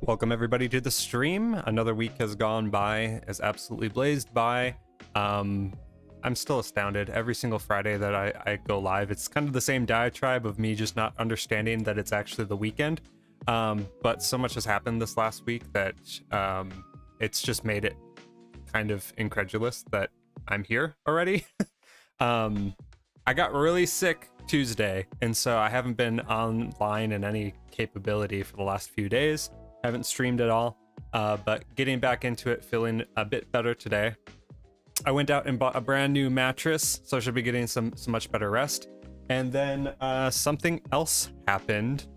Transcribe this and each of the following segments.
Welcome everybody to the stream. Another week has gone by, has absolutely blazed by. I'm still astounded every single Friday that I go live. It's kind of the same diatribe of me just not understanding that it's actually the weekend. But so much has happened this last week that it's just made it kind of incredulous that I'm here already. I got really sick Tuesday, and so I haven't been online in any capability for the last few days. Haven't streamed at all, but getting back into it, feeling a bit better today. I went out and bought a brand new mattress, so I should be getting some much better rest. And then something else happened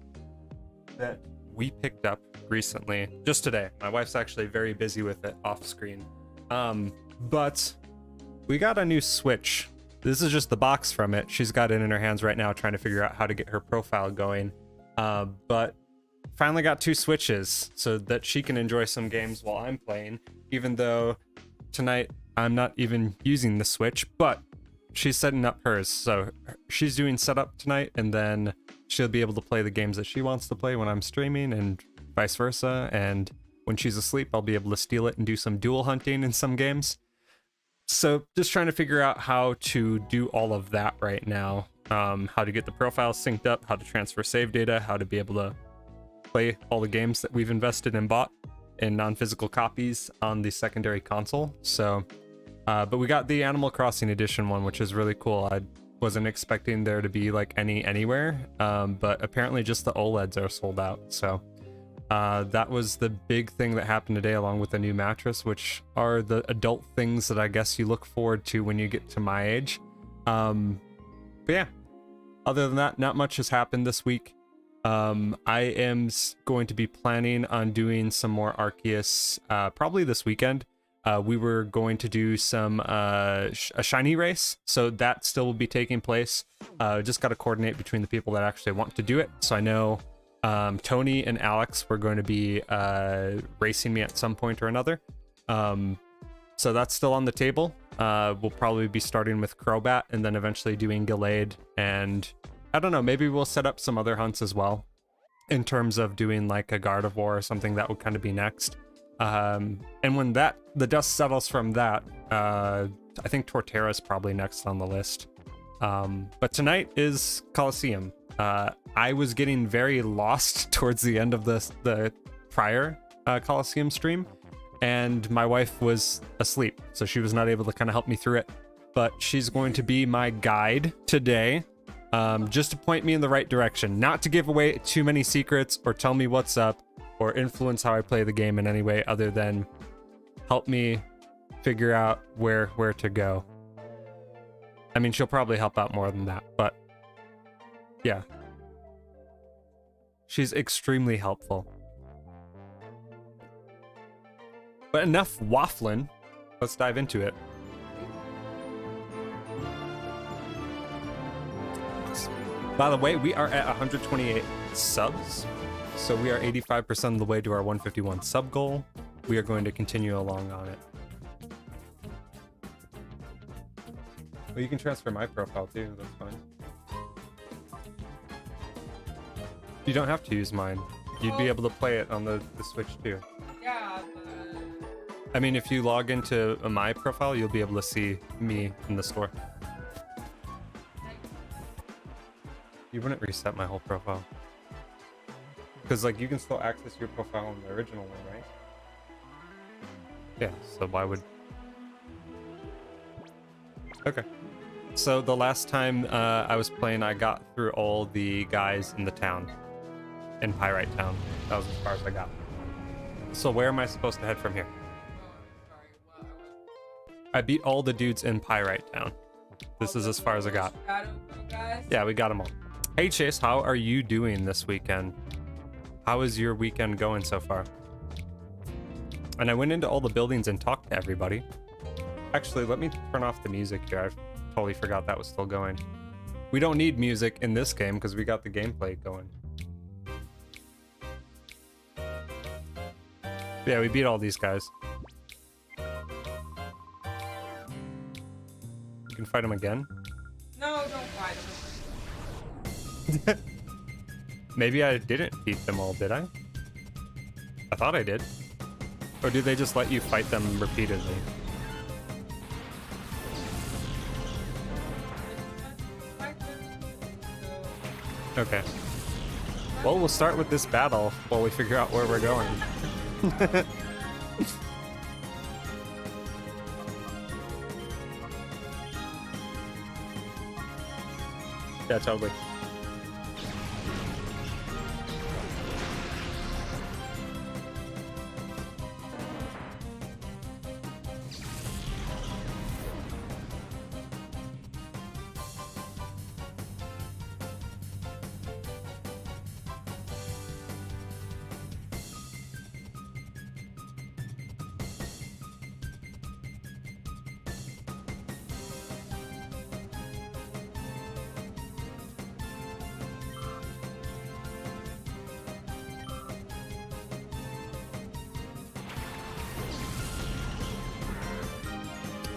that we picked up recently, just today. My wife's actually very busy with it off screen. But we got a new Switch. This is just the box from it. She's got it in her hands right now, trying to figure out how to get her profile going. But finally got two Switches so that she can enjoy some games while I'm playing, even though tonight I'm not even using the Switch, but she's setting up hers. So she's doing setup tonight, and then she'll be able to play the games that she wants to play when I'm streaming and vice versa. And when she's asleep, I'll be able to steal it and do some dual hunting in some games. So just trying to figure out how to do all of that right now. How to get the profiles synced up, how to transfer save data, how to be able to play all the games that we've invested and bought in non-physical copies on the secondary console. So, but we got the Animal Crossing edition one, which is really cool. I wasn't expecting there to be like anywhere, but apparently just the OLEDs are sold out. So that was the big thing that happened today, along with the new mattress, which are the adult things that I guess you look forward to when you get to my age. But yeah, other than that, not much has happened this week. I am going to be planning on doing some more Arceus probably this weekend. We were going to do some a shiny race, so that still will be taking place. Just got to coordinate between the people that actually want to do it. So I know Tony and Alex were going to be racing me at some point or another. So that's still on the table. We'll probably be starting with Crobat and then eventually doing Gallade, and I don't know, maybe we'll set up some other hunts as well in terms of doing like a Gardevoir or something. That would kind of be next. And when the dust settles from that, I think Torterra is probably next on the list. But tonight is Colosseum. I was getting very lost towards the end of the prior Colosseum stream, and my wife was asleep, so she was not able to kind of help me through it. But she's going to be my guide today, just to point me in the right direction, not to give away too many secrets or tell me what's up or influence how I play the game in any way other than help me figure out where to go. I mean, she'll probably help out more than that, but yeah. She's extremely helpful. But enough waffling. Let's dive into it. By the way, we are at 128 subs, so we are 85% of the way to our 151 sub goal. We are going to continue along on it. Well, you can transfer my profile too, that's fine. You don't have to use mine. You'd be able to play it on the Switch too. Yeah, I mean, if you log into my profile, you'll be able to see me in the store. You wouldn't reset my whole profile. Because, like, you can still access your profile on the original one, right? Yeah, so why would... Okay. So the last time I was playing, I got through all the guys in the town. In Pyrite Town. That was as far as I got. So where am I supposed to head from here? I beat all the dudes in Pyrite Town. This is as far as I got. Yeah, we got them all. Hey Chase, how are you doing this weekend? How is your weekend going so far? And I went into all the buildings and talked to everybody. Actually, let me turn off the music here. I totally forgot that was still going. We don't need music in this game because we got the gameplay going. Yeah, we beat all these guys. You can fight them again? no, don't fight him. Maybe I didn't beat them all, did I? I thought I did. Or do they just let you fight them repeatedly? Okay. Well, we'll start with this battle while we figure out where we're going. Yeah, totally.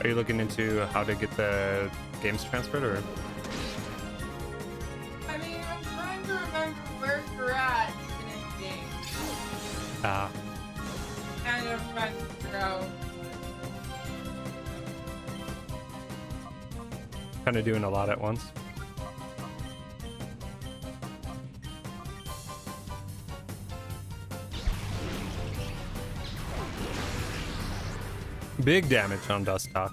Are you looking into how to get the games transferred, or? I mean, I'm trying to remember where you're at in this game. And I'm trying to figure out. Kind of doing a lot at once. Big damage on Dustox.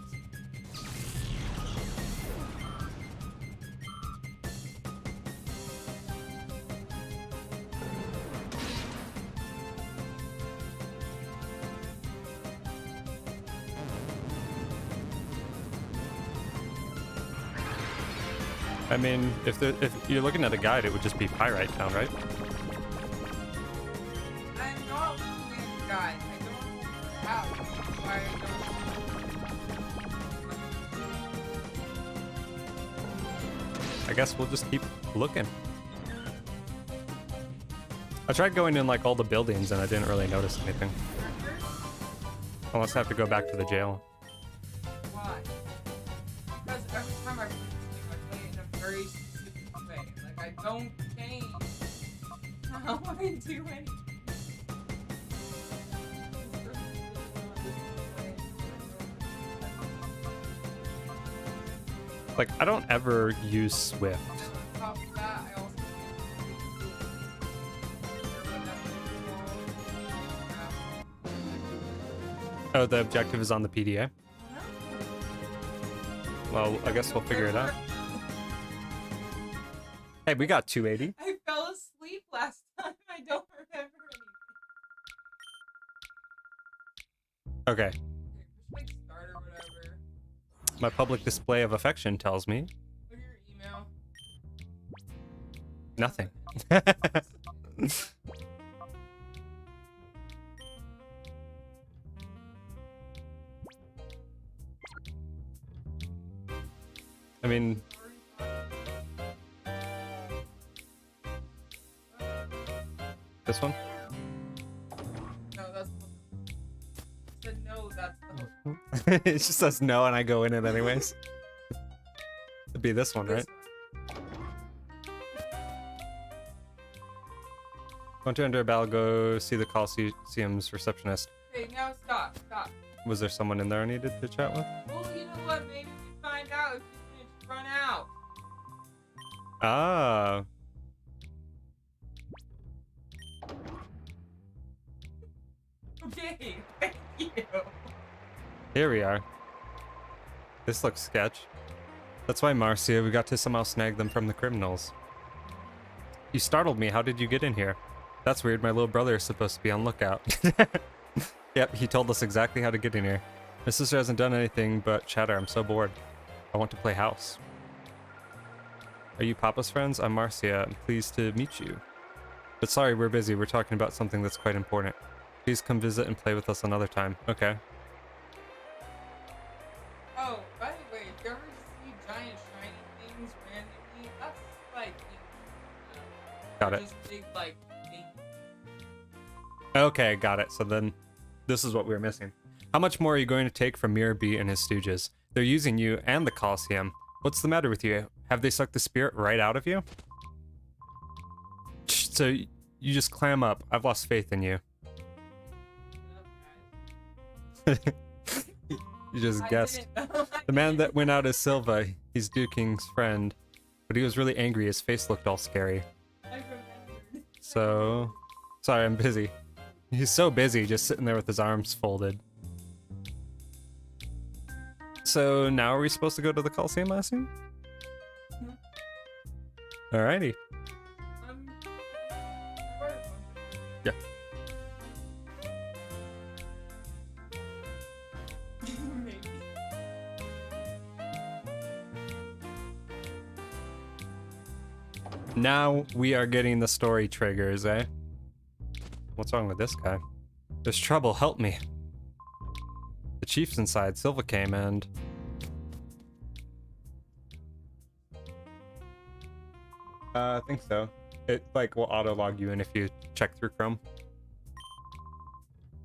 I mean, if you're looking at a guide, it would just be Pyrite Town, right? I'm not looking at the guide. I don't know how. Why I don't. I guess we'll just keep looking. I tried going in like all the buildings and I didn't really notice anything. Unless I have to go back to the jail. Why? Because every time I play it in a very specific way. Like, I don't change how I do anything. Like, I don't ever use Swift. On top of that, I also Oh, the objective is on the PDA? Well, I guess we'll figure it out. Hey, we got 280. I fell asleep last time. I don't remember anything. Okay. Okay, just like start or whatever. My public display of affection tells me Look at your email. nothing. I mean, this one? No, that's the said no, that's the It just says no and I go in it anyways. It'd be this one, right? Want to enter a battle, go see the Colosseum's receptionist. Okay, now stop. Was there someone in there I needed to chat with? Well, you know what? Maybe we find out if you can run out. Ah. Okay, thank you. Here we are. This looks sketch. That's why, Marcia, we got to somehow snag them from the criminals. You startled me. How did you get in here? That's weird. My little brother is supposed to be on lookout. Yep, he told us exactly how to get in here. My sister hasn't done anything but chatter. I'm so bored. I want to play house. Are you Papa's friends? I'm Marcia. I'm pleased to meet you. But sorry, we're busy. We're talking about something that's quite important. Please come visit and play with us another time. Okay. Oh, by the way, if you ever see giant shiny things randomly, that's like, Got it. just big, like, things. Okay, got it. So then this is what we were missing. How much more are you going to take from Mirror B and his stooges? They're using you and the Colosseum. What's the matter with you? Have they sucked the spirit right out of you? So you just clam up. I've lost faith in you. You just I guessed. didn't know. The man that went out as Silva, he's Duking's friend. But he was really angry, his face looked all scary. I remembered. So... Sorry, I'm busy. He's so busy, just sitting there with his arms folded. So now are we supposed to go to the Colosseum, I assume? Alrighty. Yeah. Maybe. Now we are getting the story triggers, eh? What's wrong with this guy? There's trouble, help me. The chief's inside, Silva came and... I think so. It like will auto log you in if you check through Chrome.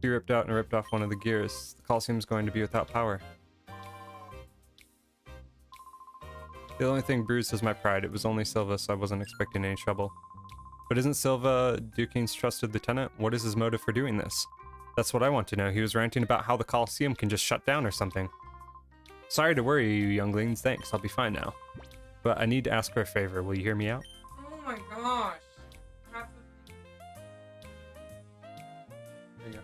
He ripped out and ripped off one of the gears. The Colosseum's going to be without power. The only thing bruised is my pride. It was only Silva, so I wasn't expecting any trouble. But isn't Silva Duking's trusted lieutenant? What is his motive for doing this? That's what I want to know. He was ranting about how the Colosseum can just shut down or something. Sorry to worry you, younglings. Thanks, I'll be fine now. But I need to ask for a favor. Will you hear me out? Oh my gosh. Half There you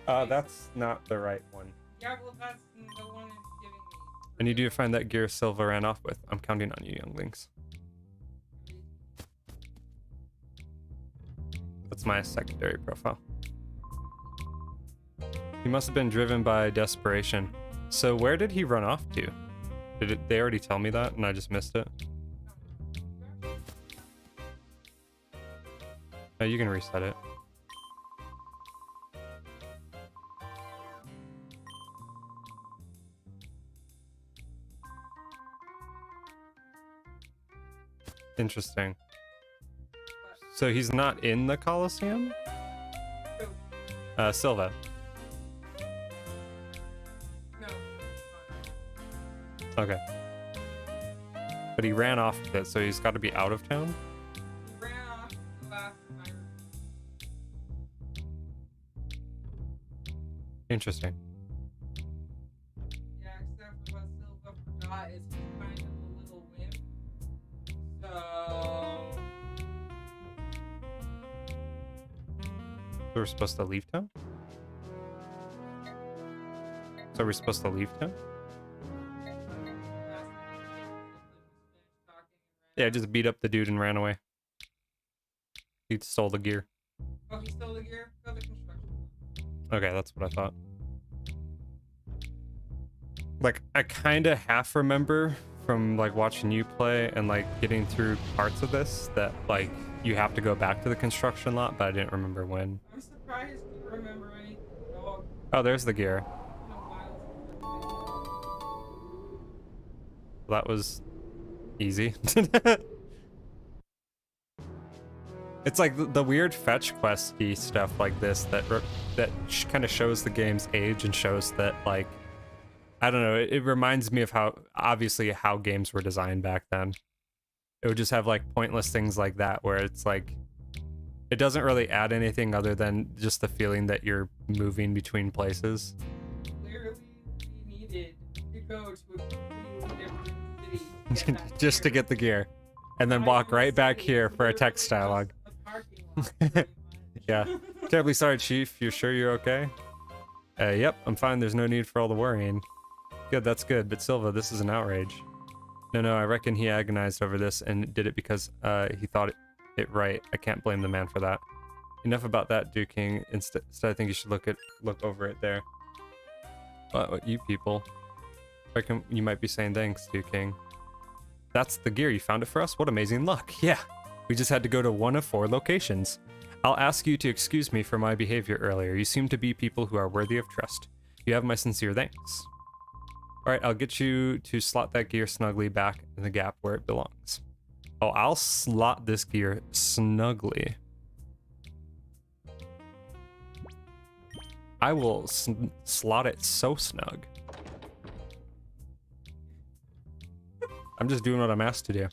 go. That's not the right one. Yeah, well, that's the one it's giving me. I need you to find that gear Silva ran off with. I'm counting on you, younglings. That's my secondary profile. He must have been driven by desperation. So where did he run off to? They already tell me that and I just missed it? Oh, you can reset it. Interesting. So he's not in the Colosseum? Silva. No. Okay. But he ran off with it, so he's got to be out of town? He ran off the last time. Interesting. Yeah, except for what Silva forgot is he's kind of a little wimp. So we're supposed to leave town? So we're supposed to leave town? Yeah, just beat up the dude and ran away. He stole the gear. Oh, he stole the gear? Go to construction. Okay, that's what I thought. Like, I kind of half remember from like watching you play and like getting through parts of this that like you have to go back to the construction lot, but I didn't remember when. I'm surprised you remember anything at all. Oh, there's the gear. That was easy. It's like the weird fetch questy stuff like this that kind of shows the game's age and shows that like, I don't know, it reminds me of how obviously how games were designed back then. It would just have like pointless things like that where it's like it doesn't really add anything other than just the feeling that you're moving between places. Clearly, we needed to go to a completely different city Just to get the gear and then walk right back here for a text dialogue. Yeah. Terribly sorry, Chief. You sure you're okay? Yep, I'm fine. There's no need for all the worrying. Good, that's good. But Silva, this is an outrage. No, I reckon he agonized over this and did it because he thought it right. I can't blame the man for that. Enough about that, Duking. Instead, I think you should look over it there. What you people? I reckon you might be saying thanks, Duking. That's the gear. You found it for us? What amazing luck. Yeah. We just had to go to one of 4 locations. I'll ask you to excuse me for my behavior earlier. You seem to be people who are worthy of trust. You have my sincere thanks. Alright, I'll get you to slot that gear snugly back in the gap where it belongs. Oh, I'll slot this gear snugly. I will slot it so snug. I'm just doing what I'm asked to do.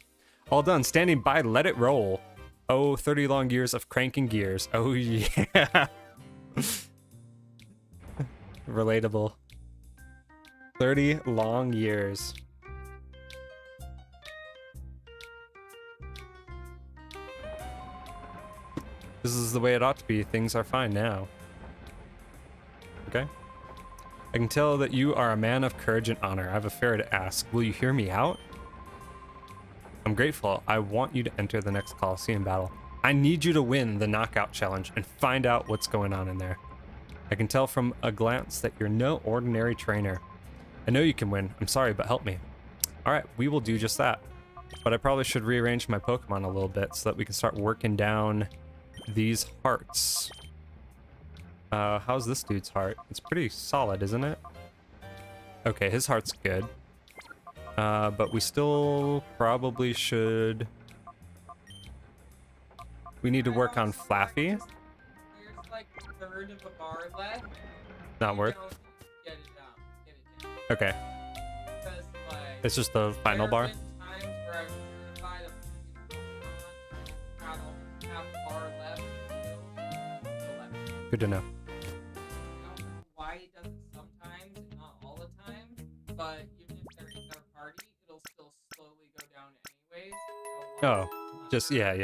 All done. Standing by. Let it roll. Oh, 30 long years of cranking gears. Oh, yeah. Relatable. 30 long years. This is the way it ought to be. Things are fine now. Okay. I can tell that you are a man of courage and honor. I have a favor to ask. Will you hear me out? I'm grateful. I want you to enter the next Colosseum battle. I need you to win the knockout challenge and find out what's going on in there. I can tell from a glance that you're no ordinary trainer. I know you can win. I'm sorry, but help me. All right, we will do just that. But I probably should rearrange my Pokemon a little bit so that we can start working down these hearts. How's this dude's heart? It's pretty solid, isn't it? Okay, his heart's good. But we still probably should... We need to work on Flaffy. There's like a third of a bar left. Not worth. Don't get it out. Get it down. Okay. Because, like, It's just the final bar. there have been times where I've certified a Pokemon, got only half a bar left, still left. Good to know. I don't know why it does it sometimes and not all the time, but even if they're in their party, it'll still slowly go down anyways. So once Oh, it's just, under- yeah.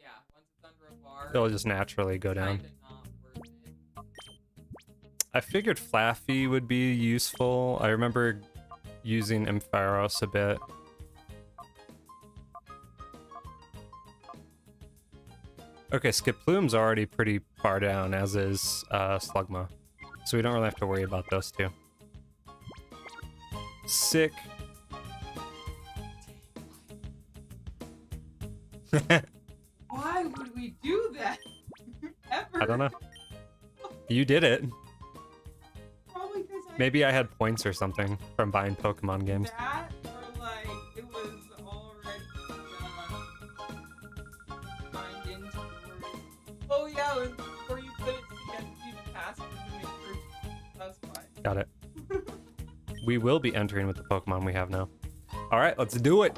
Yeah, once it's under a bar, It'll just naturally go down. kinda not worth it. I figured Flaffy would be useful. I remember using Ampharos a bit. Okay, Skiploom's already pretty far down, as is Slugma. So we don't really have to worry about those two. Sick. Why would we do that? Ever? I don't know. You did it. Probably because Maybe I had points or something from buying Pokemon games. that, or like it was already signed into yours. Oh yeah, it was before you put it to the password to make sure. That's fine. Got it. We will be entering with the Pokemon we have now. All right, let's do it.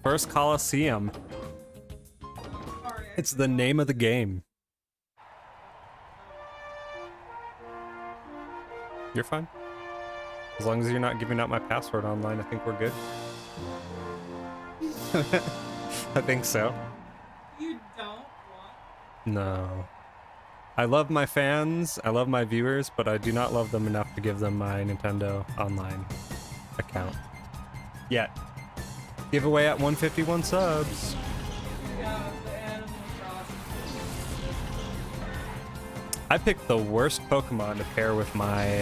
First Colosseum. Sorry, It's the name of the game. You're fine. As long as you're not giving out my password online, I think we're good. I think so. you don't want. No. I love my fans, I love my viewers, but I do not love them enough to give them my Nintendo Online account. Yet. Giveaway at 151 subs. Yeah, the Animal Crossing. I picked the worst Pokemon to pair with my,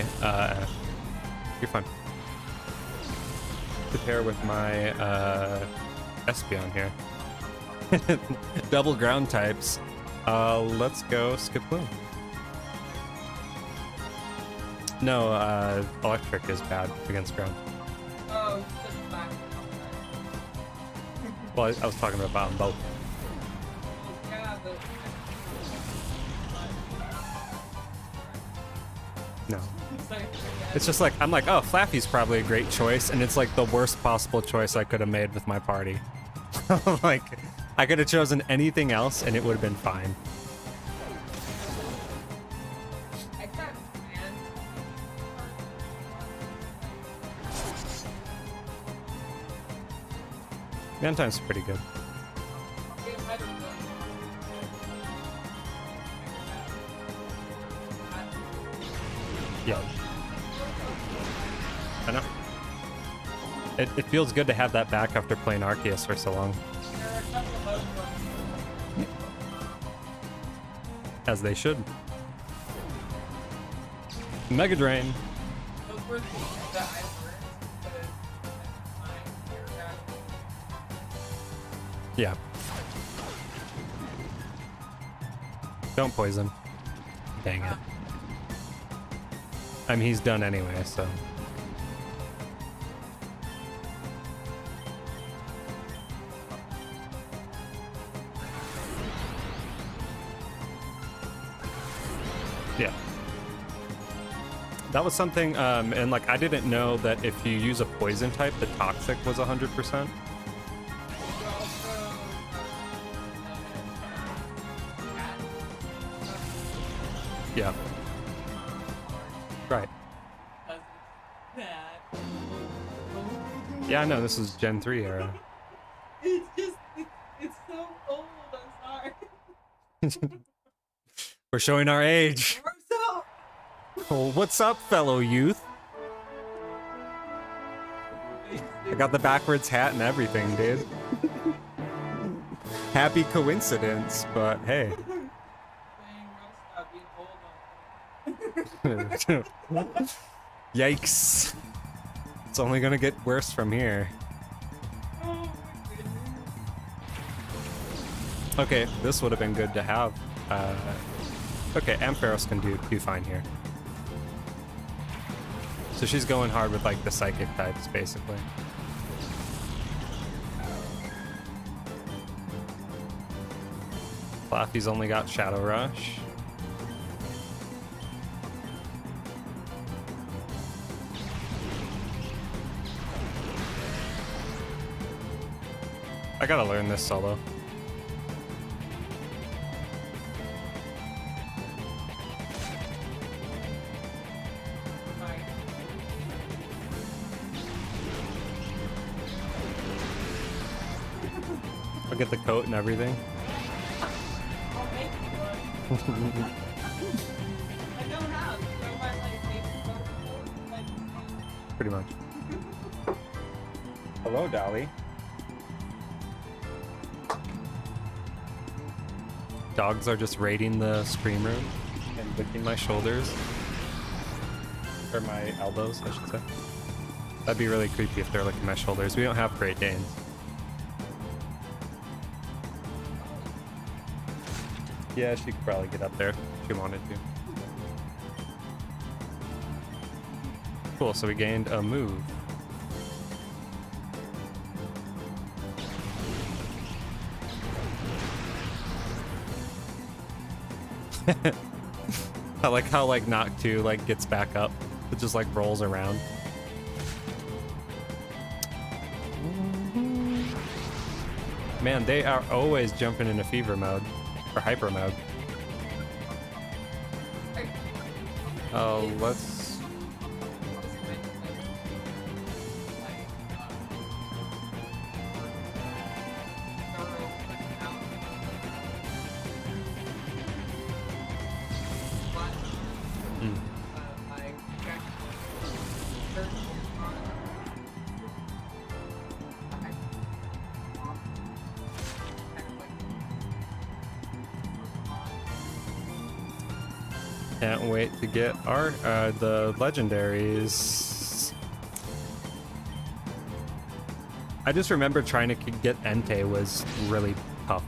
you're fine. To pair with my, Espeon here. Double ground types. Let's go Skiploom. No, electric is bad against ground. Oh, just back. Well, I was talking about them both. Yeah, the. No. It's just like, I'm like, oh, Flaffy's probably a great choice, and it's like the worst possible choice I could have made with my party. Like, I could have chosen anything else, and it would have been fine. I got fans. Mantime's pretty good. Yeah. I know. It feels good to have that back after playing Arceus for so long. As they should. Mega Drain. Those were things that I learned because at the time, Yeah. Don't poison. Dang it. I mean, he's done anyway, so. Yeah. That was something, and like, I didn't know that if you use a poison type, the toxic was 100%. Yeah. Right. that. Yeah, I know, this is Gen 3 era. It's just, it's so old, I'm sorry. We're showing our age. So, Oh, what's up, fellow youth? I got the backwards hat and everything, dude. Happy coincidence, but hey. Yikes. It's only gonna get worse from here. Okay, this would have been good to have. Okay, Ampharos can do fine here. So she's going hard with like the psychic types, basically. Flaffy's only got Shadow Rush. I gotta learn this solo. I'll get the coat and everything. I'll make you one. I don't have, so I might like make Pretty much. Hello, Dolly. Dogs are just raiding the scream room and licking my shoulders. Or my elbows, I should say. That'd be really creepy if they're licking my shoulders. We don't have Great Danes. Yeah, she could probably get up there if she wanted to. Cool, so we gained a move. I like how like Noctu like gets back up. It just like rolls around. Man, they are always jumping into fever mode. Or hyper mode. Oh, let's... Can't wait to get our the legendaries. I just remember trying to get Entei was really tough.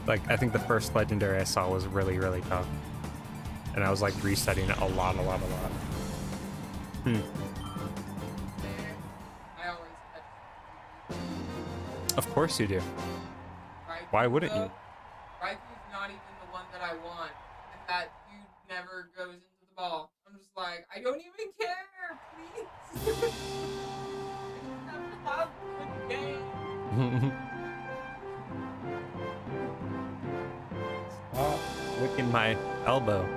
Like, I think the first legendary I saw was really, really tough. And I was like resetting it a lot. Of course you do. Why wouldn't you? Raifu's not even the one that I want. And that dude never goes into the ball. I'm just like, I don't even care, please. I just have to have a game. Stop licking my elbow.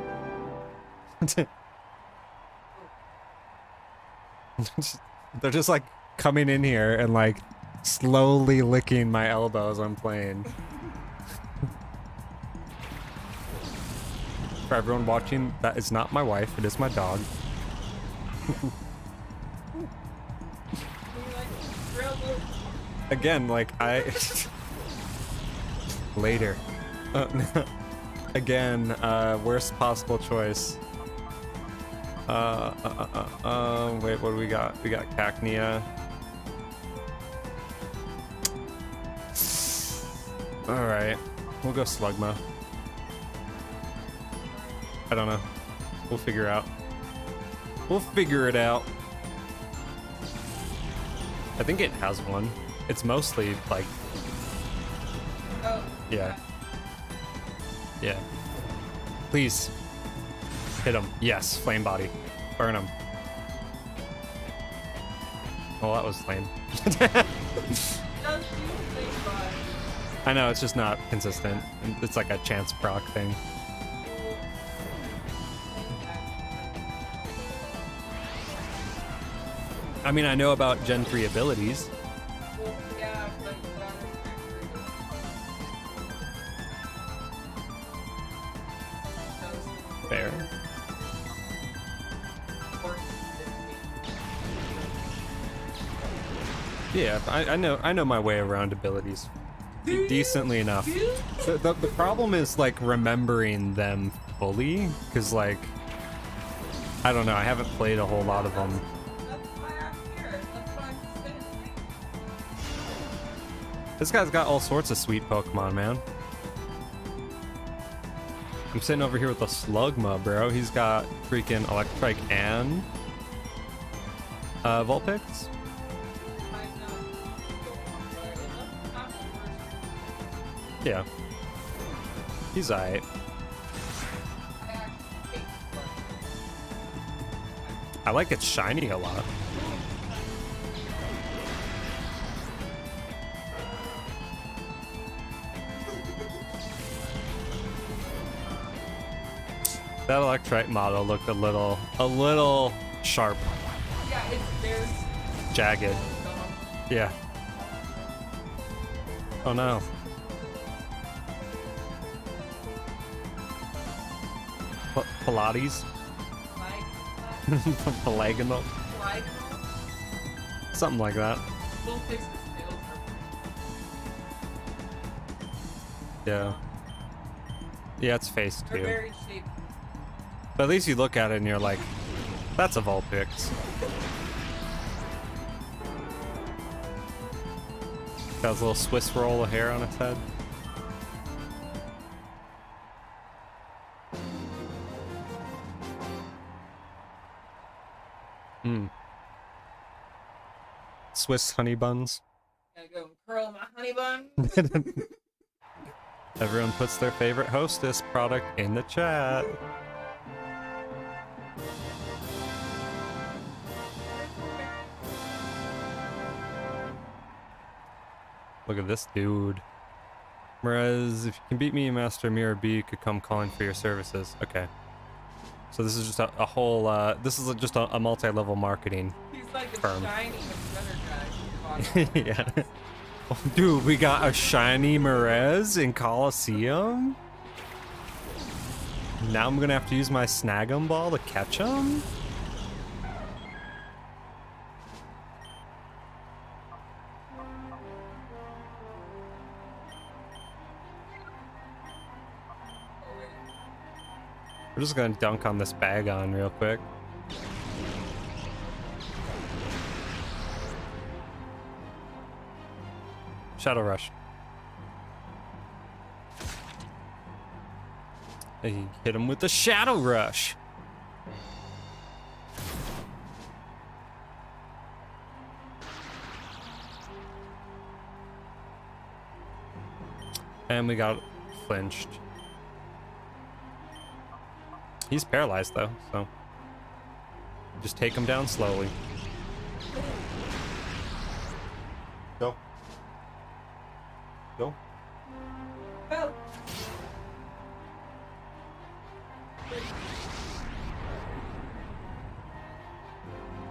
They're just like coming in here and like slowly licking my elbow as I'm playing. For everyone watching, that is not my wife, it is my dog. Again, like I... Later. Again, worst possible choice. Wait, what do we got? We got Cacnea. Alright, we'll go Slugma. I don't know. We'll figure out. We'll figure it out. I think it has one. It's mostly like... Oh. Yeah. Yeah. Please. Hit him. Yes, flame body. Burn him. Well, that was lame. I know, it's just not consistent. It's like a chance proc thing. I mean, I know about Gen 3 abilities. Well, yeah, but you gotta Fair. Yeah, I know my way around abilities decently enough. The problem is like remembering them fully, because like I don't know, I haven't played a whole lot of them. That's why I'm here. That's why I'm sitting. This guy's got all sorts of sweet Pokemon, man. I'm sitting over here with the Slugma, bro. He's got freaking Electrike and Vulpix. Yeah. He's alright. I like it shiny a lot. That Electrite model looked a little sharp. Yeah, it's very Jagged. Yeah. Oh no. Pilates? Pelagonal? Something like that. Yeah. Yeah, it's face They're too. very shaped. But at least you look at it and you're like, that's a Vulpix. Got his little Swiss roll of hair on its head. Swiss honey buns. Gotta go and curl my honey bun. Everyone puts their favorite Hostess product in the chat. Look at this dude. Whereas, if you can beat me, Master Mirror B could come calling for your services. Okay. So this is just a whole, this is just a multi-level marketing He's like a firm. shiny guy. Yeah. Oh, dude, we got a shiny Merez in Colosseum? Now I'm gonna have to use my Snag'em ball to catch him? We're just gonna dunk on this bag on real quick. Shadow Rush. Hey, hit him with the Shadow Rush. And we got flinched. He's paralyzed though, so just take him down slowly. Go. Go. Oh.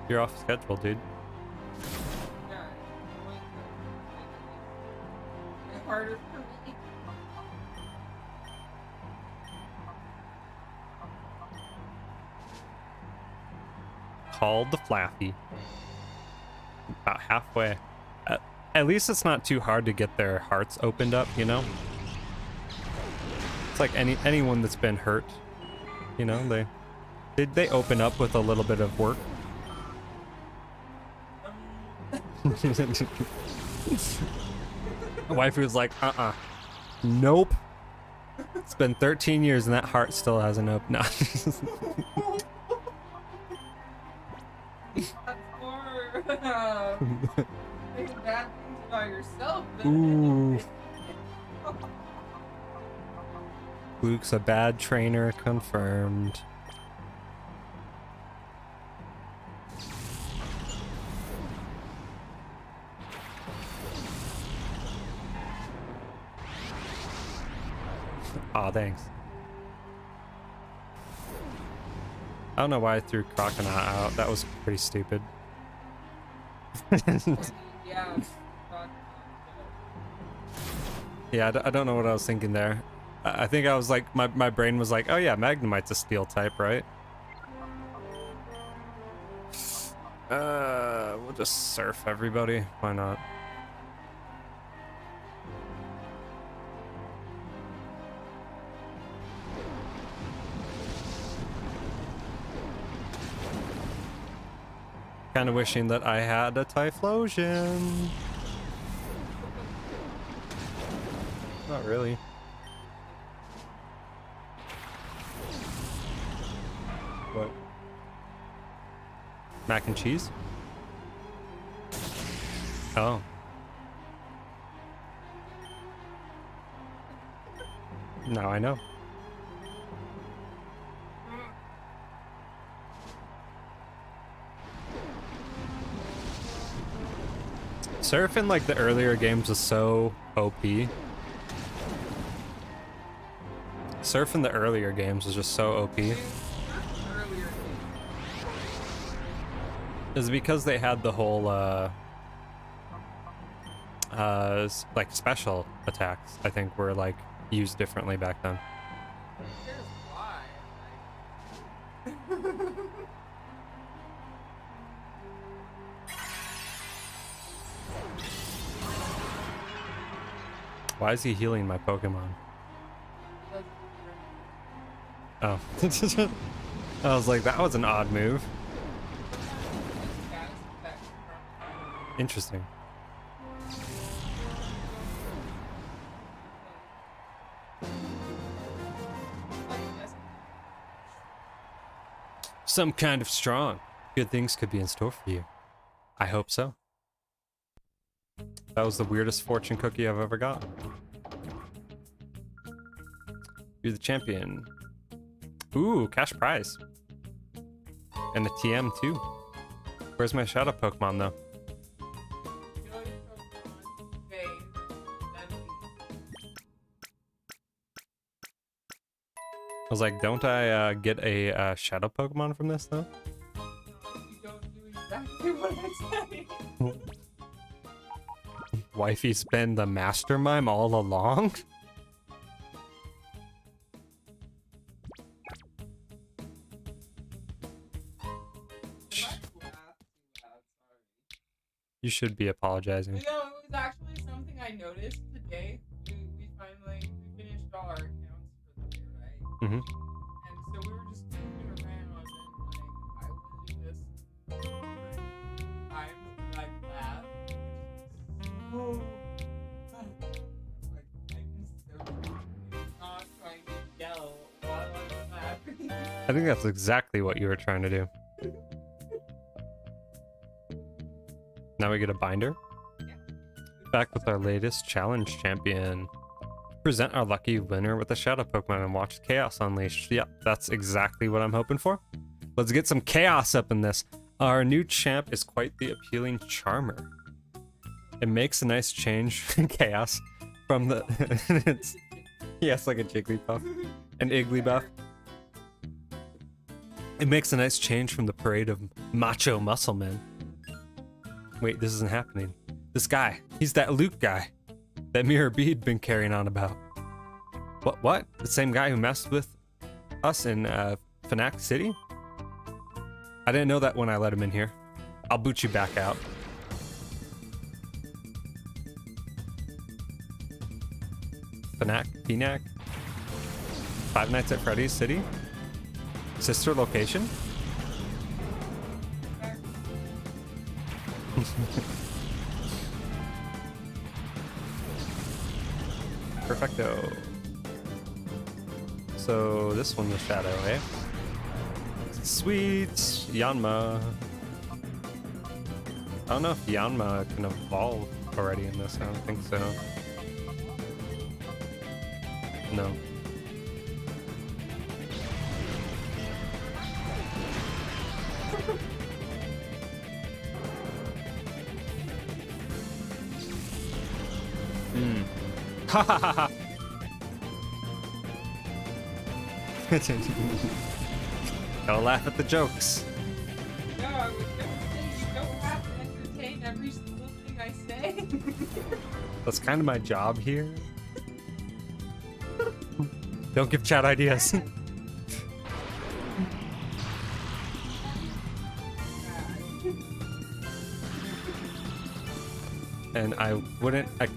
You're off schedule, dude. Yeah. Harder for me. Called the Flaffy. About halfway. At least it's not too hard to get their hearts opened up, you know? It's like anyone that's been hurt, you know, they open up with a little bit of work. Wife was like, nope. It's been 13 years and that heart still hasn't opened. No. That's more making bad things about yourself. Ooh. Luke's a bad trainer, confirmed. Aw, thanks. I don't know why I threw Croconaut out. That was pretty stupid. Yeah. Yeah, I don't know what I was thinking there. I think I was like, my brain was like, oh yeah, Magnemite's a steel type, right? We'll just surf everybody. Why not? Kind of wishing that I had a Typhlosion. Not really. What? Mac and cheese? Oh. Now I know. Surf in like the earlier games was so OP. Surf in the earlier games was just so OP. Is because they had the whole like special attacks, I think, were like used differently back then. Why is he healing my Pokemon? Oh. I was like, that was an odd move. Interesting. Some kind of strong. Good things could be in store for you. I hope so. That was the weirdest fortune cookie I've ever got. You're the champion. Ooh, cash prize. And a TM too. Where's my shadow Pokemon though? I was like, don't I get a shadow Pokemon from this though? You don't do exactly what I say. Wifey's been the master mime all along? You should be apologizing. You know, it was actually something I noticed today. We finally finished all our accounts for the day, right? Mm-hmm. And so we were just goofing around, and like I was just times that I laughed. Oh, like I'm so not trying to yell while I'm laughing. I think that's exactly what you were trying to do. Now we get a binder. Yeah. Back with our latest challenge champion. Present our lucky winner with a shadow Pokemon and watch chaos unleashed. Yep, that's exactly what I'm hoping for. Let's get some chaos up in this. Our new champ is quite the appealing charmer. It makes a nice change in chaos from the it's yes, like a Jigglypuff, an Igglybuff. It makes a nice change from the parade of macho muscle men. Wait, this isn't happening. This guy, he's that Luke guy that Mirror Bead been carrying on about. What? The same guy who messed with us in Fnac City? I didn't know that when I let him in here. I'll boot you back out. Fnac? Five Nights at Freddy's City? Sister location? Perfecto. So this one was Shadow, eh? Sweet Yanma. I don't know if Yanma can evolve already in this. I don't think so. No. Ha ha ha ha! Gotta laugh at the jokes. No, I was gonna say you don't have to entertain every single thing I say. That's kind of my job here. Don't give chat ideas. And I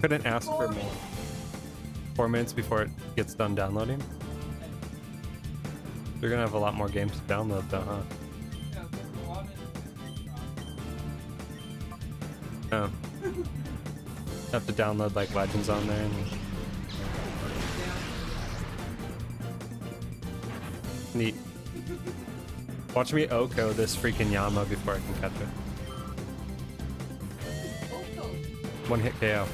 couldn't ask for more. 4 minutes before it gets done downloading. You're gonna have a lot more games to download though, huh? Oh. Have to download like Legends on there and... Neat. Watch me Oko this freaking Yama before I can catch it. One hit KO.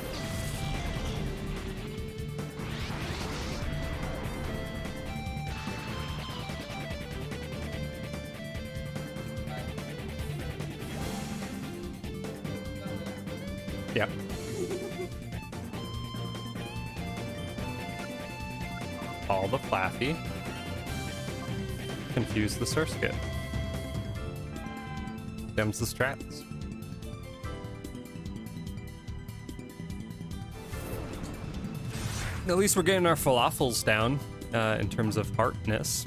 Yep. All the Flaffy. Confuse the Surskit. Them's the strats. At least we're getting our falafels down in terms of heartness.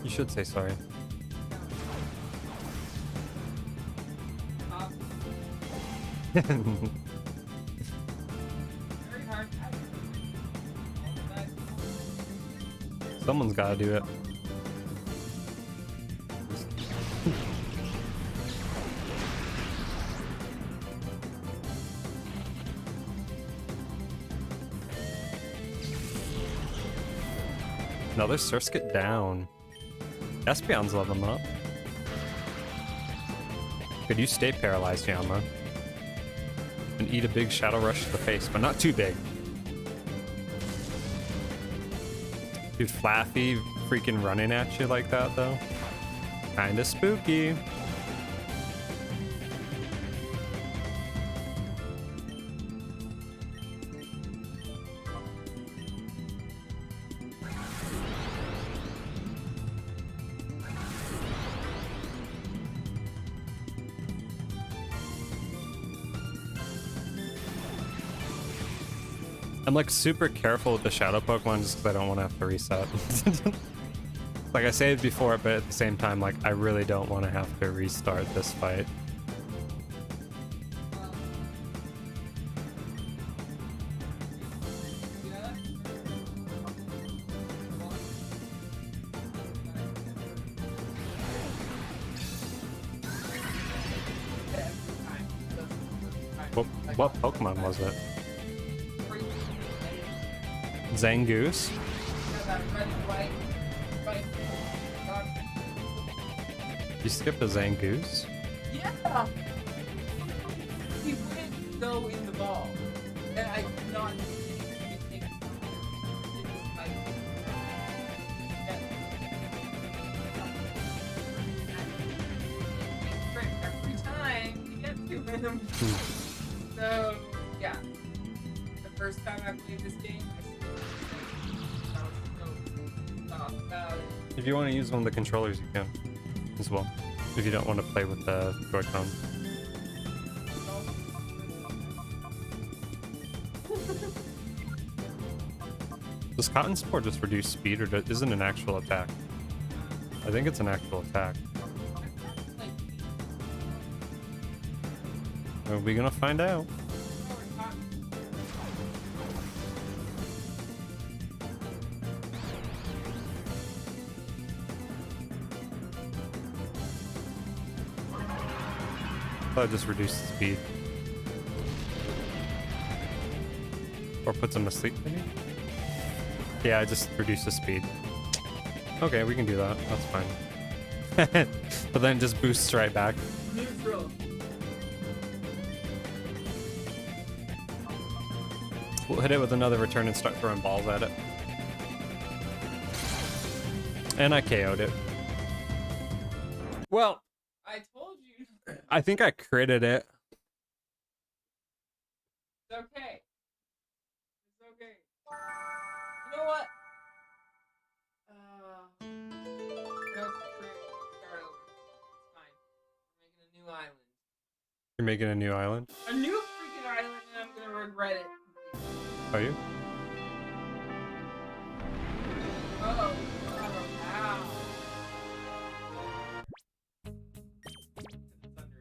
You should say sorry. Someone's gotta do it. Another Surskit down. Espeon's leveling up. Could you stay paralyzed, Yama? And eat a big Shadow Rush to the face, but not too big. Dude, Flaffy freaking running at you like that, though. Kinda spooky. I'm like super careful with the shadow Pokemon just because I don't want to have to reset. Like I saved before, but at the same time, like I really don't want to have to restart this fight. What Pokemon was it? Zangoose? You skipped a Zangoose? Yeah! He wouldn't go in the ball. And I could not take it. Every time to get to him. So, yeah. The first time I played this game, I was so off about it. If you want to use one of the controllers, you can as well. If you don't want to play with the Joy-Con. Does Cotton Spore just reduce speed, or is it an actual attack? I think it's an actual attack. Are we gonna find out? I just reduce the speed. Or puts him to sleep, maybe? Yeah, I just reduce the speed. Okay, we can do that. That's fine. But then it just boosts right back. Neutral. We'll hit it with another return and start throwing balls at it. And I KO'd it. Well, I told you. I think I critted it. It's okay. It's okay. You know what? You're making a new island? A new freaking island, and I'm gonna regret it. Are you? Oh, wow. It's under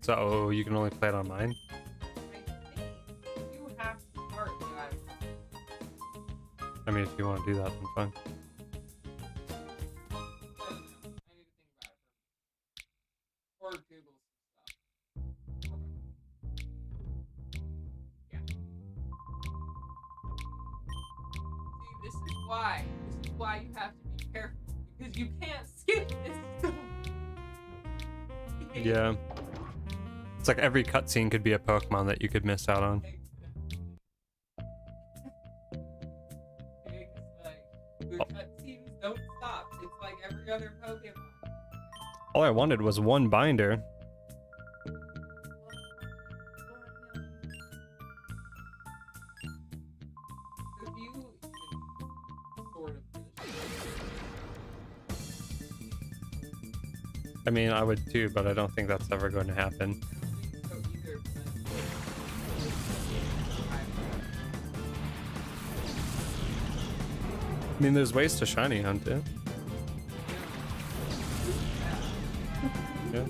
yours. So you can only play it on mine? I think you have to start the island. I mean, if you want to do that, then fine. I don't know. I need to think about it. Or Google some stuff. Yeah. See, this is why. This is why you have to be careful. Because you can't skip this stuff. Yeah. It's like every cutscene could be a Pokemon that you could miss out on. It's like, the cutscenes don't stop. It's like every other Pokemon. All I wanted was one binder. If you even sort of finish it, I mean, I would too, but I don't think that's ever going to happen. I don't think so either, I mean, there's ways to shiny hunt it. Yeah.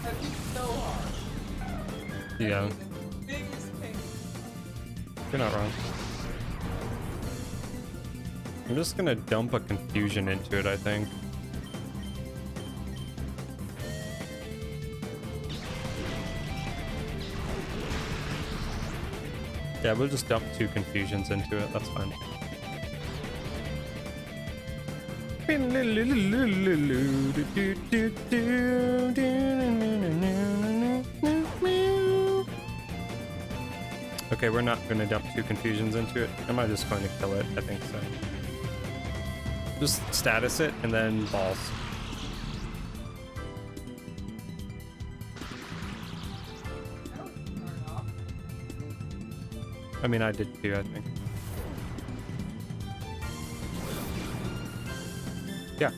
that'd be so hard. Yeah, That'd be the biggest pain. you're not wrong. I'm just gonna dump a confusion into it, I think. Yeah, we'll just dump 2 confusions into it, that's fine. Okay, we're not gonna dump 2 confusions into it. Am I just going to kill it? I think so. Just status it and then balls. That would start off. I mean, I did too, I think. Yeah.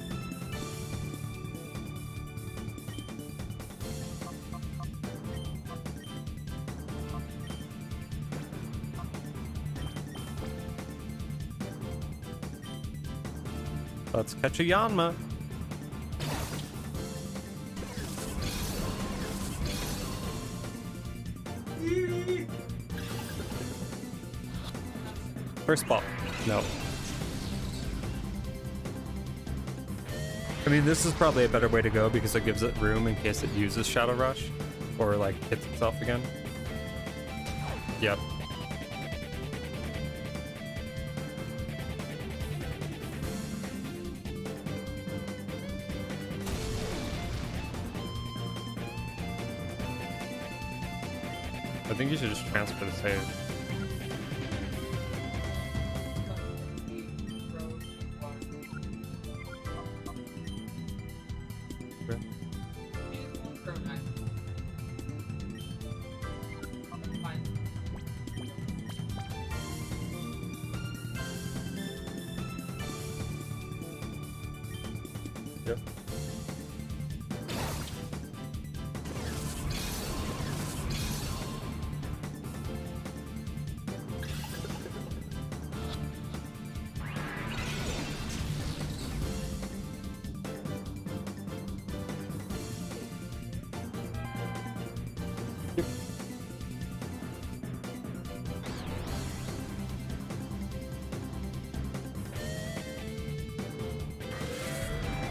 Let's catch a Yanma. First ball. No. I mean, this is probably a better way to go because it gives it room in case it uses Shadow Rush or like hits itself again. Yep. I think you should just transfer the save. Okay. Yep.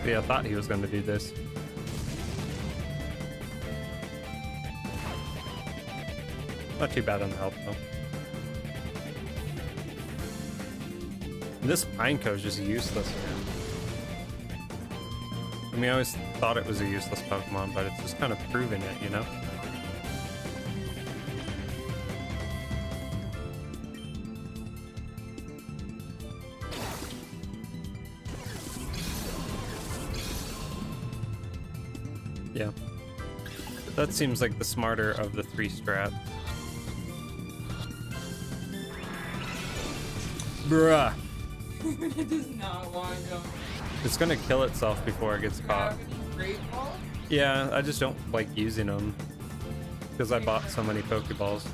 Yeah, I thought he was going to do this. Not too bad on the health, though. And this Pineco is just useless, man. I mean, I always thought it was a useless Pokemon, but it's just kind of proving it, you know? Yeah. That seems like the smarter of the 3 strat. Bruh. It does not want to go. It's gonna kill itself before it gets caught. Have any great balls? Yeah, I just don't like using them because I bought so many Pokeballs.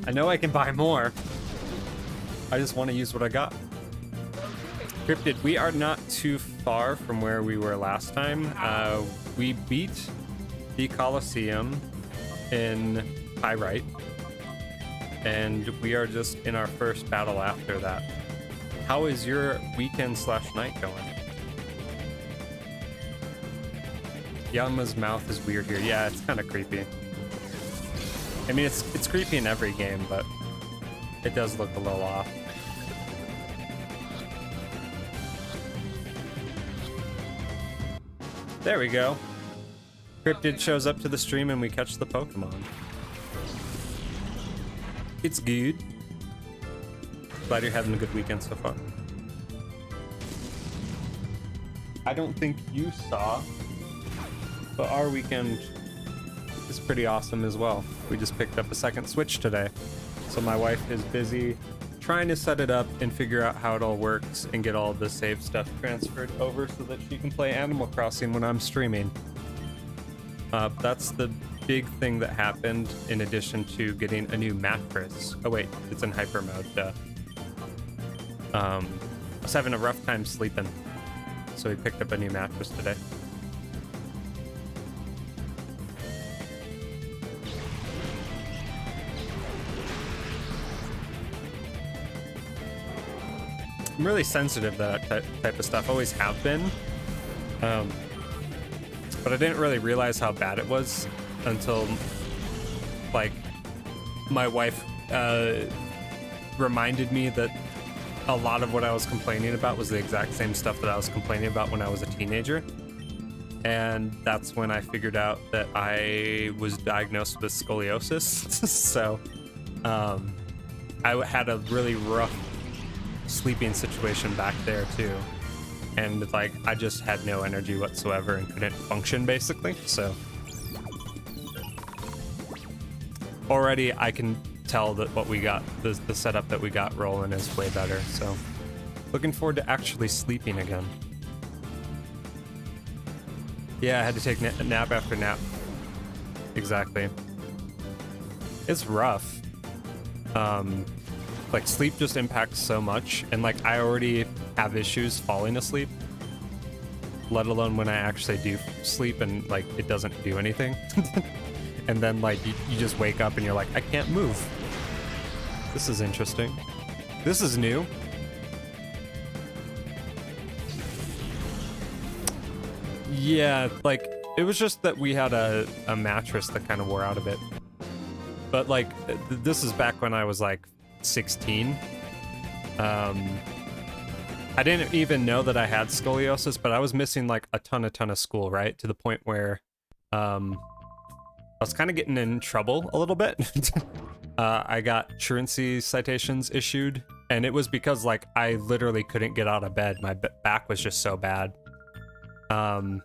I know I can buy more. I just want to use what I got. Cryptid, we are not too far from where we were last time. We beat the Colosseum in Pyrite, and we are just in our first battle after that. How is your weekend/night going? Yama's mouth is weird here. Yeah, it's kind of creepy. I mean, it's creepy in every game, but it does look a little off. There we go. Cryptid shows up to the stream and we catch the Pokemon. It's good. Glad you're having a good weekend so far. I don't think you saw, but our weekend is pretty awesome as well. We just picked up a second Switch today. So my wife is busy trying to set it up and figure out how it all works and get all the save stuff transferred over so that she can play Animal Crossing when I'm streaming. That's the big thing that happened in addition to getting a new mattress. Oh wait, it's in hyper mode, duh. I was having a rough time sleeping, so we picked up a new mattress today. I'm really sensitive to that type of stuff, always have been. But I didn't really realize how bad it was until, like, my wife reminded me that a lot of what I was complaining about was the exact same stuff that I was complaining about when I was a teenager. And that's when I figured out that I was diagnosed with scoliosis. So I had a really rough sleeping situation back there too, and like I just had no energy whatsoever and couldn't function basically. So already I can tell that what we got, the setup that we got rolling is way better. So looking forward to actually sleeping again. Yeah, I had to take nap after nap. Exactly. It's rough. Like, sleep just impacts so much, and like I already have issues falling asleep, let alone when I actually do sleep and like it doesn't do anything. And then like you just wake up and you're like, I can't move. This is interesting. This is new. Yeah, like it was just that we had a mattress that kind of wore out a bit. But like this is back when I was like 16. I didn't even know that I had scoliosis, but I was missing like a ton of school, right? To the point where I was kind of getting in trouble a little bit. I got truancy citations issued, and it was because like I literally couldn't get out of bed. My back was just so bad. I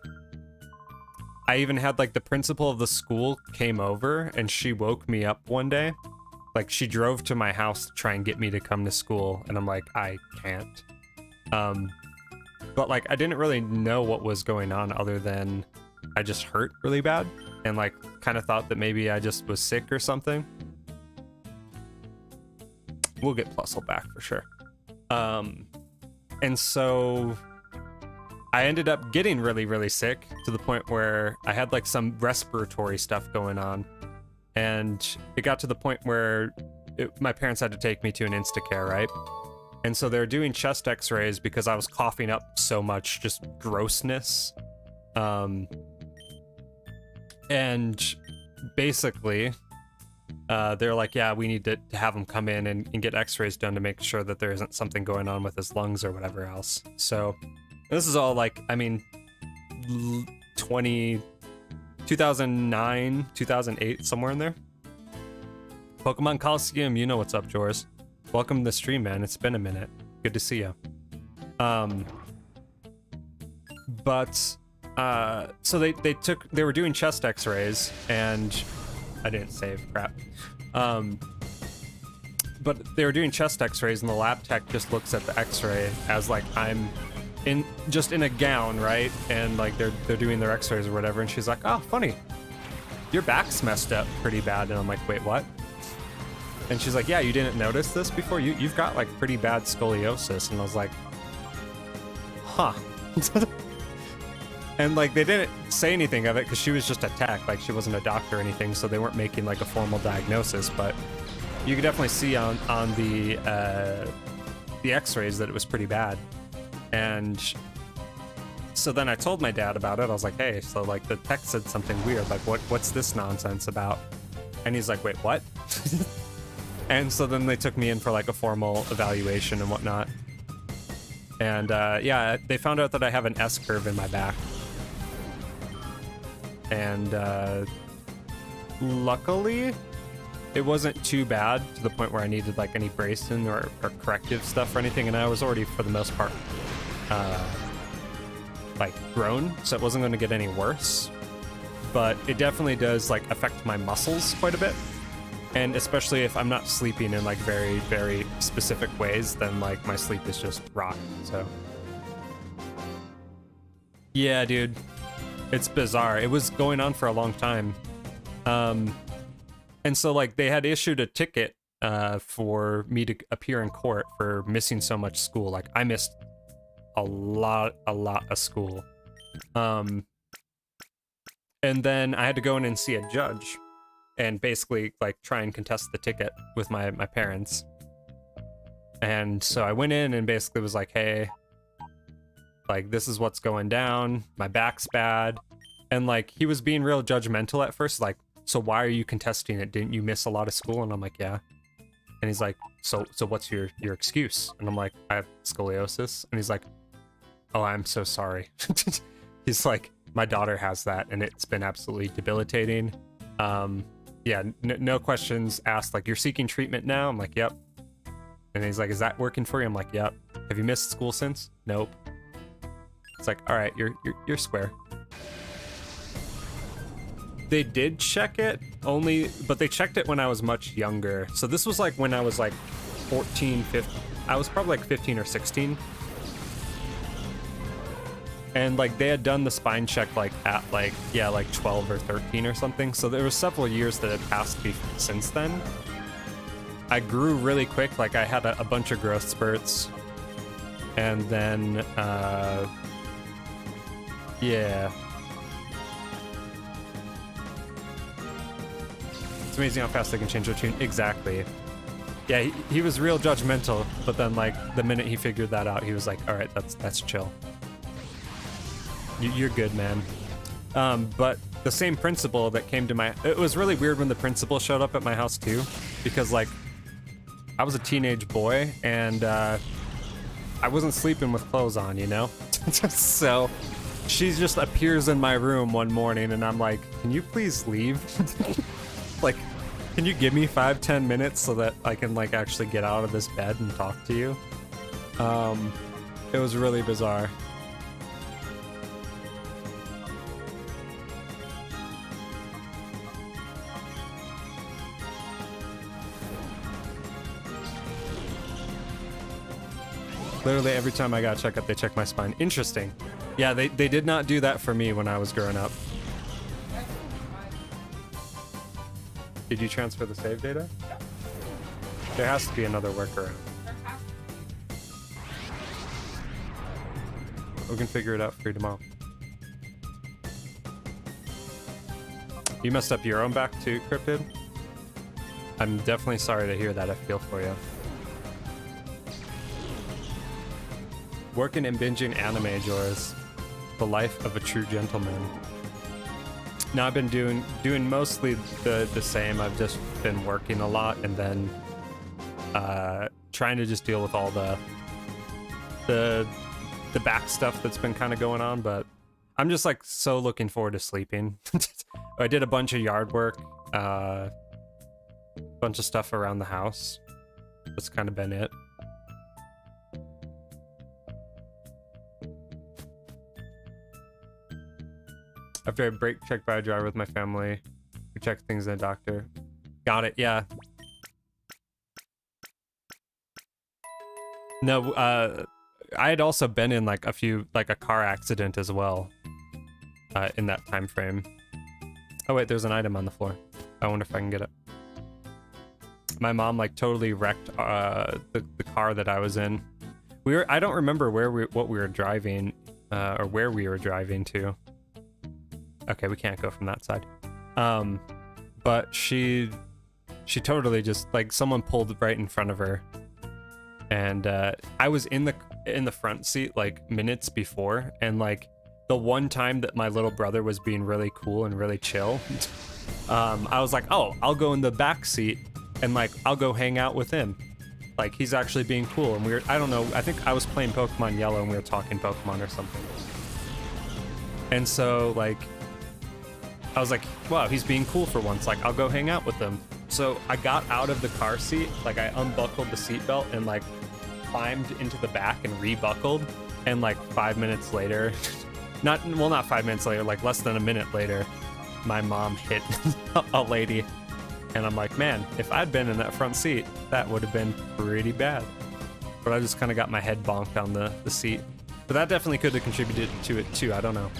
even had like the principal of the school came over and she woke me up one day. Like, she drove to my house to try and get me to come to school, and I'm like, I can't. But like, I didn't really know what was going on other than I just hurt really bad, and like, kind of thought that maybe I just was sick or something. We'll get Plusle back for sure. And so I ended up getting really sick to the point where I had like some respiratory stuff going on. And it got to the point where my parents had to take me to an Insta care, right? And so they're doing chest x-rays because I was coughing up so much, just grossness. And basically, they're like, yeah, we need to have him come in and get x-rays done to make sure that there isn't something going on with his lungs or whatever else. So this is all like, I mean, 2009, 2008, somewhere in there. Pokemon Colosseum, you know what's up, Jors. Welcome to the stream, man. It's been a minute. Good to see you. So they were doing chest x-rays, and I didn't save, crap. but they were doing chest x-rays, and the lab tech just looks at the x-ray as like I'm just in a gown, right? And like they're doing their x-rays or whatever, and she's like, oh, funny, your back's messed up pretty bad. And I'm like, wait, what? And she's like, yeah, you didn't notice this before? You've got like pretty bad scoliosis. And I was like, huh. And like they didn't say anything of it because she was just a tech, like she wasn't a doctor or anything, so they weren't making like a formal diagnosis. But you could definitely see on the x-rays that it was pretty bad. And so then I told my dad about it. I was like, hey, so like the tech said something weird, like what's this nonsense about? And he's like, wait, what? And so then they took me in for like a formal evaluation and whatnot. And yeah, they found out that I have an S curve in my back. And luckily, it wasn't too bad to the point where I needed like any bracing or corrective stuff or anything. And I was already, for the most part, like grown, so it wasn't going to get any worse. But it definitely does like affect my muscles quite a bit. And especially if I'm not sleeping in like very, very specific ways, then like my sleep is just rotten. So yeah, dude, it's bizarre. It was going on for a long time. And so like they had issued a ticket for me to appear in court for missing so much school. Like I missed a lot of school. And then I had to go in and see a judge and basically like try and contest the ticket with my parents. And so I went in and basically was like, hey, like this is what's going down, my back's bad. And like he was being real judgmental at first, like, so why are you contesting it? Didn't you miss a lot of school? And I'm like, yeah. And he's like, so what's your excuse? And I'm like, I have scoliosis. And he's like, oh, I'm so sorry. He's like, my daughter has that and it's been absolutely debilitating. Yeah, no questions asked. Like, you're seeking treatment now? I'm like, yep. And he's like, is that working for you? I'm like, yep. Have you missed school since? Nope. It's like, all right, you're square. They did check it but they checked it when I was much younger. So this was like when I was like 14, 15. I was probably like 15 or 16. And like they had done the spine check like at like, yeah, like 12 or 13 or something. So there were several years that had passed since then. I grew really quick. Like I had a bunch of growth spurts. And then, yeah. It's amazing how fast they can change their tune. Exactly. Yeah, he was real judgmental, but then like the minute he figured that out, he was like, all right, that's chill. You're good, man. But the same principal that came to it was really weird when the principal showed up at my house too, because like I was a teenage boy and I wasn't sleeping with clothes on, you know? So she just appears in my room one morning and I'm like, can you please leave? Like, can you give me 5-10 minutes so that I can like actually get out of this bed and talk to you? It was really bizarre. Literally every time I got a checkup, they check my spine. Interesting. Yeah, they did not do that for me when I was growing up. Did you transfer the save data? There has to be another workaround. We can figure it out for you tomorrow. You messed up your own back too, Cryptid? I'm definitely sorry to hear that. I feel for you. Working and binging anime, Joris. The life of a true gentleman. Now I've been doing mostly the same. I've just been working a lot and then trying to just deal with all the back stuff that's been kind of going on, but I'm just like so looking forward to sleeping. I did a bunch of yard work, bunch of stuff around the house. That's kind of been it. After I brake checked by a driver with my family, we checked things in a doctor. Got it, yeah. No, I had also been in like a car accident as well, in that time frame. Oh wait, there's an item on the floor. I wonder if I can get it. My mom like totally wrecked the car that I was in. I don't remember what we were driving, or where we were driving to. Okay, we can't go from that side. But she totally just like someone pulled right in front of her, and I was in the front seat like minutes before, and like the one time that my little brother was being really cool and really chill, I was like, oh, I'll go in the back seat and like I'll go hang out with him. Like he's actually being cool, and I don't know, I think I was playing Pokemon Yellow and we were talking Pokemon or something. And so like I was like, wow, he's being cool for once, like I'll go hang out with him. So I got out of the car seat, like I unbuckled the seatbelt and like climbed into the back and rebuckled, and like 5 minutes later, not 5 minutes later, like less than a minute later, my mom hit a lady. And I'm like, man, if I'd been in that front seat, that would have been pretty bad. But I just kind of got my head bonked on the seat. But that definitely could have contributed to it too, I don't know.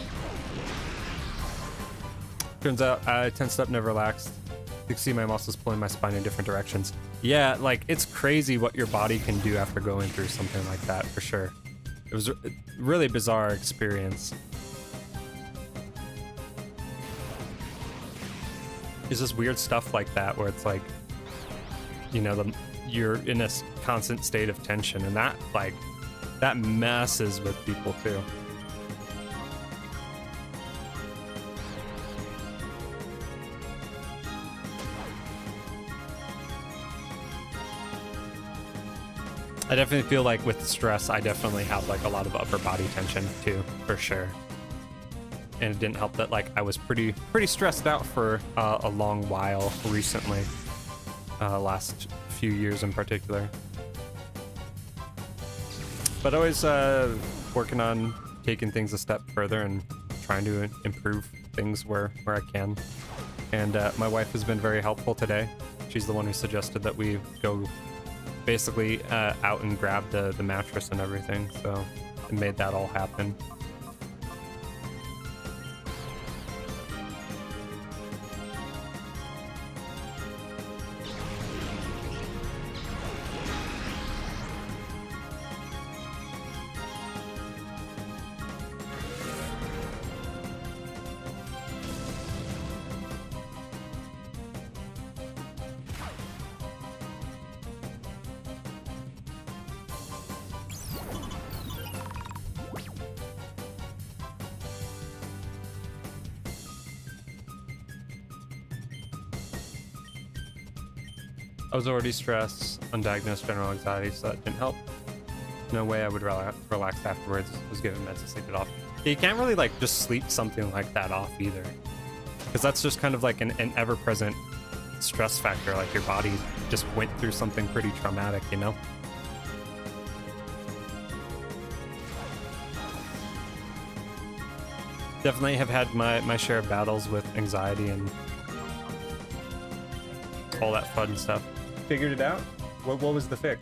Turns out I tensed up, never relaxed. You can see my muscles pulling my spine in different directions. Yeah, like it's crazy what your body can do after going through something like that, for sure. It was a really bizarre experience. It's just weird stuff like that where it's like, you know, you're in a constant state of tension, and that messes with people too. I definitely feel like with stress, I definitely have like a lot of upper body tension too, for sure. And it didn't help that like I was pretty stressed out for a long while recently, last few years in particular. But always working on taking things a step further and trying to improve things where I can. And my wife has been very helpful today. She's the one who suggested that we go basically out and grab the mattress and everything, so it made that all happen. I was already stressed, undiagnosed general anxiety, so that didn't help. No way I would relax afterwards. I was given meds to sleep it off. Yeah, you can't really like just sleep something like that off either, because that's just kind of like an ever-present stress factor. Like your body just went through something pretty traumatic, you know? Definitely have had my share of battles with anxiety and all that fun stuff. Figured it out? What was the fix?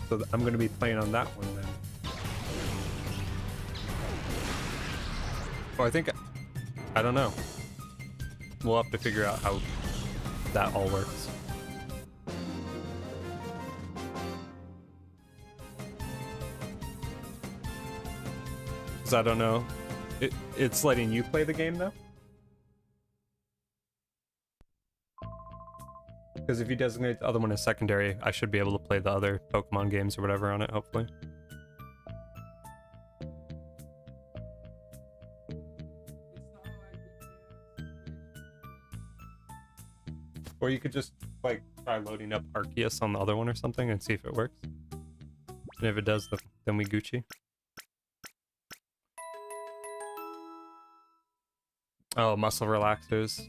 So I'm going to be playing on that one then. Well, I don't know. We'll have to figure out how that all works. Because I don't know. It's letting you play the game though? Because if you designate the other one as secondary, I should be able to play the other Pokemon games or whatever on it, hopefully. Or you could just like try loading up Arceus on the other one or something and see if it works. And if it does, then we Gucci. Oh, muscle relaxers.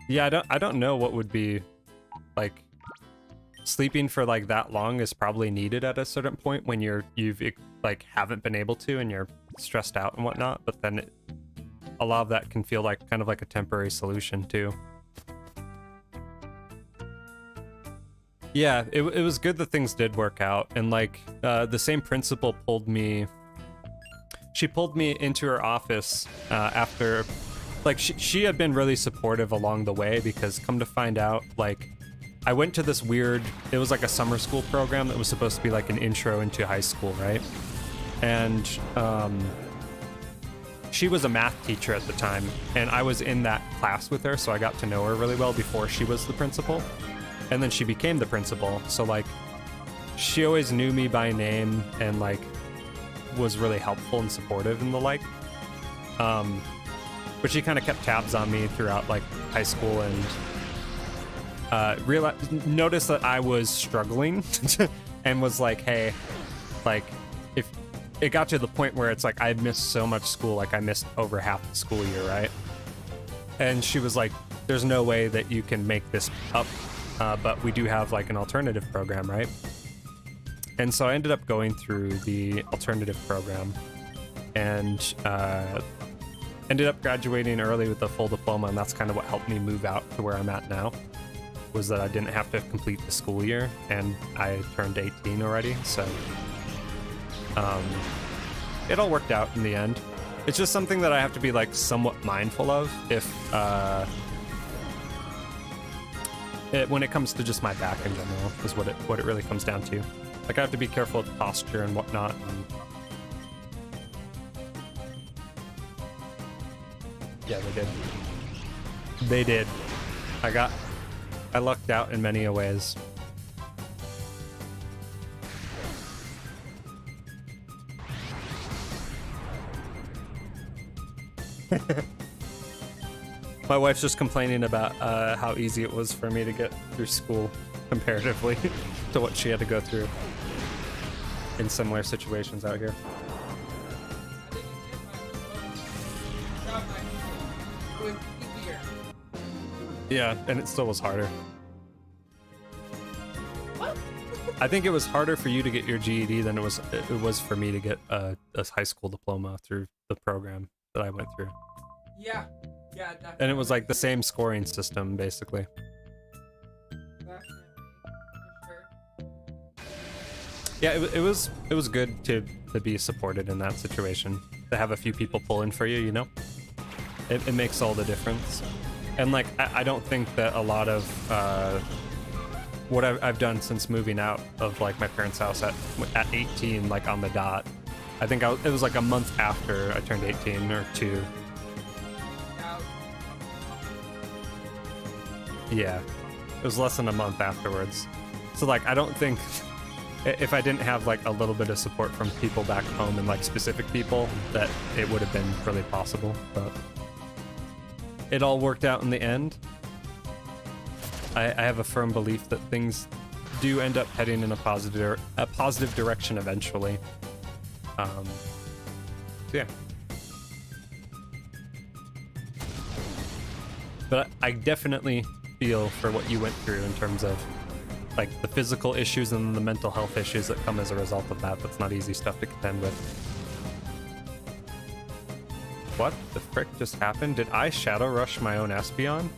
Yeah, I don't know what would be like. Sleeping for like that long is probably needed at a certain point when you've like haven't been able to and you're stressed out and whatnot. But then a lot of that can feel like kind of like a temporary solution too. Yeah, it was good that things did work out, and like the same principal pulled me. She pulled me into her office after, like she had been really supportive along the way, because come to find out, like I went to this weird, it was like a summer school program that was supposed to be like an intro into high school, right? And she was a math teacher at the time, and I was in that class with her, so I got to know her really well before she was the principal. And then she became the principal, so like she always knew me by name and like was really helpful and supportive and the like. But she kind of kept tabs on me throughout like high school, and noticed that I was struggling and was like, hey, like if it got to the point where it's like I missed so much school, like I missed over half the school year, right? And she was like, there's no way that you can make this up. But we do have like an alternative program, right? And so I ended up going through the alternative program and ended up graduating early with a full diploma, and that's kind of what helped me move out to where I'm at now, was that I didn't have to complete the school year, and I turned 18 already, so it all worked out in the end. It's just something that I have to be like somewhat mindful of when it comes to just my back in general, is what it really comes down to. Like I have to be careful with posture and whatnot. And yeah, they did. They did. I lucked out in many ways. My wife's just complaining about how easy it was for me to get through school comparatively to what she had to go through in similar situations out here. Yeah, and it still was harder. What? I think it was harder for you to get your GED than it was for me to get a high school diploma through the program that I went through. Yeah. Yeah, definitely. And it was like the same scoring system, basically. Definitely, for sure. Yeah, it was good to be supported in that situation. To have a few people pulling for you, you know? It makes all the difference. And like, I don't think that a lot of what I've done since moving out of like my parents' house at 18, like on the dot. I think it was like a month after I turned 18 or 2. Yeah, it was less than a month afterwards. So like, I don't think if I didn't have like a little bit of support from people back home and like specific people, that it would have been really possible, but it all worked out in the end. I have a firm belief that things do end up heading in a positive direction eventually. Yeah. But I definitely feel for what you went through in terms of like the physical issues and the mental health issues that come as a result of that. That's not easy stuff to contend with. What the frick just happened? Did I shadow rush my own Espeon?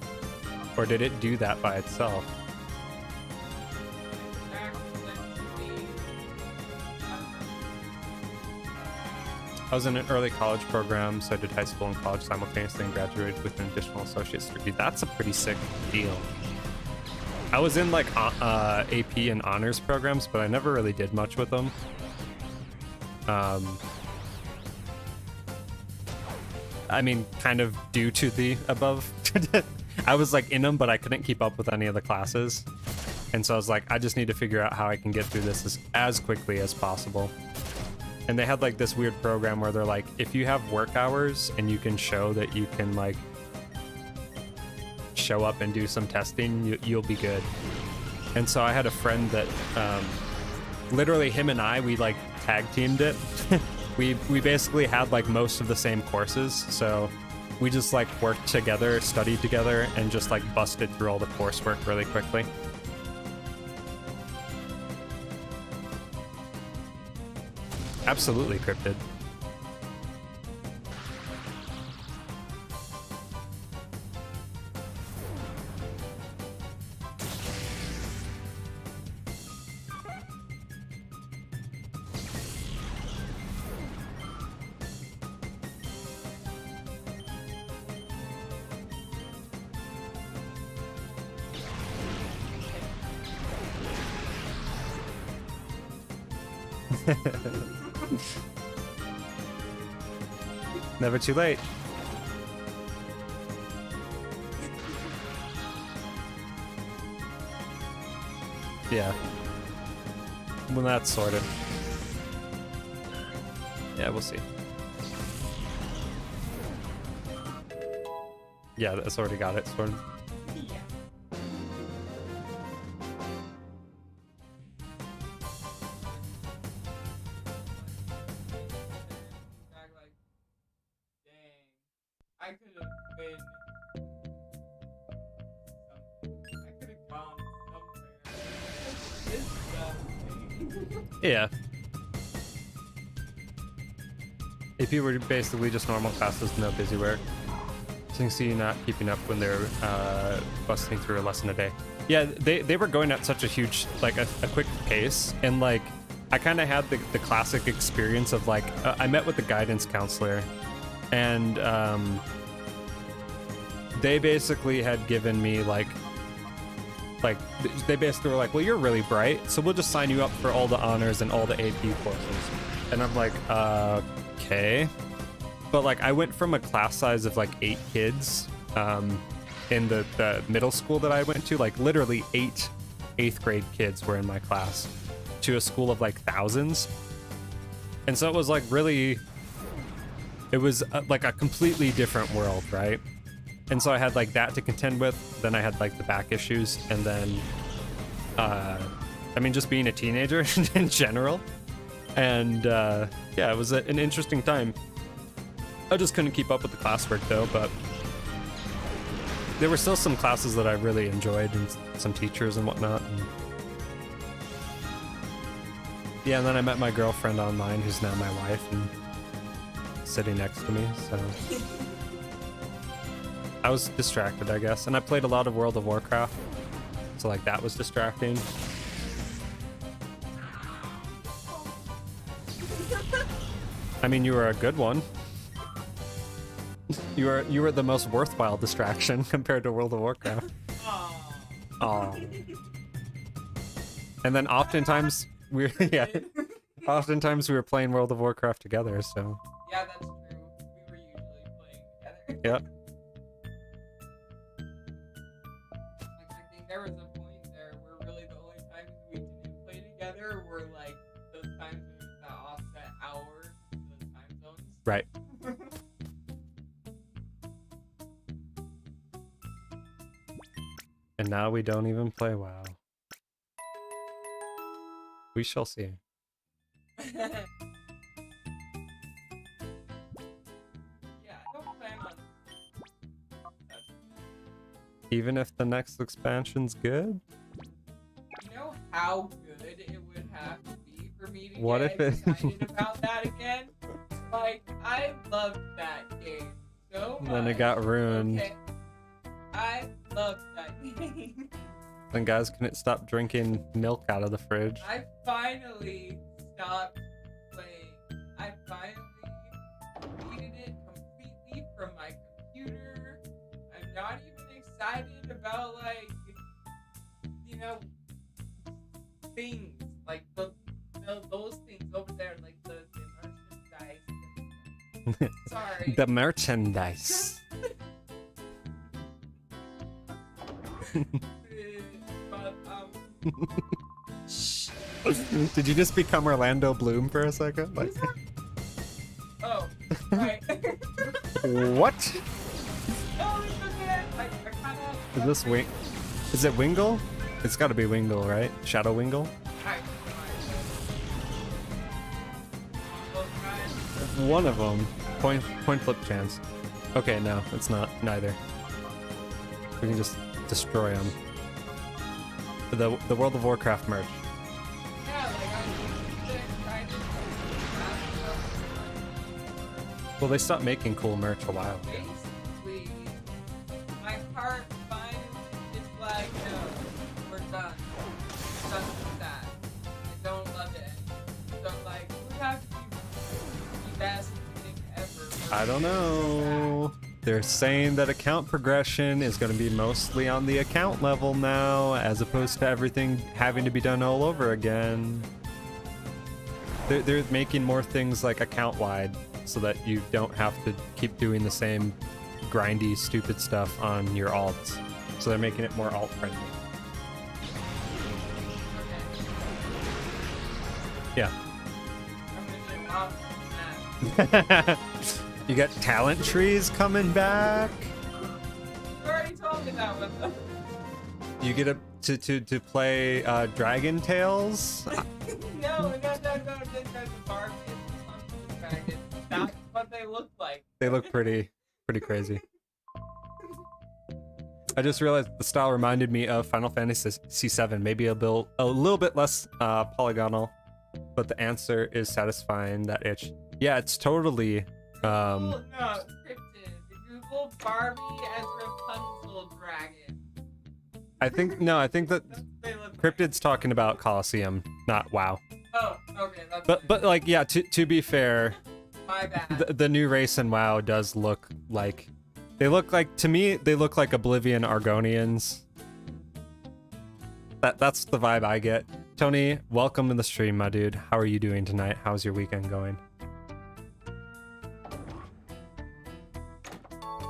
Or did it do that by itself? I was in an early college program, so I did high school and college simultaneously and graduated with an additional associate's degree. That's a pretty sick deal. I was in like AP and honors programs, but I never really did much with them. I mean, kind of due to the above. I was like in them, but I couldn't keep up with any of the classes. And so I was like, I just need to figure out how I can get through this as quickly as possible. And they had like this weird program where they're like, if you have work hours and you can show that you can like show up and do some testing, you'll be good. And so I had a friend that literally him and I, we like tag teamed it. we basically had like most of the same courses. So we just like worked together, studied together, and just like busted through all the coursework really quickly. Absolutely, Cryptid. Never too late. Yeah. When that's sorted. Yeah, we'll see. Yeah, that's already got it sorted. Yeah. I'm like, dang, I could have been something. I could have gone somewhere. This stuff. Yeah. If you were basically just normal classes, no busy work. So you can see you not keeping up when they're busting through a lesson a day. Yeah, they were going at such a huge, like a quick pace, and like I kind of had the classic experience of like I met with the guidance counselor, and they basically had given me like they basically were like, well, you're really bright, so we'll just sign you up for all the honors and all the AP courses. And I'm like, okay. But like I went from a class size of like 8 kids in the middle school that I went to, like literally 8 8th grade kids were in my class, to a school of like thousands. And so it was like really, it was like a completely different world, right? And so I had like that to contend with. Then I had like the back issues, and then I mean just being a teenager in general. And yeah, it was an interesting time. I just couldn't keep up with the classwork though, but there were still some classes that I really enjoyed, and some teachers and whatnot. And yeah, and then I met my girlfriend online, who's now my wife, and sitting next to me, so I was distracted, I guess. And I played a lot of World of Warcraft, so like that was distracting. I mean, you were a good one. You were the most worthwhile distraction compared to World of Warcraft. Aww. And then oftentimes we oftentimes we were playing World of Warcraft together, so. Yeah, that's true. We were usually playing together. Yep. Like, I think there was a point there where really the only times we didn't play together were like those times it was the offset hour, those time zones. Right. And now we don't even play WoW. We shall see. Yeah, I don't plan on. Even if the next expansion's good? You know how good it would have to be for me to What get if it- excited about that again? Like, I loved that game so much. Then it got ruined. Okay. I loved that game. Then guys couldn't stop drinking milk out of the fridge. I finally stopped playing. I finally deleted it completely from my computer. I'm not even excited about, like, you know, things. Like, those things over there, like the merchandise. Sorry. The merchandise. But, Did you just become Orlando Bloom for a second? Like, oh, right. what? Oh, it's okay. I kind of. Is this Wing? Is it Wingle? It's got to be Wingle, right? Shadow Wingle? One of them. Point flip chance. Okay, no, it's not. Neither. We can just destroy them. The World of Warcraft merch. Yeah, like I'm excited. Well, they stopped making cool merch a while ago. Basically, my heart finally is like, no, we're done. We're done with that. I don't love it. So, like, we have to be the best thing ever. I don't know. They're saying that account progression is going to be mostly on the account level now, as opposed to everything having to be done all over again. They're making more things like account wide so that you don't have to keep doing the same grindy, stupid stuff on your alts. So they're making it more alt friendly. Yeah. You got talent trees coming back. You already told me that with them. You get to play Dragon Tales. No, the Barbie and the Dragon. That's what they look like. They look pretty crazy. I just realized the style reminded me of Final Fantasy VII, maybe a little bit less polygonal, but the answer is satisfying that itch. Yeah, it's totally. No, scripted. Google Barbie as Rapunzel Dragon. I think that Cryptid's talking about Colosseum, not WoW. Oh, okay. But like, yeah, to be fair, my bad. the new race in WoW does look like. To me, they look like Oblivion Argonians. That's the vibe I get. Tony, welcome to the stream, my dude. How are you doing tonight? How's your weekend going?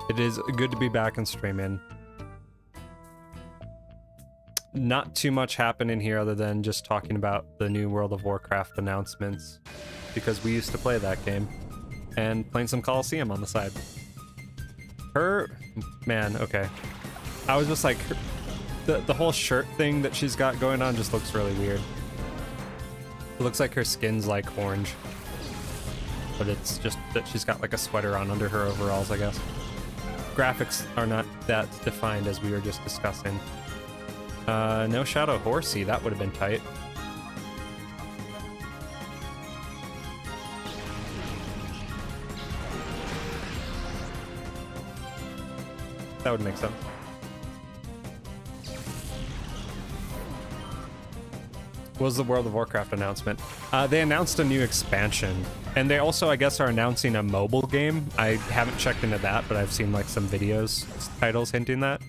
It is good to be back and streaming. Not too much happening here other than just talking about the new World of Warcraft announcements, because we used to play that game, and playing some Colosseum on the side. Okay. I was just like, the whole shirt thing that she's got going on just looks really weird. It looks like her skin's like orange, but it's just that she's got like a sweater on under her overalls, I guess. Graphics are not that defined as we were just discussing. No Shadow Horsey, that would have been tight. That would make sense. What was the World of Warcraft announcement? They announced a new expansion, and they also, I guess, are announcing a mobile game. I haven't checked into that, but I've seen like some videos, titles hinting that.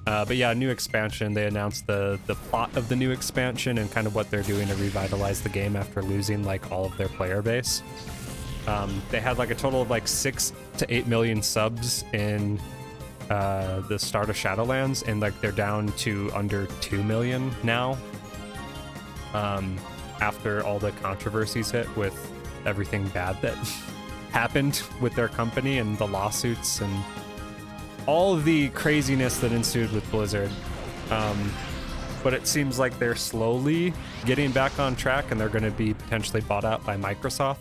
But yeah, a new expansion. They announced the plot of the new expansion and kind of what they're doing to revitalize the game after losing like all of their player base. They had like a total of like 6 to 8 million subs in the start of Shadowlands, and like they're down to under 2 million now. After all the controversies hit with everything bad that happened with their company and the lawsuits and all of the craziness that ensued with Blizzard. But it seems like they're slowly getting back on track, and they're going to be potentially bought out by Microsoft.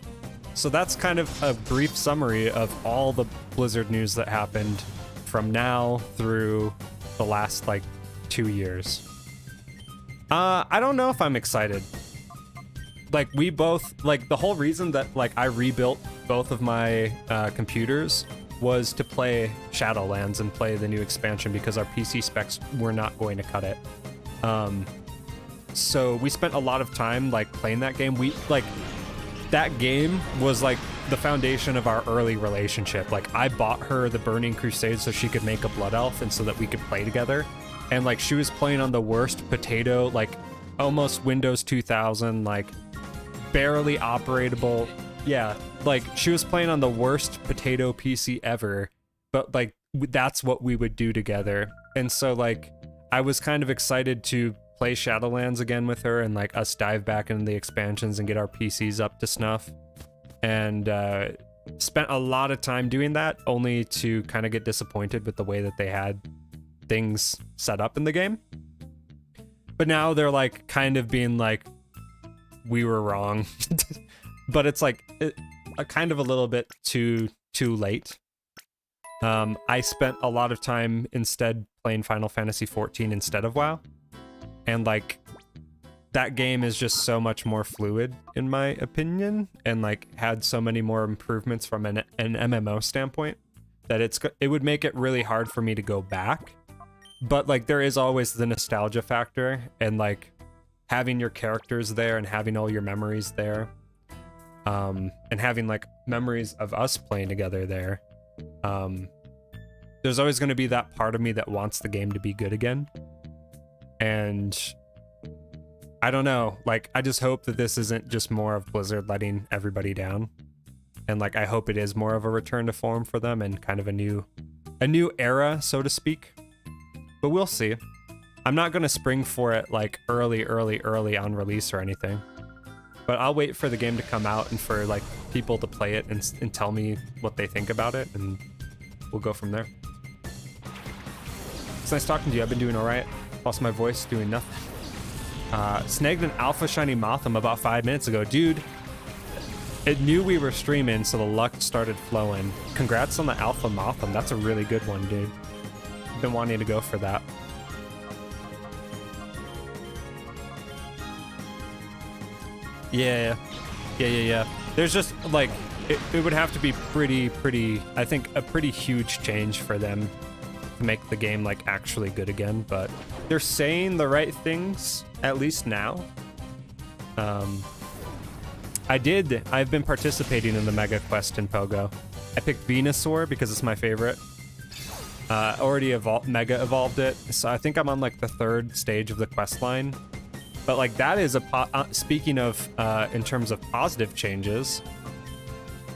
So that's kind of a brief summary of all the Blizzard news that happened from now through the last like 2 years. I don't know if I'm excited. Like we both, like the whole reason that like I rebuilt both of my computers was to play Shadowlands and play the new expansion, because our PC specs were not going to cut it. So we spent a lot of time like playing that game. That game was like the foundation of our early relationship. Like I bought her the Burning Crusade so she could make a Blood Elf and so that we could play together. And like she was playing on the worst potato, like almost Windows 2000, like barely operatable. Yeah, like she was playing on the worst potato PC ever, but like that's what we would do together. And so like I was kind of excited to play Shadowlands again with her and like us dive back into the expansions and get our PCs up to snuff. And spent a lot of time doing that, only to kind of get disappointed with the way that they had things set up in the game. But now they're like kind of being like, we were wrong. But it's like a kind of a little bit too late. I spent a lot of time instead playing Final Fantasy XIV instead of WoW, and like that game is just so much more fluid in my opinion, and like had so many more improvements from an MMO standpoint that it would make it really hard for me to go back. But like there is always the nostalgia factor, and like having your characters there and having all your memories there, and having like memories of us playing together there. There's always going to be that part of me that wants the game to be good again. And I don't know. Like, I just hope that this isn't just more of Blizzard letting everybody down. And like, I hope it is more of a return to form for them and kind of a new era, so to speak. But we'll see. I'm not gonna spring for it like early on release or anything. But I'll wait for the game to come out and for like people to play it and tell me what they think about it, and we'll go from there. It's nice talking to you. I've been doing all right. Lost my voice doing nothing. Snagged an alpha shiny Motham about 5 minutes ago. Dude, it knew we were streaming, so the luck started flowing. Congrats on the alpha Motham. That's a really good one, dude. I've been wanting to go for that. Yeah. There's just like, it would have to be pretty, I think a pretty huge change for them to make the game like actually good again, but they're saying the right things, at least now. I've been participating in the Mega Quest in Pogo. I picked Venusaur because it's my favorite. Already Mega Evolved it, so I think I'm on like the 3rd stage of the quest line. But like that is speaking of in terms of positive changes,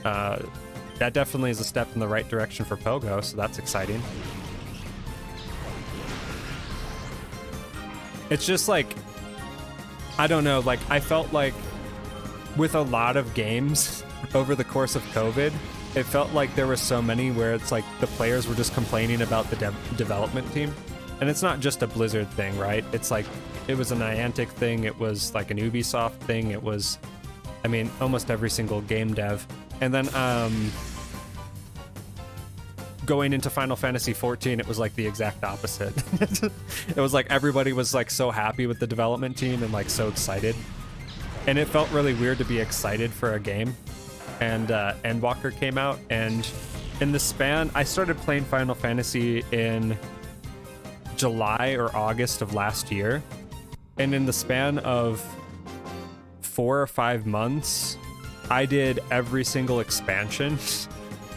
that definitely is a step in the right direction for Pogo, so that's exciting. It's just like, I don't know, like I felt like with a lot of games over the course of COVID, it felt like there were so many where it's like the players were just complaining about the development team. And it's not just a Blizzard thing, right? It's like, it was a Niantic thing, it was like an Ubisoft thing, it was, I mean, almost every single game dev. And then going into Final Fantasy XIV, it was like the exact opposite. It was like everybody was like so happy with the development team and like so excited. And it felt really weird to be excited for a game. And Endwalker came out, and in the span, I started playing Final Fantasy in July or August of last year. And in the span of 4 or 5 months, I did every single expansion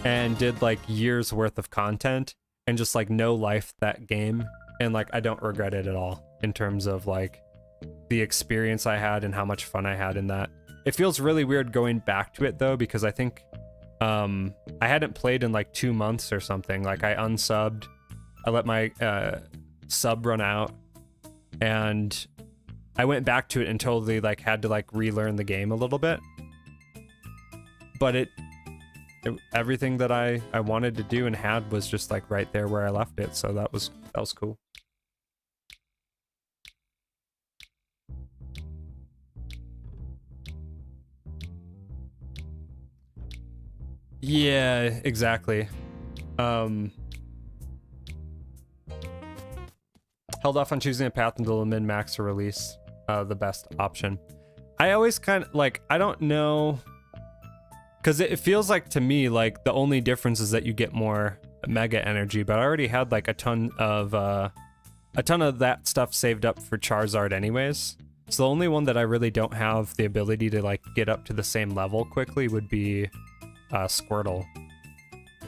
and did like years worth of content and just like no life that game. And like, I don't regret it at all in terms of like the experience I had and how much fun I had in that. It feels really weird going back to it though, because I think I hadn't played in like 2 months or something. Like I unsubbed, I let my sub run out, and I went back to it and totally like had to like relearn the game a little bit. But everything that I wanted to do and had was just like right there where I left it, so that was cool. Yeah, exactly. Held off on choosing a path until the min-max or release, the best option. I always kind of like, I don't know, because it feels like to me like the only difference is that you get more mega energy, but I already had like a ton of that stuff saved up for Charizard anyways. So the only one that I really don't have the ability to like get up to the same level quickly would be Squirtle.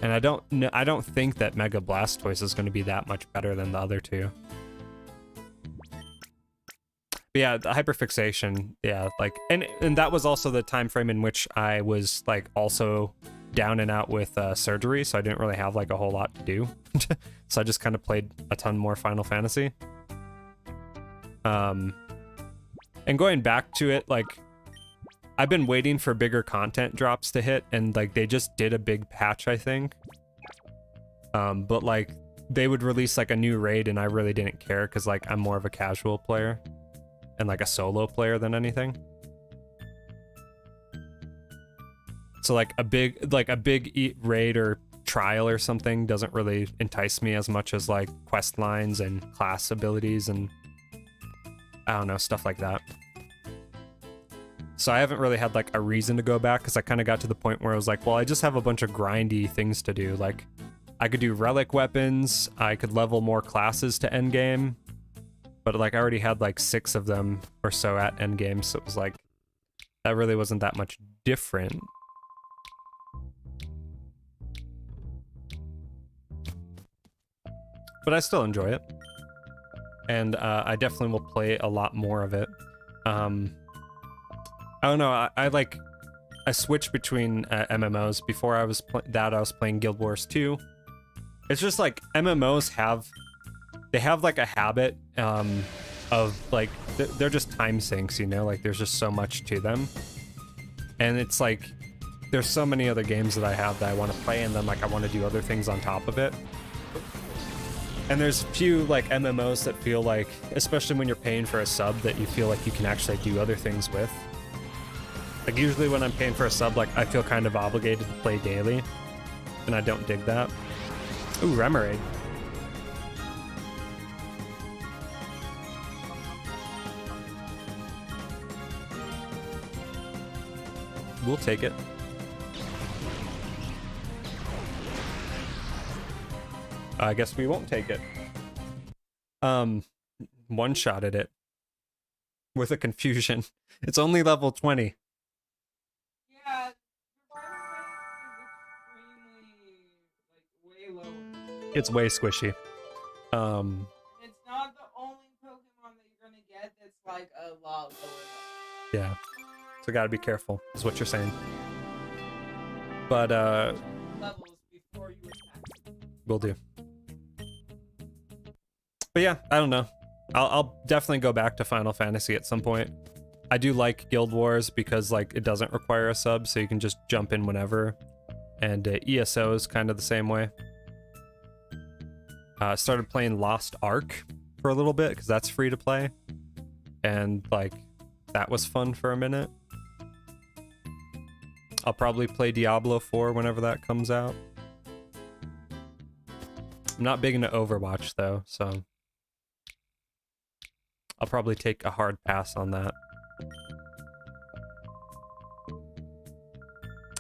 And I don't think that Mega Blastoise is going to be that much better than the other two. But yeah, the hyperfixation, yeah, like, and that was also the time frame in which I was like also down and out with surgery, so I didn't really have like a whole lot to do. So I just kind of played a ton more Final Fantasy. And going back to it, like, I've been waiting for bigger content drops to hit, and like they just did a big patch, I think. But like they would release like a new raid, and I really didn't care because like I'm more of a casual player and like a solo player than anything. So like a big raid or trial or something doesn't really entice me as much as like quest lines and class abilities and I don't know, stuff like that. So I haven't really had like a reason to go back because I kind of got to the point where I was like, well, I just have a bunch of grindy things to do. Like I could do relic weapons, I could level more classes to endgame, but like I already had like 6 of them or so at endgame, so it was like that really wasn't that much different. But I still enjoy it, and I definitely will play a lot more of it. I don't know. I switched between MMOs. Before I was I was playing Guild Wars 2. It's just like MMOs have like a habit of like they're just time sinks, you know, like there's just so much to them. And it's like there's so many other games that I have that I want to play, and then like I want to do other things on top of it. And there's a few like MMOs that feel like, especially when you're paying for a sub, that you feel like you can actually do other things with. Like usually when I'm paying for a sub, like I feel kind of obligated to play daily, and I don't dig that. Ooh, Remoraid. We'll take it. I guess we won't take it. One-shotted it with a confusion. It's only level 20. Yeah, the is extremely, like, way low. It's way squishy. It's not the only Pokemon that you're gonna get that's like a lot lower. Yeah. So gotta be careful, is what you're saying. But Levels before you attack. will do. But yeah, I don't know. I'll definitely go back to Final Fantasy at some point. I do like Guild Wars because like it doesn't require a sub, so you can just jump in whenever. And ESO is kind of the same way. Started playing Lost Ark for a little bit because that's free to play, and like that was fun for a minute. I'll probably play Diablo 4 whenever that comes out. I'm not big into Overwatch though, so I'll probably take a hard pass on that.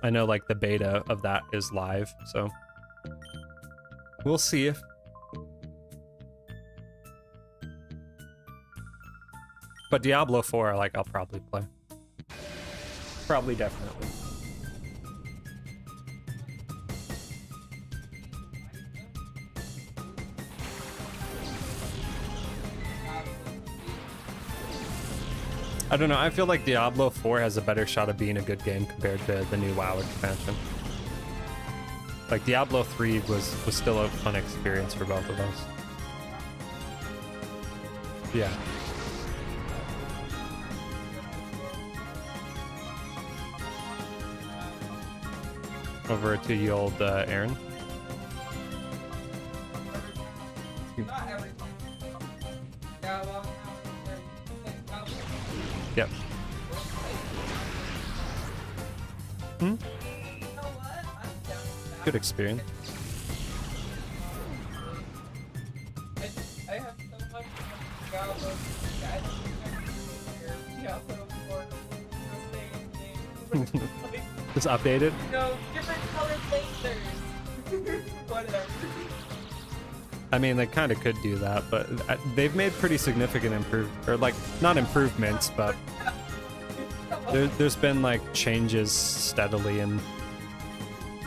I know like the beta of that is live, so we'll see if but Diablo 4 like I'll probably play. Probably definitely. I don't know, I feel like Diablo 4 has a better shot of being a good game compared to the new WoW expansion. Like Diablo 3 was still a fun experience for both of us. Yeah. Over to you, old Aaron. Not everything. Yeah, well, Yep. Hmm? you know what? I'm down with that. Good experience. I have so much Diablo. I don't Diablo 4 the same thing. Like, Just updated. you know, different colored lasers. Whatever. I mean, they kind of could do that, but they've made pretty significant not improvements, but there's been like changes steadily, and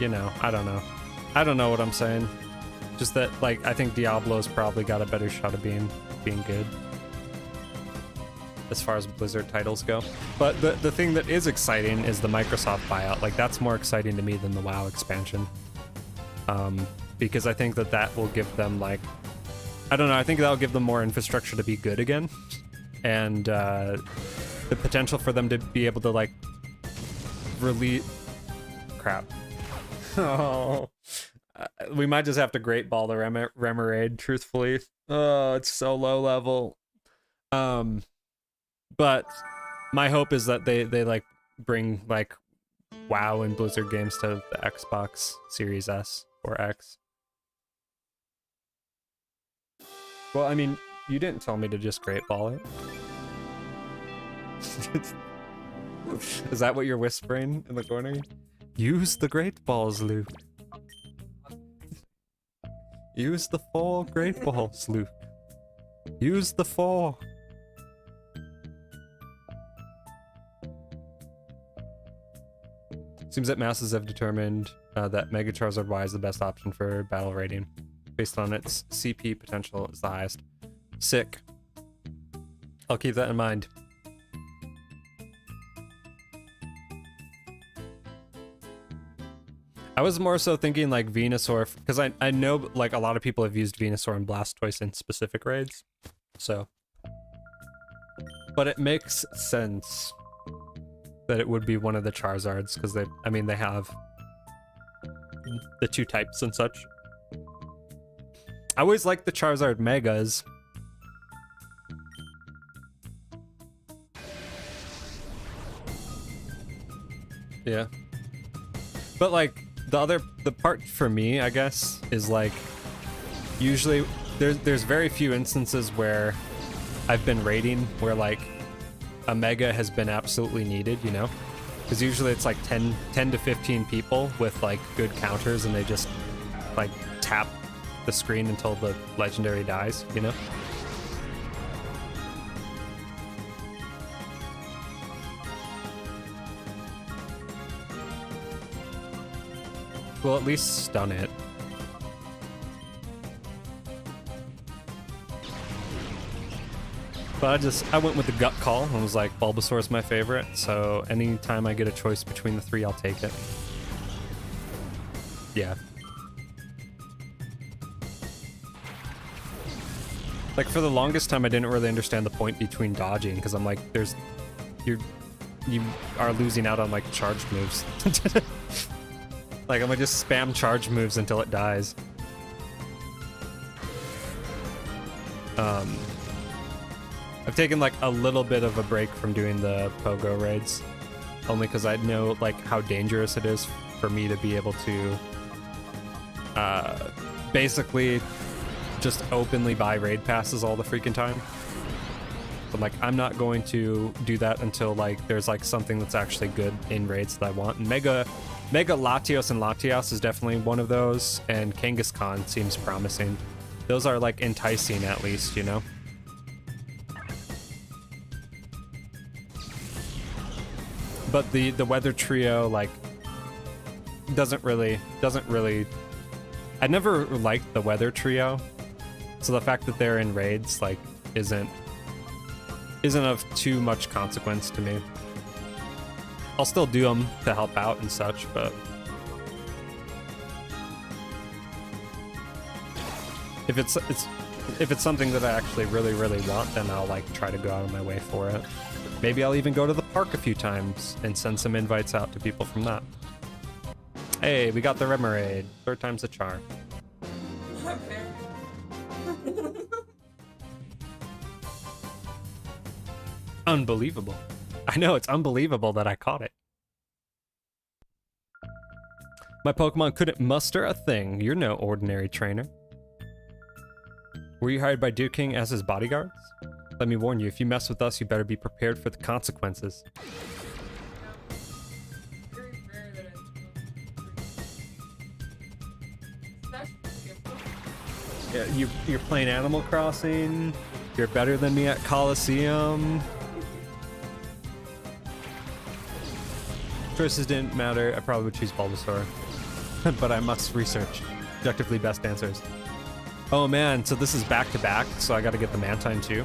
you know, I don't know what I'm saying. Just that, like, I think Diablo's probably got a better shot of being good as far as Blizzard titles go. But the thing that is exciting is the Microsoft buyout. Like, that's more exciting to me than the WoW expansion. Because I think that will give them, like, I don't know, I think that'll give them more infrastructure to be good again, and the potential for them to be able to like release crap. Oh, we might just have to Great Ball the Remoraid, truthfully. Oh, it's so low level. But my hope is that they like bring like WoW and Blizzard games to the Xbox Series S or X. Well, I mean, you didn't tell me to just Great Ball it. Is that what you're whispering in the corner? Use the Great Balls, Luke. Use the 4 Great Balls, Luke. Use the 4. Seems that masses have determined that Mega Charizard Y is the best option for battle rating, based on its CP potential is the highest. Sick. I'll keep that in mind. I was more so thinking like Venusaur, because I know like a lot of people have used Venusaur and Blastoise in specific raids, so. But it makes sense that it would be one of the Charizards, because they have the 2 types and such. I always like the Charizard Megas. Yeah. But like the part for me, I guess, is like usually there's very few instances where I've been raiding where like a mega has been absolutely needed, you know? Because usually it's like 10 to 15 people with like good counters, and they just like tap the screen until the legendary dies, you know? Well, at least stun it. But I went with the gut call and was like, Bulbasaur is my favorite, so anytime I get a choice between the 3, I'll take it. Yeah. Like, for the longest time, I didn't really understand the point between dodging, because I'm like, you are losing out on, like, charged moves. Like, I'm gonna just spam charge moves until it dies. I've taken, like, a little bit of a break from doing the Pogo raids, only because I know, like, how dangerous it is for me to be able to, basically just openly buy raid passes all the freaking time. But, like, I'm not going to do that until, like, there's, like, something that's actually good in raids that I want. And Mega Latios and Latias is definitely one of those, and Kangaskhan seems promising. Those are, like, enticing, at least, you know? But the Weather Trio, like, doesn't really... I never liked the Weather Trio, so the fact that they're in raids, like, isn't of too much consequence to me. I'll still do them to help out and such, but if it's something that I actually really want, then I'll like try to go out of my way for it. Maybe I'll even go to the park a few times and send some invites out to people from that. Hey, we got the Remoraid. 3rd time's the charm. Unbelievable. I know, it's unbelievable that I caught it. My Pokemon couldn't muster a thing. You're no ordinary trainer. Were you hired by Deer King as his bodyguards? Let me warn you, if you mess with us, you better be prepared for the consequences. Yeah, you're playing Animal Crossing. You're better than me at Colosseum. Choices didn't matter. I probably would choose Bulbasaur. But I must research. Objectively best answers. Oh man, so this is back-to-back, so I gotta get the Mantine too.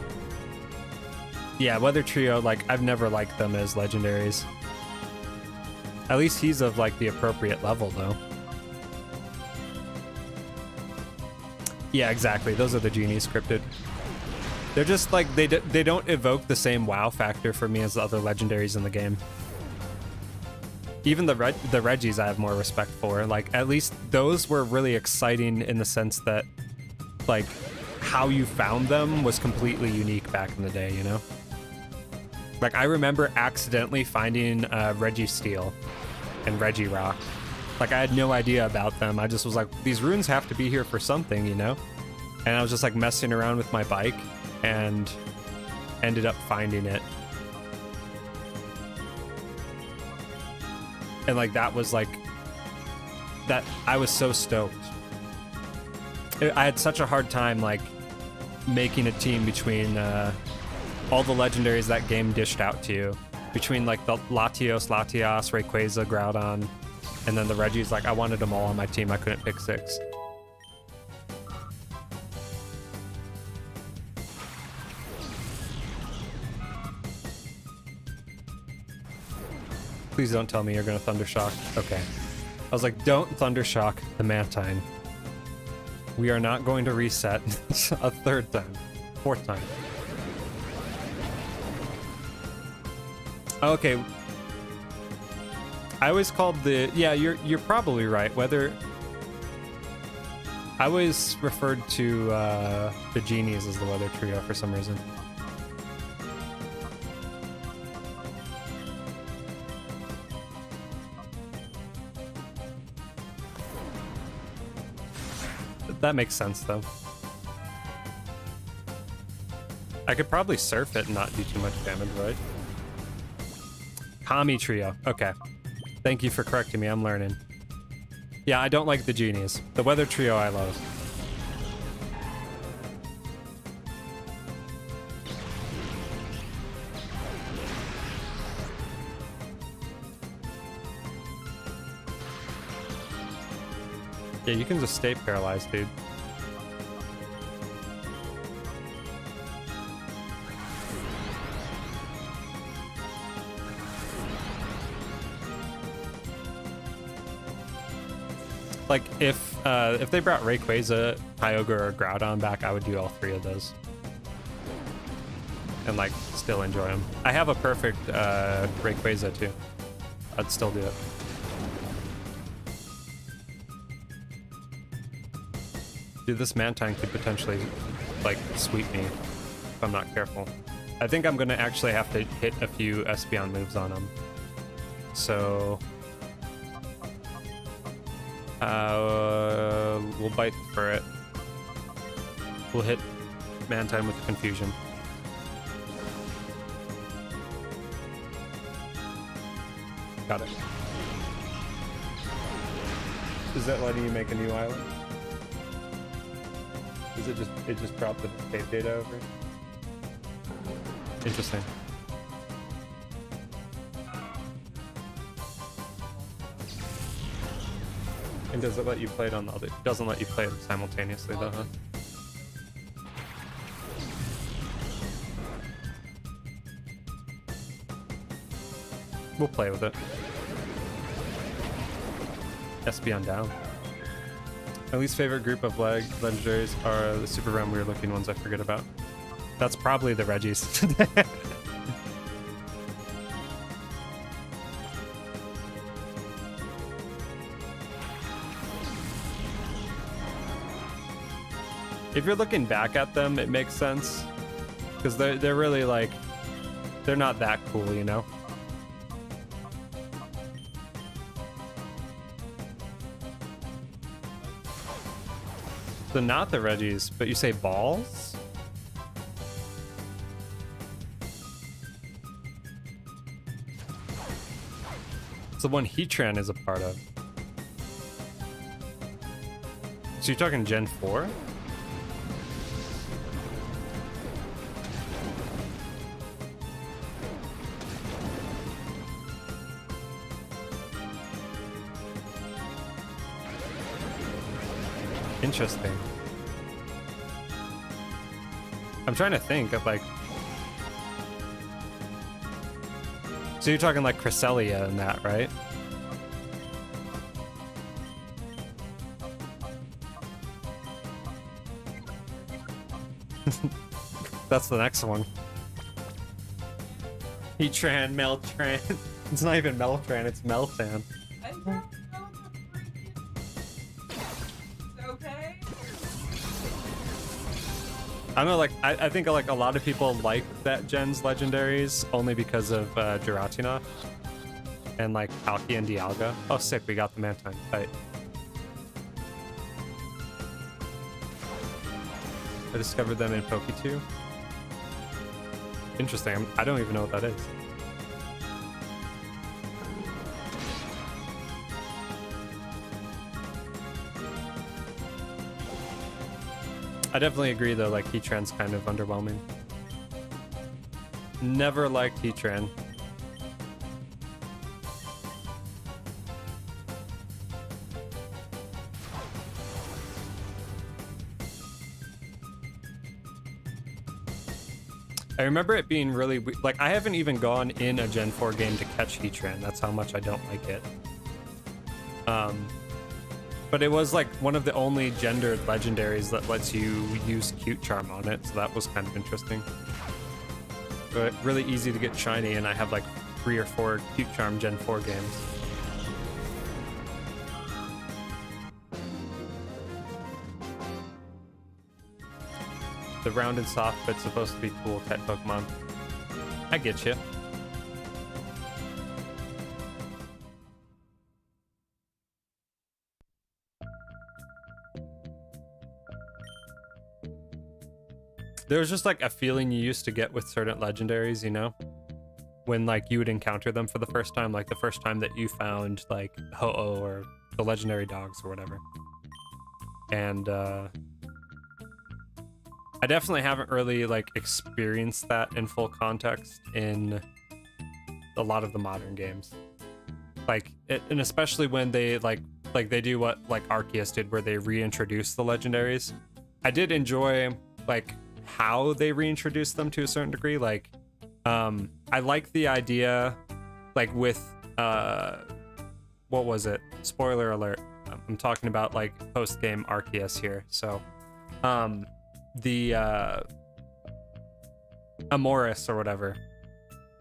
Yeah, Weather Trio, like, I've never liked them as legendaries. At least he's of, like, the appropriate level, though. Yeah, exactly. Those are the genies scripted. They're just, like, they don't evoke the same wow factor for me as the other legendaries in the game. Even the Reggies I have more respect for. Like, at least those were really exciting in the sense that, like, how you found them was completely unique back in the day, you know? Like, I remember accidentally finding Registeel and Regirock. Like, I had no idea about them. I just was like, these runes have to be here for something, you know? And I was just, like, messing around with my bike and ended up finding it. And, like, that was, like... that I was so stoked. I had such a hard time, like, making a team between all the legendaries that game dished out to you. Between, like, the Latios, Latias, Rayquaza, Groudon, and then the Reggies. Like, I wanted them all on my team. I couldn't pick 6. Please don't tell me you're gonna Thundershock. Okay. I was like, don't Thundershock the Mantine. We are not going to reset a third time. Fourth time. Okay. I always called the... Yeah, you're probably right. Whether... I always referred to the genies as the weather trio for some reason. That makes sense, though. I could probably surf it and not do too much damage, right? Kami trio. Okay. Thank you for correcting me. I'm learning. Yeah, I don't like the genies. The weather trio I love. Yeah, you can just stay paralyzed, dude. Like, if they brought Rayquaza, Kyogre, or Groudon back, I would do all three of those. And, like, still enjoy them. I have a perfect Rayquaza, too. I'd still do it. Dude, this Mantine could potentially, like, sweep me if I'm not careful. I think I'm gonna actually have to hit a few Espeon moves on him. So... we'll bite for it. We'll hit Mantine with Confusion. Got it. Is that letting you make a new island? Is it just dropped the save data over? Interesting. And does it let you play it on the other? It doesn't let you play it simultaneously though, huh? We'll play with it. Espeon down. My least favorite group of legendaries are the super rare weird looking ones I forget about. That's probably the Reggies. If you're looking back at them, it makes sense. Because they're really like, they're not that cool, you know? So not the Reggies, but you say balls? It's the one Heatran is a part of. So you're talking Gen 4? Interesting. I'm trying to think of like... So you're talking like Cresselia and that, right? That's the next one. Heatran, Meltran. It's not even Meltran, it's Meltan. I don't know the freaking... Okay? I don't know, like, I think like a lot of people like that gen's legendaries only because of Giratina and like Palkia and Dialga. Oh, sick, we got the Mantine. Right. I discovered them in Poke2. Interesting. I don't even know what that is. I definitely agree though, like Heatran's kind of underwhelming. Never liked Heatran. I remember it being really like I haven't even gone in a Gen 4 game to catch Heatran. That's how much I don't like it. But it was like one of the only gendered legendaries that lets you use cute charm on it, so that was kind of interesting. But really easy to get shiny, and I have like 3 or 4 cute charm Gen 4 games. The rounded soft bit's supposed to be cool type Pokemon. I get you. There was just like a feeling you used to get with certain legendaries, you know? When like you would encounter them for the first time, like the first time that you found like Ho-Oh or the legendary dogs or whatever. And I definitely haven't really like experienced that in full context in a lot of the modern games. Like, and especially when they like they do what like Arceus did, where they reintroduce the legendaries. I did enjoy like how they reintroduced them to a certain degree. Like, I like the idea, like with what was it? Spoiler alert. I'm talking about like post-game Arceus here. So, the Amoris or whatever,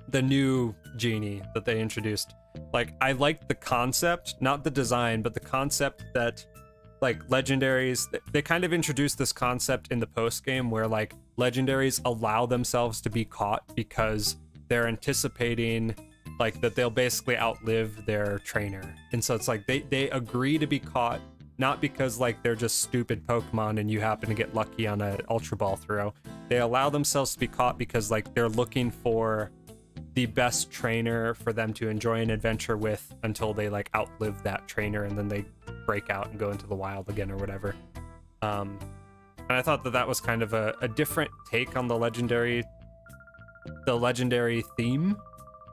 the new genie that they introduced. Like, I liked the concept, not the design, but the concept that like legendaries, they kind of introduced this concept in the post game where like legendaries allow themselves to be caught because they're anticipating like that they'll basically outlive their trainer. And so it's like they agree to be caught, not because like they're just stupid Pokemon and you happen to get lucky on an Ultra Ball throw. They allow themselves to be caught because like they're looking for the best trainer for them to enjoy an adventure with until they like outlive that trainer, and then they break out and go into the wild again or whatever. And I thought that was kind of a different take on the legendary theme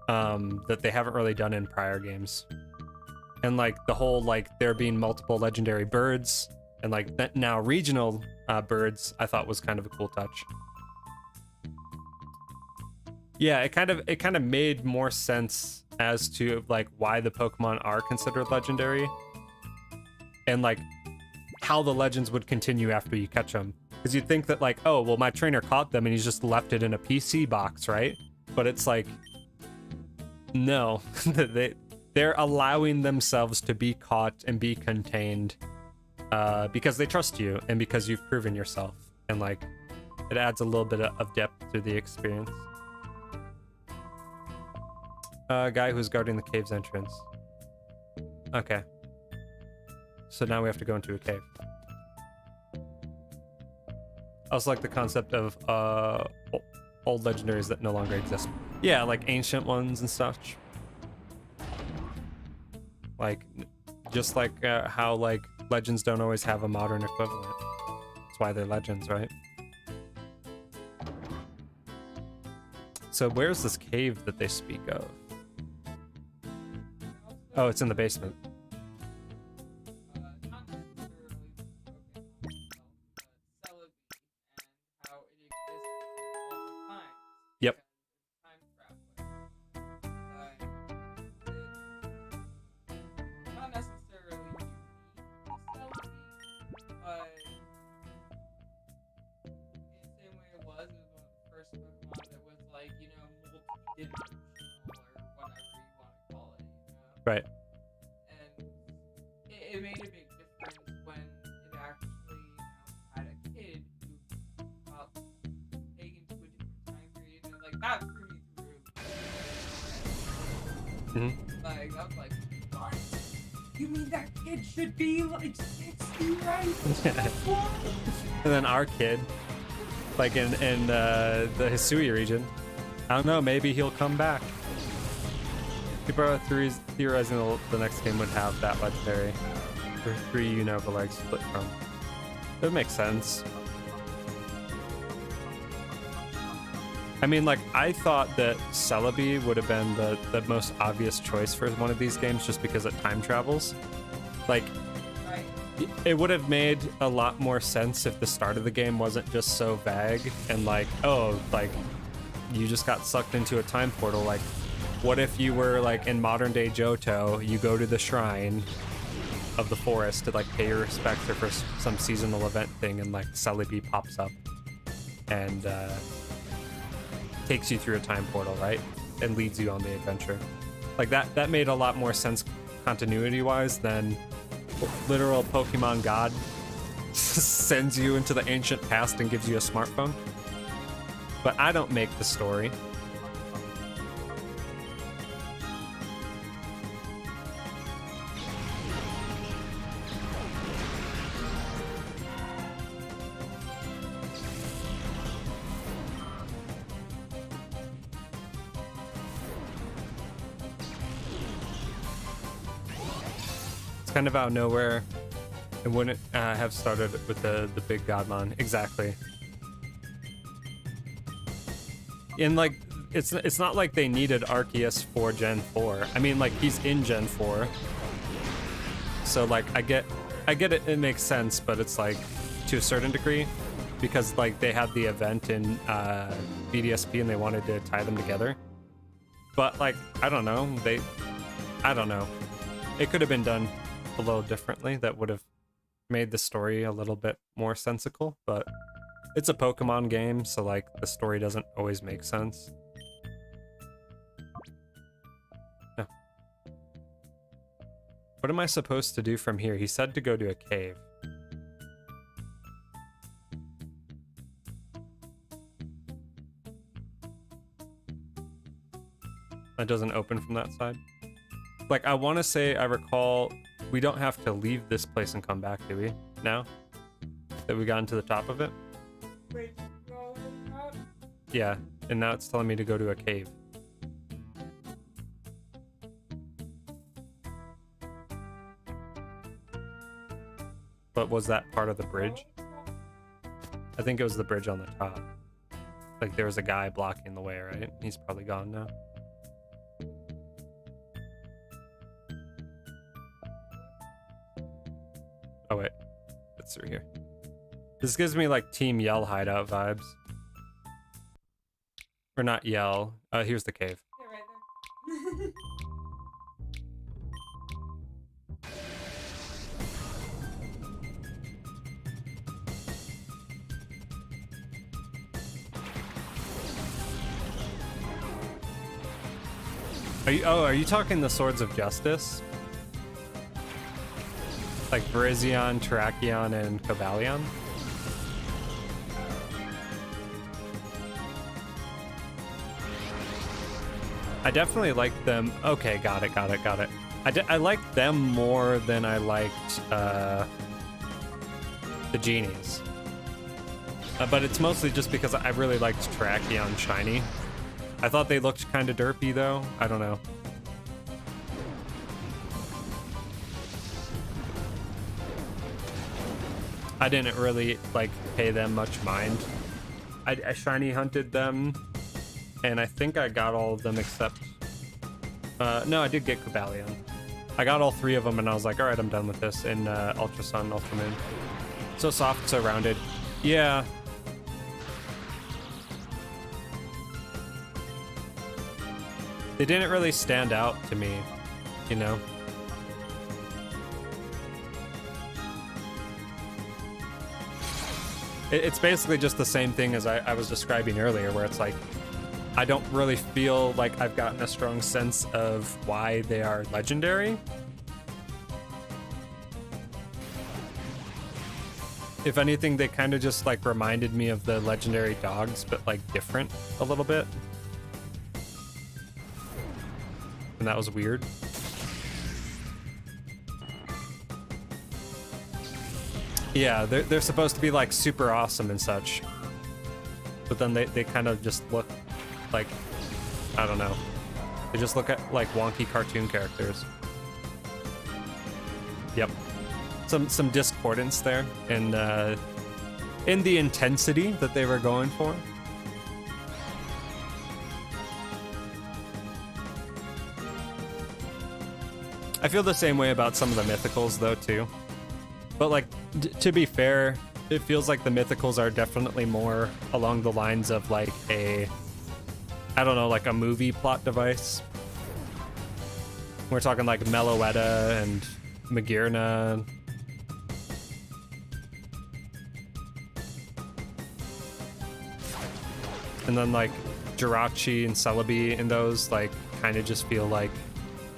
that they haven't really done in prior games. And like the whole like there being multiple legendary birds and like now regional birds, I thought was kind of a cool touch. Yeah, it kind of made more sense as to like why the Pokemon are considered legendary, and like how the legends would continue after you catch them. Because you'd think that like, oh well, my trainer caught them and he's just left it in a PC box, right? But it's like, no, they're allowing themselves to be caught and be contained because they trust you and because you've proven yourself, and like it adds a little bit of depth to the experience. Guy who's guarding the cave's entrance. Okay. So now we have to go into a cave. I also like the concept of old legendaries that no longer exist. Yeah, like ancient ones and such. Like, just like how like legends don't always have a modern equivalent. That's why they're legends, right? So where's this cave that they speak of? Oh, it's in the basement. Not necessarily Pokemon itself, but Celebi and how it exists all the time. Yep. Time traveling. It's not necessarily unique to Celebi, but in the same way it was one of the first Pokemon that was like, you know, multi-dimensional or whatever you want to call it, you know? Right. And it made a big difference when it actually, you know, had a kid who got taken to a different time period, and like that threw me through. Like I was like, what? You mean that kid should be like 60, right? What? And then our kid, like in the Hisui region, I don't know, maybe he'll come back. People are theorizing the next game would have that legendary. Or 3 Unova legs split from. It would make sense. I mean, like, I thought that Celebi would have been the most obvious choice for one of these games just because it time travels. Like, Right. it would have made a lot more sense if the start of the game wasn't just so vague and like, oh, like, you just got sucked into a time portal. Like, what if you were like in modern day Johto, you go to the shrine, of the forest to like pay your respects or for some seasonal event thing, and like Celebi pops up and takes you through a time portal, right? And leads you on the adventure. Like that made a lot more sense continuity wise than literal Pokemon God sends you into the ancient past and gives you a smartphone. But I don't make the story. Kind of out of nowhere. It wouldn't have started with the big Godmon. Exactly. And like it's not like they needed Arceus for Gen 4. I mean, like, he's in Gen 4. So like I get it makes sense, but it's like to a certain degree, because like they had the event in BDSP and they wanted to tie them together. But like I don't know. It could have been done a little differently that would have made the story a little bit more sensical, but it's a Pokemon game, so like the story doesn't always make sense. No. What am I supposed to do from here? He said to go to a cave. That doesn't open from that side. Like, I want to say I recall we don't have to leave this place and come back, do we? Now that we got to the top of it? Wait, no, not. Yeah, and now it's telling me to go to a cave. But was that part of the bridge? I think it was the bridge on the top. Like, there was a guy blocking the way, right? He's probably gone now. Oh wait, it's through here. This gives me like Team Yell hideout vibes. Or not Yell. Here's the cave. Yeah, right there. Are you talking the Swords of Justice? Like Virizion, Terrakion, and Cobalion? I definitely like them. Okay, got it. I liked them more than I liked the genies. But it's mostly just because I really liked Terrakion Shiny. I thought they looked kind of derpy though. I don't know. I didn't really like pay them much mind. I shiny hunted them, and I think I got all of them except no, I did get Cobalion. I got all 3 of them, and I was like, all right, I'm done with this in Ultra Sun, Ultra Moon. So soft, so rounded. Yeah. They didn't really stand out to me, you know? It's basically just the same thing as I was describing earlier, where it's like, I don't really feel like I've gotten a strong sense of why they are legendary. If anything, they kind of just like reminded me of the legendary dogs, but like different a little bit. And that was weird. Yeah, they're supposed to be like super awesome and such, but then they kind of just look like, I don't know, they just look at like wonky cartoon characters. Yep, some discordance there in the intensity that they were going for. I feel the same way about some of the mythicals though too. But like, to be fair, it feels like the mythicals are definitely more along the lines of like a, I don't know, like a movie plot device. We're talking like Meloetta and Magirna. And then like Jirachi and Celebi and those like kind of just feel like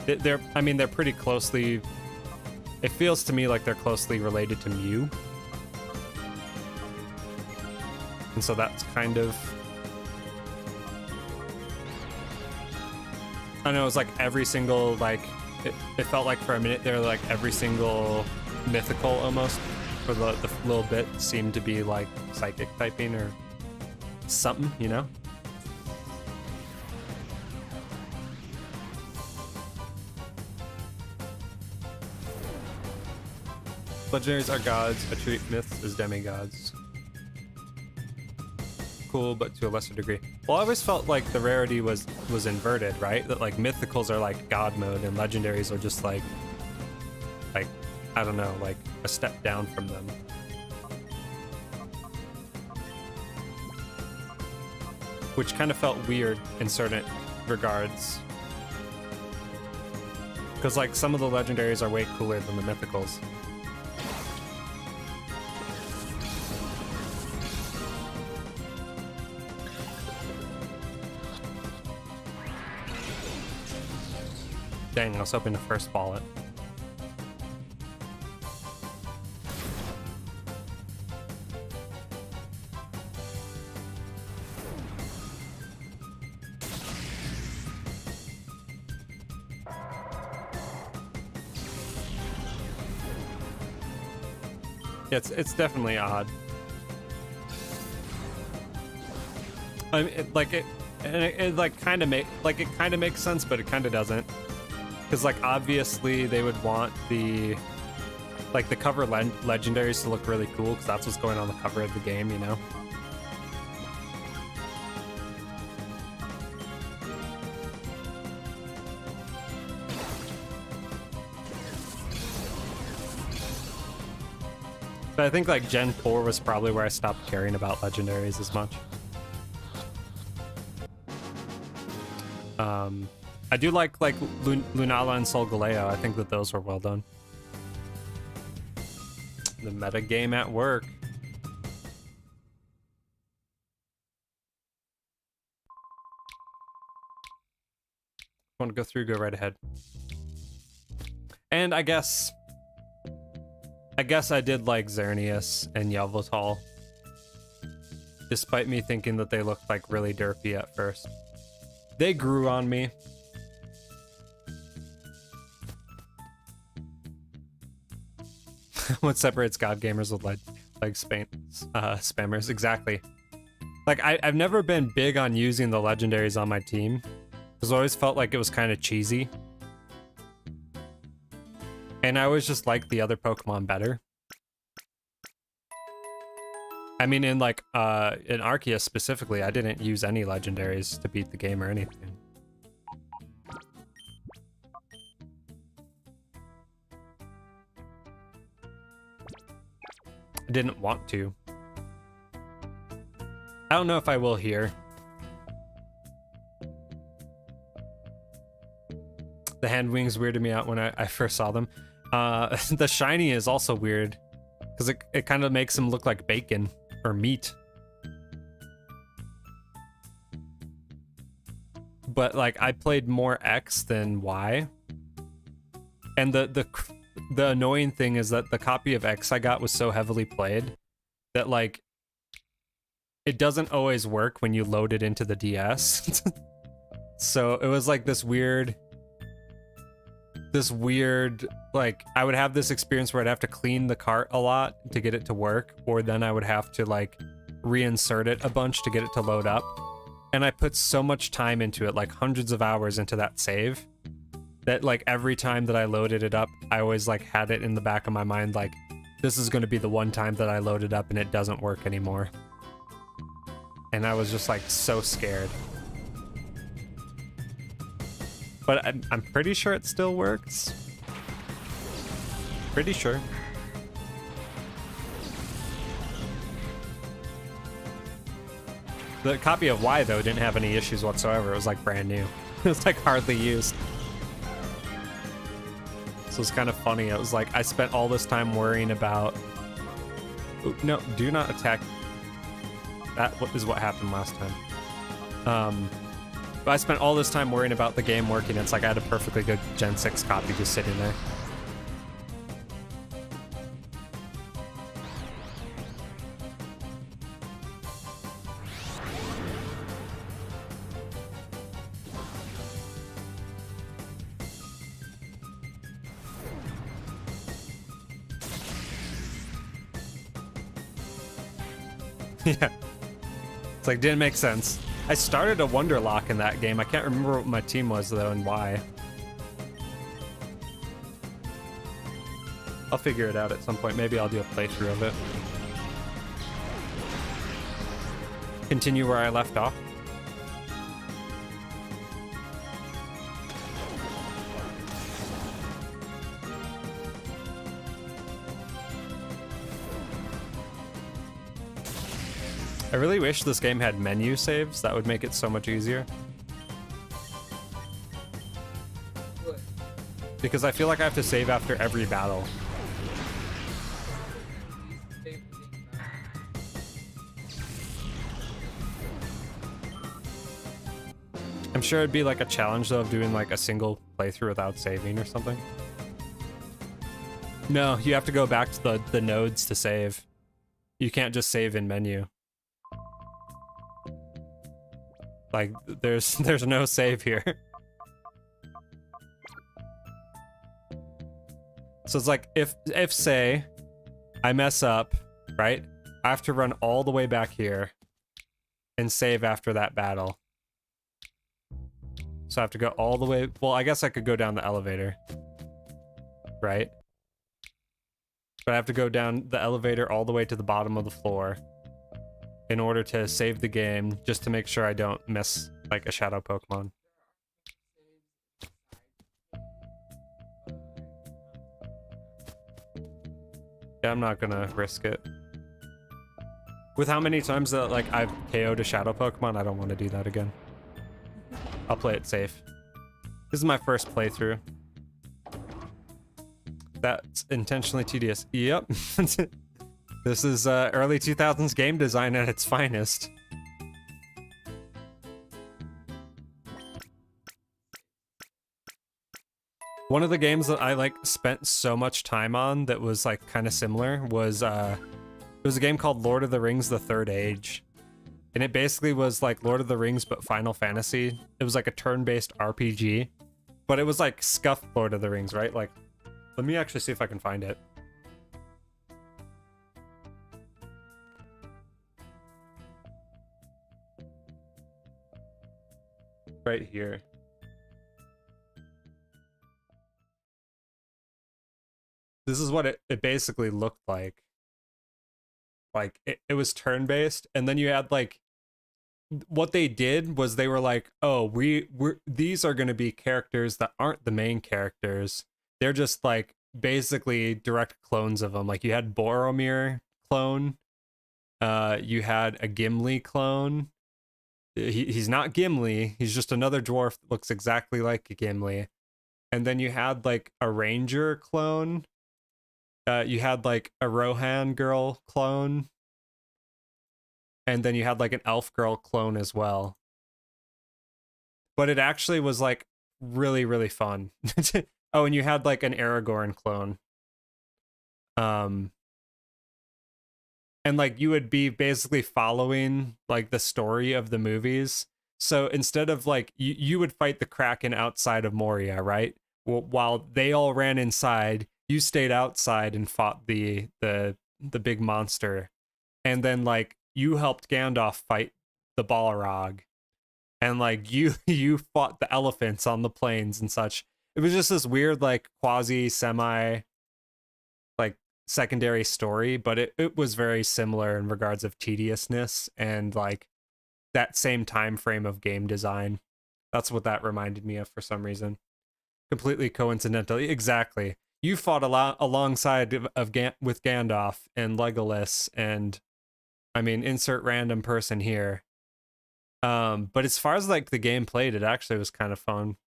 they're I mean they're pretty closely, it feels to me like they're closely related to Mew. And so that's kind of, I don't know, it was like every single like it felt like for a minute there like every single mythical almost for the little bit seemed to be like psychic typing or something, you know? Legendaries are gods, I treat myths as demigods. Cool, but to a lesser degree. Well, I always felt like the rarity was inverted, right? That like mythicals are like god mode and legendaries are just like I don't know, like a step down from them. Which kind of felt weird in certain regards. Because like some of the legendaries are way cooler than the mythicals. Dang, I was hoping to first ball it. Yeah, it's definitely odd. I mean, it like kind of makes sense, but it kind of doesn't. Because like obviously they would want the cover legendaries to look really cool because that's what's going on the cover of the game, you know. But I think like Gen 4 was probably where I stopped caring about legendaries as much. I do like Lunala and Solgaleo. I think that those were well done. The meta game at work. Want to go through? Go right ahead. And I guess I did like Xerneas and Yveltal, despite me thinking that they looked like really derpy at first. They grew on me. What separates God gamers with spammers? Exactly. Like I've never been big on using the legendaries on my team because I always felt like it was kind of cheesy. And I always just liked the other Pokemon better. I mean, in like in Arceus specifically, I didn't use any legendaries to beat the game or anything. I didn't want to. I don't know if I will here. The hand wings weirded me out when I first saw them. The shiny is also weird because it kind of makes them look like bacon or meat. But like I played more X than Y. And the annoying thing is that the copy of X I got was so heavily played that like it doesn't always work when you load it into the DS. So it was like this weird like I would have this experience where I'd have to clean the cart a lot to get it to work, or then I would have to like reinsert it a bunch to get it to load up. And I put so much time into it, like hundreds of hours into that save, that like every time that I loaded it up, I always like had it in the back of my mind like this is going to be the one time that I load it up and it doesn't work anymore. And I was just like so scared. But I'm pretty sure it still works. Pretty sure. The copy of Y though didn't have any issues whatsoever. It was like brand new. It was like hardly used. So it's kind of funny. It was like I spent all this time worrying about. Ooh, no, do not attack. That is what happened last time. But I spent all this time worrying about the game working. It's like I had a perfectly good Gen 6 copy just sitting there. Yeah. It's like, didn't make sense. I started a Wonderlock in that game. I can't remember what my team was, though, and why. I'll figure it out at some point. Maybe I'll do a playthrough of it. Continue where I left off. I really wish this game had menu saves. That would make it so much easier. Good. Because I feel like I have to save after every battle. I'm sure it'd be like a challenge though of doing like a single playthrough without saving or something. No, you have to go back to the nodes to save. You can't just save in menu. Like there's no save here. So it's like if say I mess up, right? I have to run all the way back here and save after that battle. So I have to go all the way. Well, I guess I could go down the elevator, right? But I have to go down the elevator all the way to the bottom of the floor in order to save the game, just to make sure I don't miss like a shadow Pokemon. Yeah, I'm not gonna risk it. With how many times that like I've KO'd a shadow Pokemon, I don't want to do that again. I'll play it safe. This is my first playthrough. That's intentionally tedious. Yep. This is early 2000s game design at its finest. One of the games that I like spent so much time on that was like kind of similar was it was a game called Lord of the Rings: The Third Age. And it basically was like Lord of the Rings but Final Fantasy. It was like a turn-based RPG. But it was like scuffed Lord of the Rings, right? Like, let me actually see if I can find it. Right here. This is what it basically looked like. Like, it was turn-based, and then you had like what they did was they were like, oh, we're these are going to be characters that aren't the main characters. They're just like basically direct clones of them. Like you had Boromir clone, you had a Gimli clone. He's not Gimli, he's just another dwarf that looks exactly like a Gimli. And then you had like a ranger clone. You had like a Rohan girl clone. And then you had like an elf girl clone as well. But it actually was like really, really fun. Oh, and you had like an Aragorn clone. And like you would be basically following like the story of the movies. So instead of like you would fight the Kraken outside of Moria, right? While they all ran inside, you stayed outside and fought the big monster. And then like you helped Gandalf fight the Balrog, and like you fought the elephants on the plains and such. It was just this weird like quasi semi like secondary story, but it was very similar in regards of tediousness and like that same time frame of game design. That's what that reminded me of for some reason. Completely coincidentally, exactly. You fought a lot alongside with Gandalf and Legolas and, I mean, insert random person here. But as far as like the game played, it actually was kind of fun.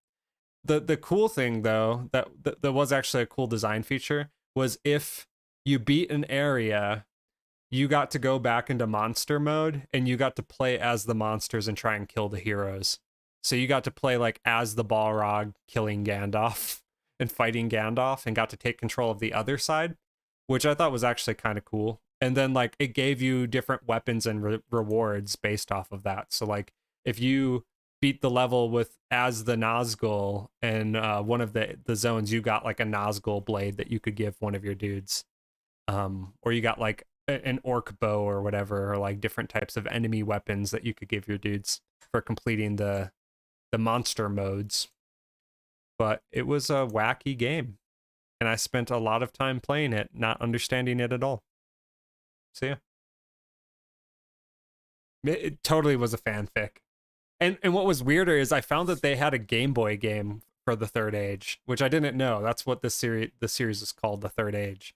the cool thing though, that was actually a cool design feature, was if you beat an area, you got to go back into monster mode and you got to play as the monsters and try and kill the heroes. So you got to play like as the Balrog killing Gandalf and fighting Gandalf, and got to take control of the other side, which I thought was actually kind of cool. And then like it gave you different weapons and rewards based off of that. So like if you beat the level with as the Nazgul and one of the zones, you got like a Nazgul blade that you could give one of your dudes. Or you got like an orc bow or whatever, or like different types of enemy weapons that you could give your dudes for completing the monster modes. But it was a wacky game, and I spent a lot of time playing it, not understanding it at all. So yeah, it totally was a fanfic. And what was weirder is I found that they had a Game Boy game for the Third Age, which I didn't know. That's what the series is called, the Third Age,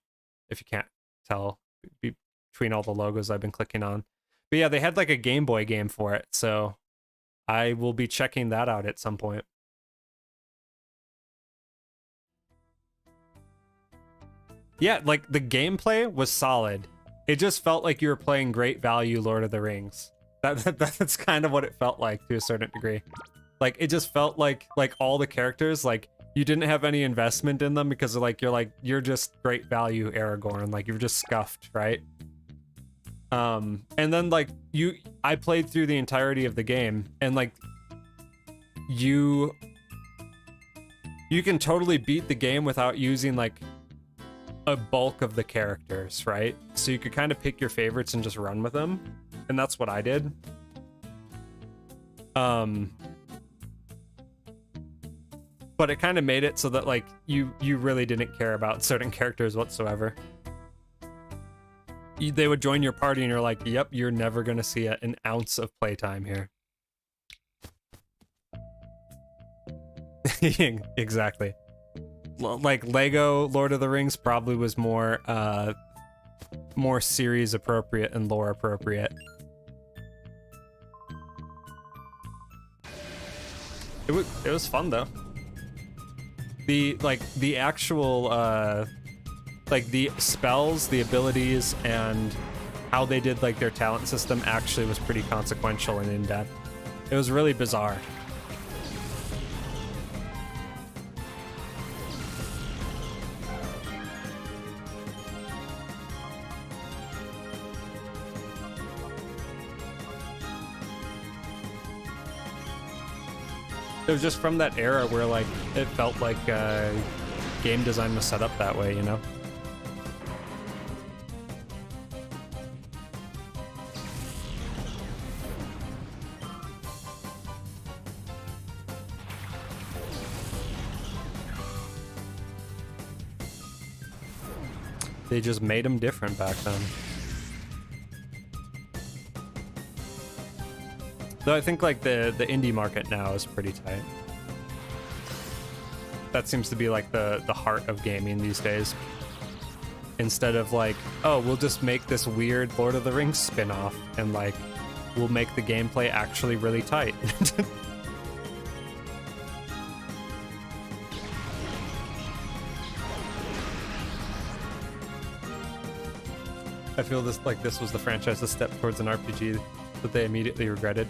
if you can't tell between all the logos I've been clicking on. But yeah, they had like a Game Boy game for it, so I will be checking that out at some point. Yeah, like the gameplay was solid. It just felt like you were playing great value Lord of the Rings. That's kind of what it felt like to a certain degree. Like it just felt like all the characters, like you didn't have any investment in them because you're just great value Aragorn, like you're just scuffed, right? And then like I played through the entirety of the game, and like you can totally beat the game without using like a bulk of the characters, right? So you could kind of pick your favorites and just run with them, and that's what I did. But it kind of made it so that like you really didn't care about certain characters whatsoever. They would join your party and you're like, yep, you're never gonna see an ounce of playtime here. Exactly. Like Lego Lord of the Rings probably was more series appropriate and lore appropriate. It was fun though. The actual like the spells, the abilities, and how they did like their talent system actually was pretty consequential and in-depth. It was really bizarre. It was just from that era where like it felt like game design was set up that way, you know? They just made them different back then. Though I think like the indie market now is pretty tight. That seems to be like the heart of gaming these days. Instead of like, oh, we'll just make this weird Lord of the Rings spin-off and like we'll make the gameplay actually really tight. I feel this was the franchise's step towards an RPG that they immediately regretted.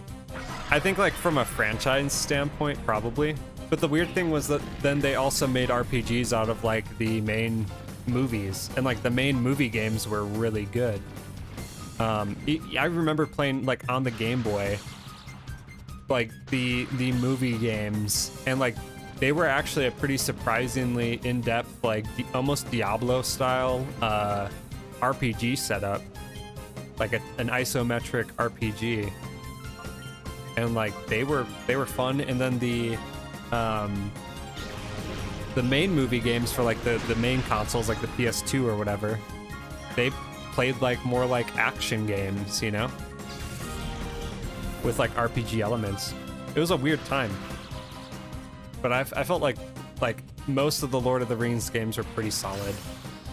I think like from a franchise standpoint, probably. But the weird thing was that then they also made RPGs out of like the main movies, and like the main movie games were really good. I remember playing like on the Game Boy, like the movie games, and like they were actually a pretty surprisingly in-depth, like almost Diablo style RPG setup, like an isometric RPG, and like they were fun. And then the main movie games for like the main consoles, like the PS2 or whatever, they played like more like action games, you know, with like RPG elements. It was a weird time, but I felt like most of the Lord of the Rings games were pretty solid.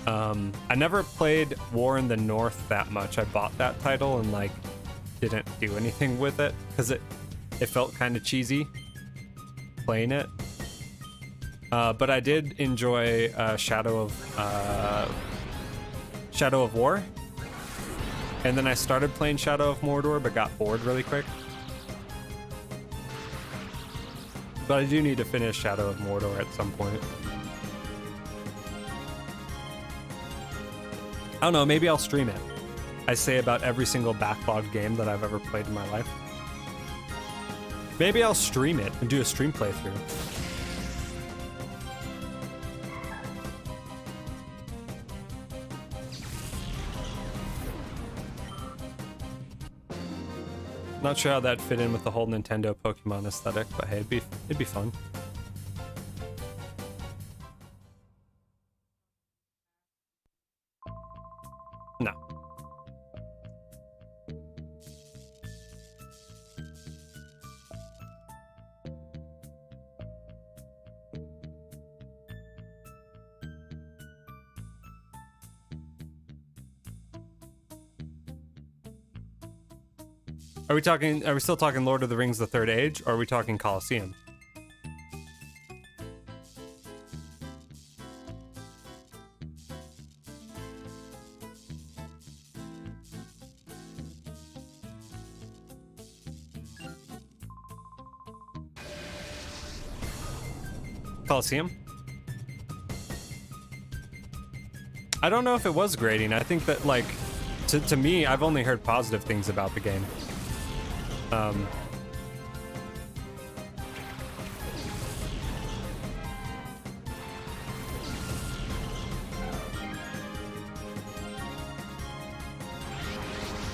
I never played War in the North that much. I bought that title and like didn't do anything with it because it felt kind of cheesy playing it. But I did enjoy Shadow of War. And then I started playing Shadow of Mordor, but got bored really quick. But I do need to finish Shadow of Mordor at some point. I don't know, maybe I'll stream it. I say about every single backlog game that I've ever played in my life. Maybe I'll stream it and do a stream playthrough. Not sure how that fit in with the whole Nintendo Pokemon aesthetic, but hey, it'd be fun. No. Are we still talking Lord of the Rings: The Third Age, or are we talking Colosseum? Colosseum? I don't know if it was grading. I think that, like, to me, I've only heard positive things about the game.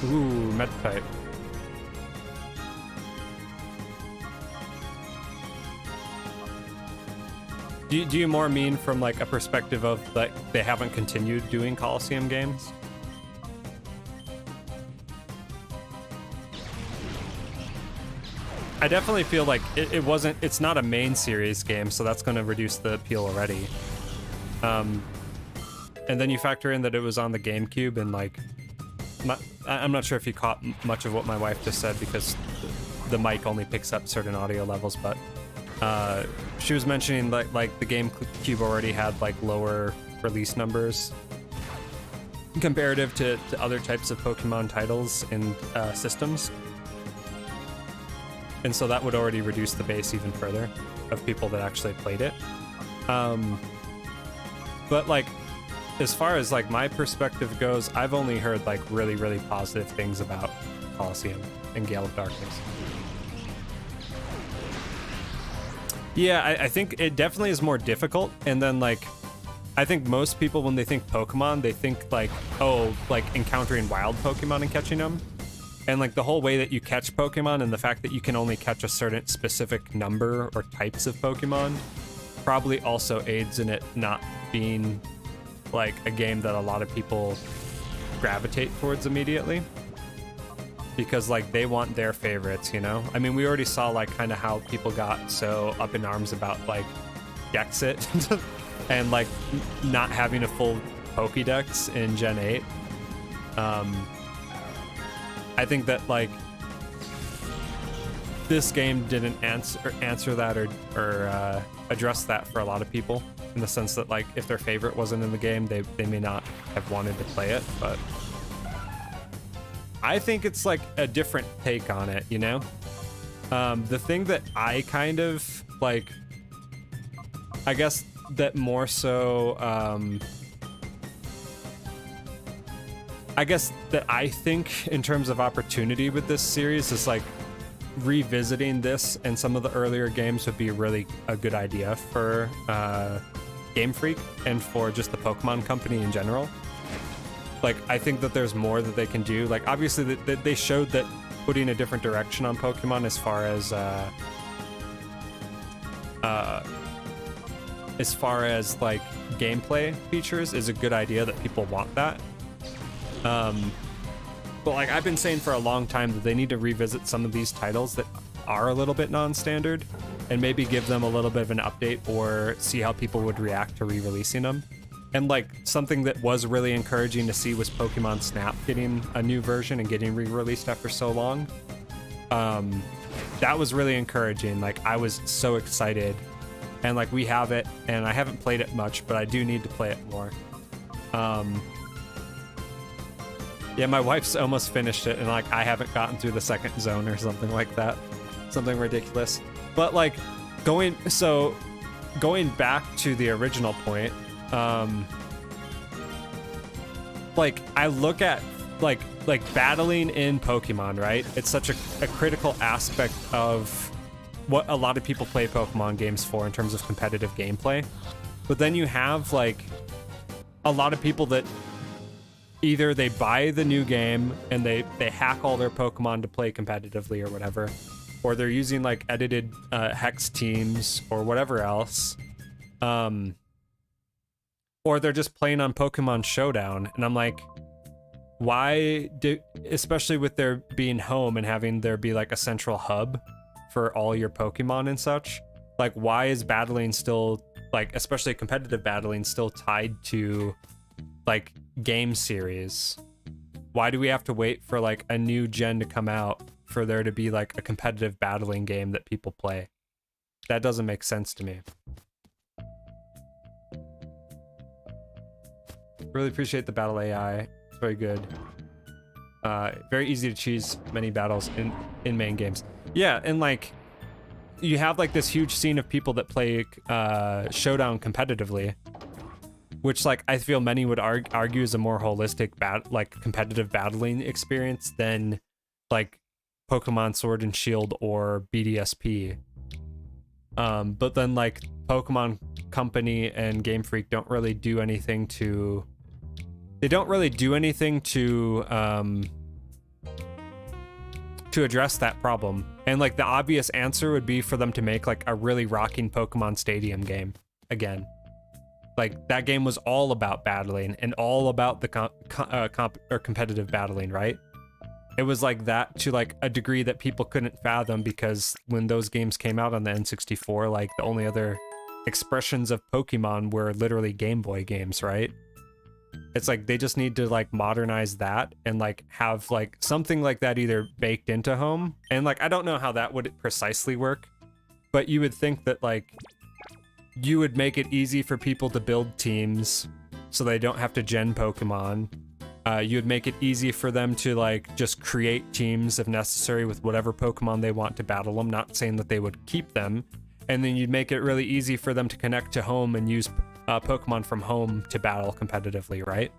Ooh, med type. Do you more mean from like a perspective of like they haven't continued doing Colosseum games? I definitely feel like it's not a main series game, so that's going to reduce the appeal already. And then you factor in that it was on the GameCube, and like, I'm not sure if you caught much of what my wife just said because the mic only picks up certain audio levels, but she was mentioning like the GameCube already had like lower release numbers comparative to other types of Pokemon titles and systems. And so that would already reduce the base even further of people that actually played it. But like, as far as like my perspective goes, I've only heard like really, really positive things about Colosseum and Gale of Darkness. Yeah, I think it definitely is more difficult. And then like, I think most people, when they think Pokemon, they think like, oh, like encountering wild Pokemon and catching them. And like the whole way that you catch Pokemon and the fact that you can only catch a certain specific number or types of Pokemon probably also aids in it not being like a game that a lot of people gravitate towards immediately. Because like they want their favorites, you know? I mean, we already saw like kind of how people got so up in arms about like Gexit and like not having a full Pokédex in Gen 8. I think that like this game didn't answer that or address that for a lot of people, in the sense that like if their favorite wasn't in the game, they may not have wanted to play it. But I think it's like a different take on it, you know? The thing that I kind of like, I guess that more so, I guess that I think in terms of opportunity with this series is like revisiting this and some of the earlier games would be really a good idea for Game Freak and for just the Pokemon company in general. Like, I think that there's more that they can do. Like, obviously they showed that putting a different direction on Pokemon as far as like gameplay features is a good idea, that people want that. But like I've been saying for a long time that they need to revisit some of these titles that are a little bit non-standard and maybe give them a little bit of an update or see how people would react to re-releasing them. And like something that was really encouraging to see was Pokemon Snap getting a new version and getting re-released after so long. That was really encouraging. Like I was so excited and like we have it, and I haven't played it much, but I do need to play it more. Yeah, my wife's almost finished it, and like I haven't gotten through the second zone or something like that, something ridiculous. But like going back to the original point, like I look at like battling in Pokemon, right? It's such a critical aspect of what a lot of people play Pokemon games for in terms of competitive gameplay. But then you have like a lot of people that either they buy the new game and they hack all their Pokemon to play competitively or whatever, or they're using like edited hex teams or whatever else, or they're just playing on Pokemon Showdown. And I'm like, why do, especially with there being home and having there be like a central hub for all your Pokemon and such, like why is battling still, like especially competitive battling, still tied to like game series? Why do we have to wait for like a new gen to come out for there to be like a competitive battling game that people play? That doesn't make sense to me. Really appreciate the battle AI. It's very good. Very easy to choose many battles in main games. Yeah, and like you have like this huge scene of people that play Showdown competitively, which like I feel many would argue is a more holistic like competitive battling experience than like Pokemon Sword and Shield or BDSP. But then like Pokemon Company and Game Freak don't really do anything to address that problem. And like the obvious answer would be for them to make like a really rocking Pokemon Stadium game again. Like that game was all about battling and all about the competitive battling, right? It was like that to like a degree that people couldn't fathom, because when those games came out on the N64, like the only other expressions of Pokemon were literally Game Boy games, right? It's like they just need to like modernize that and like have like something like that either baked into home. And like I don't know how that would precisely work, but you would think that like you would make it easy for people to build teams so they don't have to gen Pokemon. You would make it easy for them to like just create teams if necessary with whatever Pokemon they want to battle them, not saying that they would keep them. And then you'd make it really easy for them to connect to home and use Pokemon from home to battle competitively, right?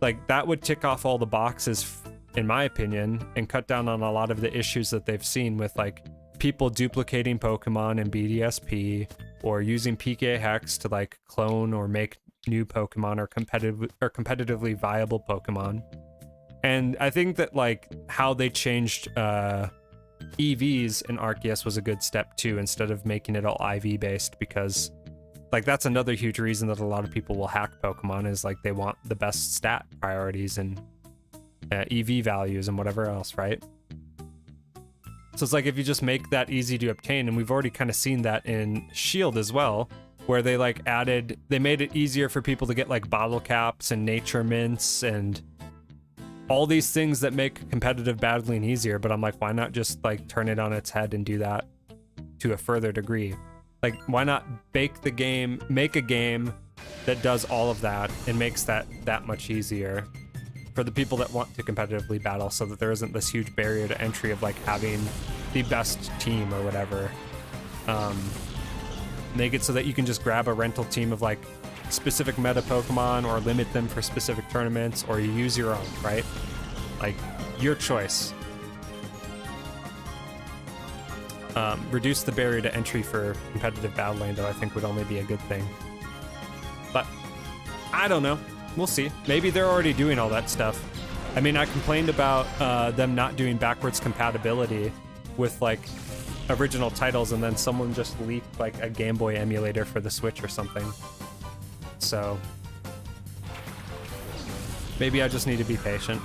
Like that would tick off all the boxes, in my opinion, and cut down on a lot of the issues that they've seen with like people duplicating Pokemon in BDSP or using PK Hex to like clone or make new Pokemon or competitively viable Pokemon. And I think that like how they changed EVs in Arceus was a good step too, instead of making it all IV based, because like that's another huge reason that a lot of people will hack Pokemon, is like they want the best stat priorities and EV values and whatever else, right? So it's like if you just make that easy to obtain, and we've already kind of seen that in Shield as well, where they like they made it easier for people to get like bottle caps and nature mints and all these things that make competitive battling easier. But I'm like, why not just like turn it on its head and do that to a further degree? Like, why not make a game that does all of that and makes that much easier for the people that want to competitively battle, so that there isn't this huge barrier to entry of like having the best team or whatever. Make it so that you can just grab a rental team of like specific meta Pokemon, or limit them for specific tournaments, or you use your own, right? Like, your choice. Reduce the barrier to entry for competitive battling, though, I think would only be a good thing. But I don't know. We'll see. Maybe they're already doing all that stuff. I mean, I complained about them not doing backwards compatibility with like original titles, and then someone just leaked like a Game Boy emulator for the Switch or something. So maybe I just need to be patient.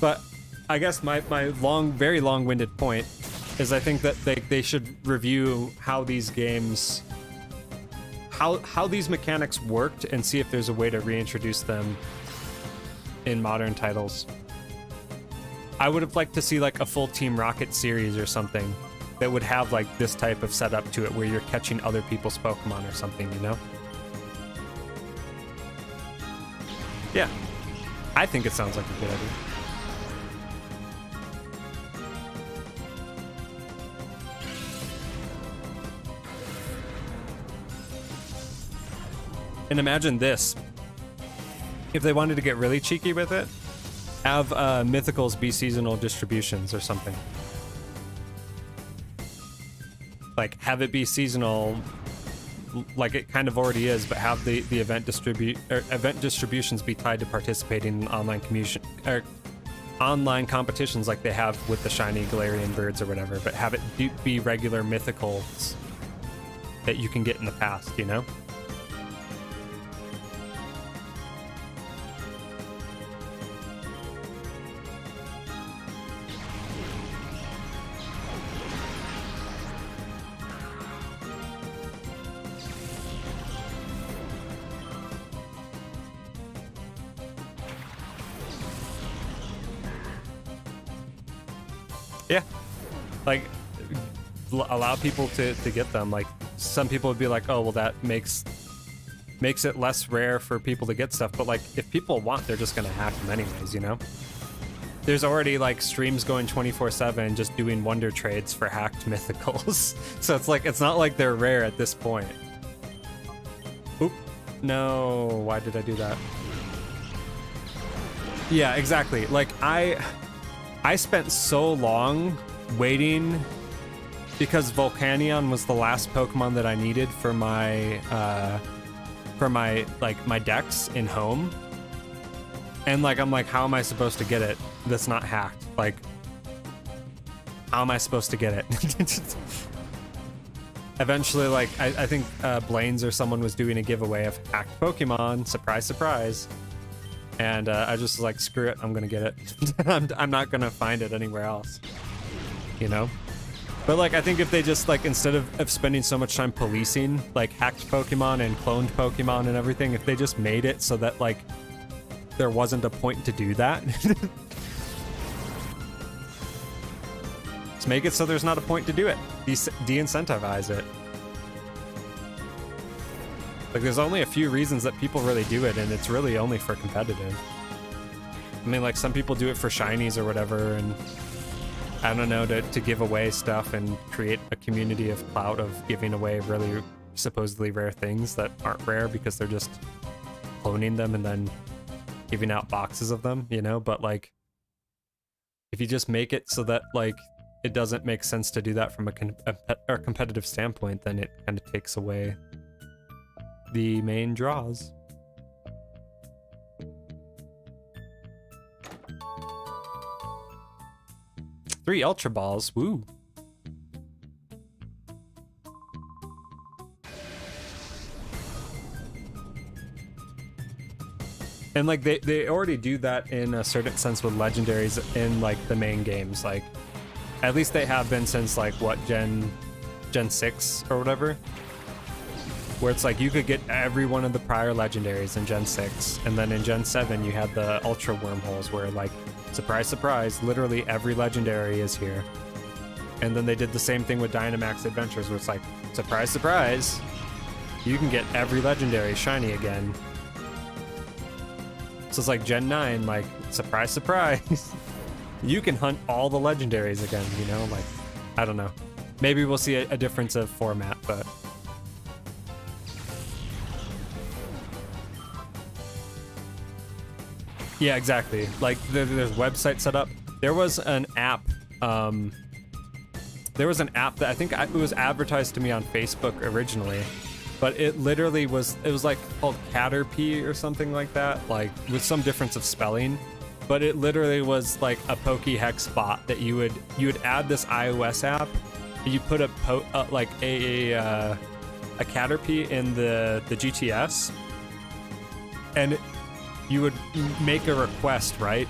But I guess my very long-winded point is I think that they should review how these games, how these mechanics worked, and see if there's a way to reintroduce them in modern titles. I would have liked to see like a full Team Rocket series or something that would have like this type of setup to it where you're catching other people's Pokemon or something, you know? Yeah, I think it sounds like a good idea. And imagine this. If they wanted to get really cheeky with it, have mythicals be seasonal distributions or something. Like, have it be seasonal, like it kind of already is, but have the event distributions be tied to participating in online online competitions like they have with the shiny Galarian birds or whatever, but have it be regular mythicals that you can get in the past, you know? Yeah, like allow people to get them. Like some people would be like, oh well, that makes it less rare for people to get stuff, but like if people want, they're just gonna hack them anyways, you know? There's already like streams going 24/7 just doing wonder trades for hacked mythicals. So it's like, it's not like they're rare at this point. Oop, no, why did I do that? Yeah, exactly. Like I spent so long waiting because Volcanion was the last Pokemon that I needed for my my decks in home. And like I'm like, how am I supposed to get it that's not hacked? Like, how am I supposed to get it? Eventually, like I think Blaine's or someone was doing a giveaway of hacked Pokemon, surprise surprise. And I just was like, screw it, I'm gonna get it. I'm not gonna find it anywhere else, you know? But like, I think if they just like, instead of spending so much time policing like hacked Pokemon and cloned Pokemon and everything, if they just made it so that like there wasn't a point to do that. Just make it so there's not a point to do it. De-incentivize it. Like, there's only a few reasons that people really do it, and it's really only for competitive. I mean, like, some people do it for shinies or whatever, and I don't know, to give away stuff and create a community of clout of giving away really supposedly rare things that aren't rare because they're just cloning them and then giving out boxes of them, you know? But, like, if you just make it so that, like, it doesn't make sense to do that from a competitive standpoint, then it kind of takes away the main draws. Three Ultra Balls, woo. And like they already do that in a certain sense with legendaries in like the main games. Like at least they have been since like what, Gen 6 or whatever, where it's like you could get every one of the prior legendaries in Gen 6, and then in Gen 7 you had the Ultra Wormholes where, like, surprise surprise, literally every legendary is here. And then they did the same thing with Dynamax Adventures where it's like, surprise surprise, you can get every legendary shiny again. So it's like Gen 9, like, surprise surprise, you can hunt all the legendaries again, you know? Like, I don't know, maybe we'll see a difference of format, but yeah, exactly. Like there's website set up. There was an app. There was an app that I think it was advertised to me on Facebook originally, but it literally was. It was like called Caterpie or something like that, like with some difference of spelling. But it literally was like a Pokéhex bot that you would add this iOS app. You put a Caterpie in the GTS, and you would make a request, right?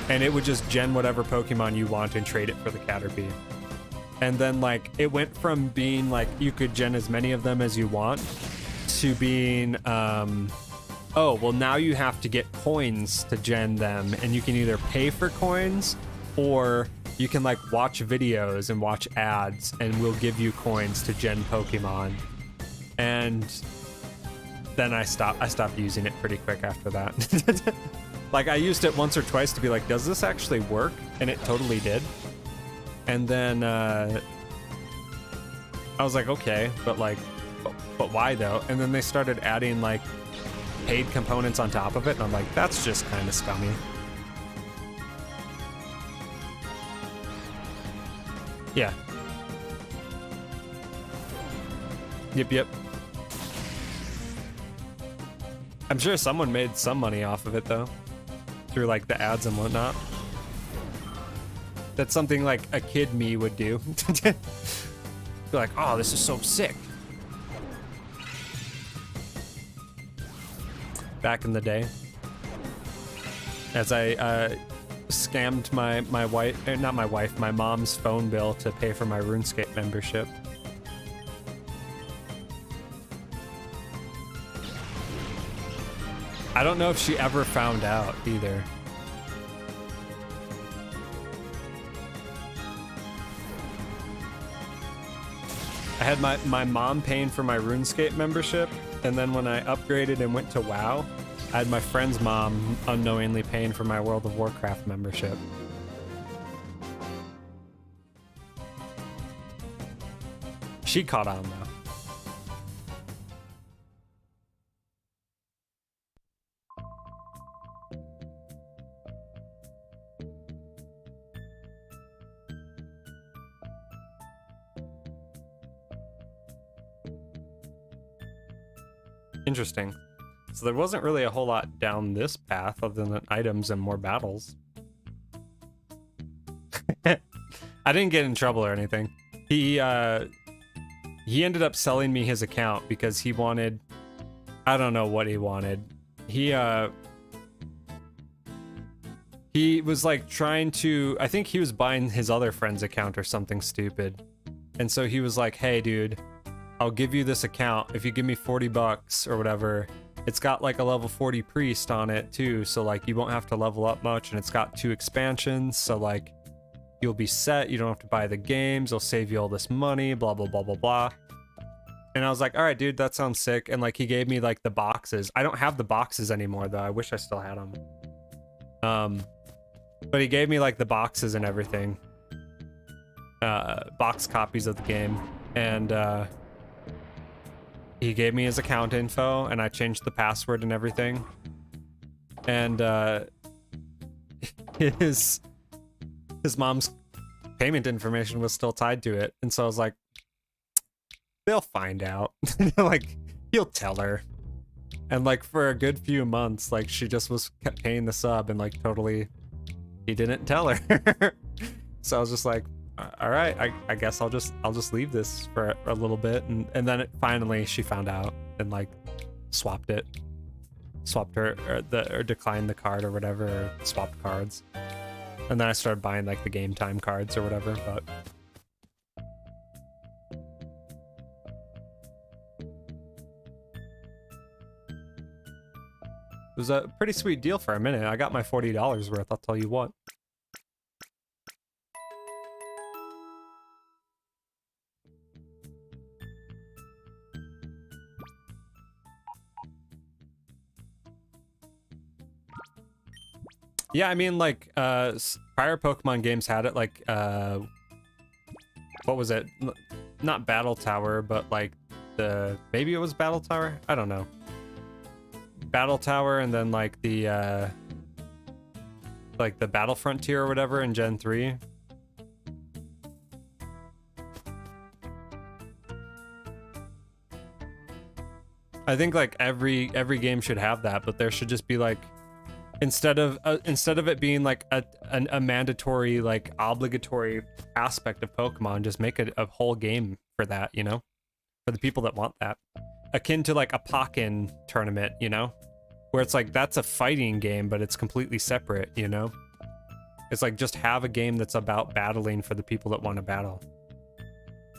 And it would just gen whatever Pokemon you want and trade it for the Caterpie. And then, like, it went from being, like, you could gen as many of them as you want to being, oh, well, now you have to get coins to gen them, and you can either pay for coins or you can like watch videos and watch ads, and we'll give you coins to gen Pokemon. And then I stopped using it pretty quick after that. Like I used it once or twice to be like, does this actually work? And it totally did. And then I was like, okay, but why though? And then they started adding like paid components on top of it, and I'm like, that's just kind of scummy. Yeah. Yep. I'm sure someone made some money off of it though, through like the ads and whatnot. That's something like a kid me would do. Be like, oh, this is so sick. Back in the day, as I scammed my wife, not my wife, my mom's phone bill to pay for my RuneScape membership. I don't know if she ever found out either. I had my mom paying for my RuneScape membership, and then when I upgraded and went to WoW, I had my friend's mom unknowingly paying for my World of Warcraft membership. She caught on though. Interesting. So there wasn't really a whole lot down this path other than items and more battles. I didn't get in trouble or anything. He ended up selling me his account because he wanted, I don't know what he wanted. He was like trying to, I think he was buying his other friend's account or something stupid. And so he was like, hey dude, I'll give you this account if you give me 40 bucks or whatever. It's got like a level 40 priest on it too, so like you won't have to level up much, and it's got 2 expansions, so like you'll be set, you don't have to buy the games, it'll save you all this money, blah blah blah blah blah. And I was like, all right dude, that sounds sick. And like he gave me like the boxes. I don't have the boxes anymore though. I wish I still had them. But he gave me like the boxes and everything, box copies of the game, and he gave me his account info, and I changed the password and everything. And his mom's payment information was still tied to it. And so I was like, they'll find out. Like, he'll tell her. And like for a good few months, like she just kept paying the sub, and like totally he didn't tell her. So I was just like, all right, I guess I'll just leave this for a little bit, and then finally she found out and like swapped her or declined the card or whatever, or swapped cards, and then I started buying like the game time cards or whatever. But it was a pretty sweet deal for a minute. I got my $40 worth, I'll tell you what. Yeah, I mean, like, prior Pokemon games had it, like, what was it? Not Battle Tower, but, like, maybe it was Battle Tower? I don't know. Battle Tower, and then, like, the Battle Frontier or whatever in Gen 3. I think, like, every game should have that, but there should just be, like, instead of it being like a mandatory, like obligatory aspect of Pokemon, just make a whole game for that, you know, for the people that want that, akin to like a Pokken tournament, you know, where it's like that's a fighting game but it's completely separate, you know. It's like just have a game that's about battling for the people that want to battle,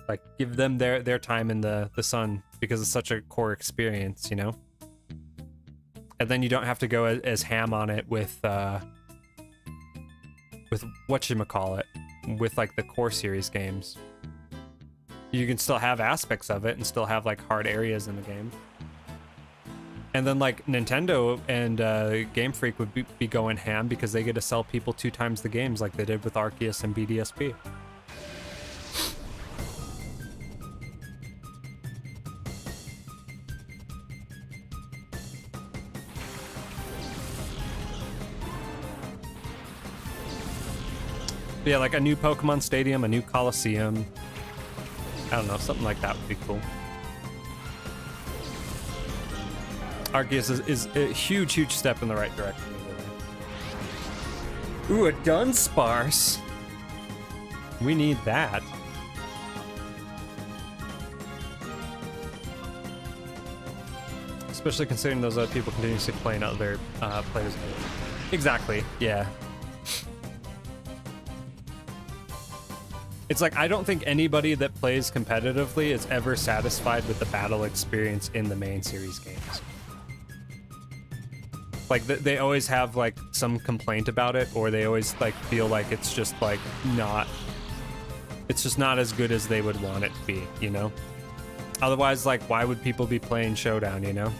like give them their time in the sun, because it's such a core experience, you know. And then you don't have to go as ham on it with whatchamacallit, with like the core series games. You can still have aspects of it and still have like hard areas in the game. And then like Nintendo and Game Freak would be going ham because they get to sell people 2 times the games like they did with Arceus and BDSP. But yeah, like a new Pokemon Stadium, a new Colosseum. I don't know, something like that would be cool. Arceus is a huge, huge step in the right direction. Ooh, a Dunsparce. We need that. Especially considering those other people continuously playing other players. Exactly, yeah. It's like, I don't think anybody that plays competitively is ever satisfied with the battle experience in the main series games. Like, they always have, like, some complaint about it, or they always, like, feel like it's just, like, not... It's just not as good as they would want it to be, you know? Otherwise, like, why would people be playing Showdown, you know?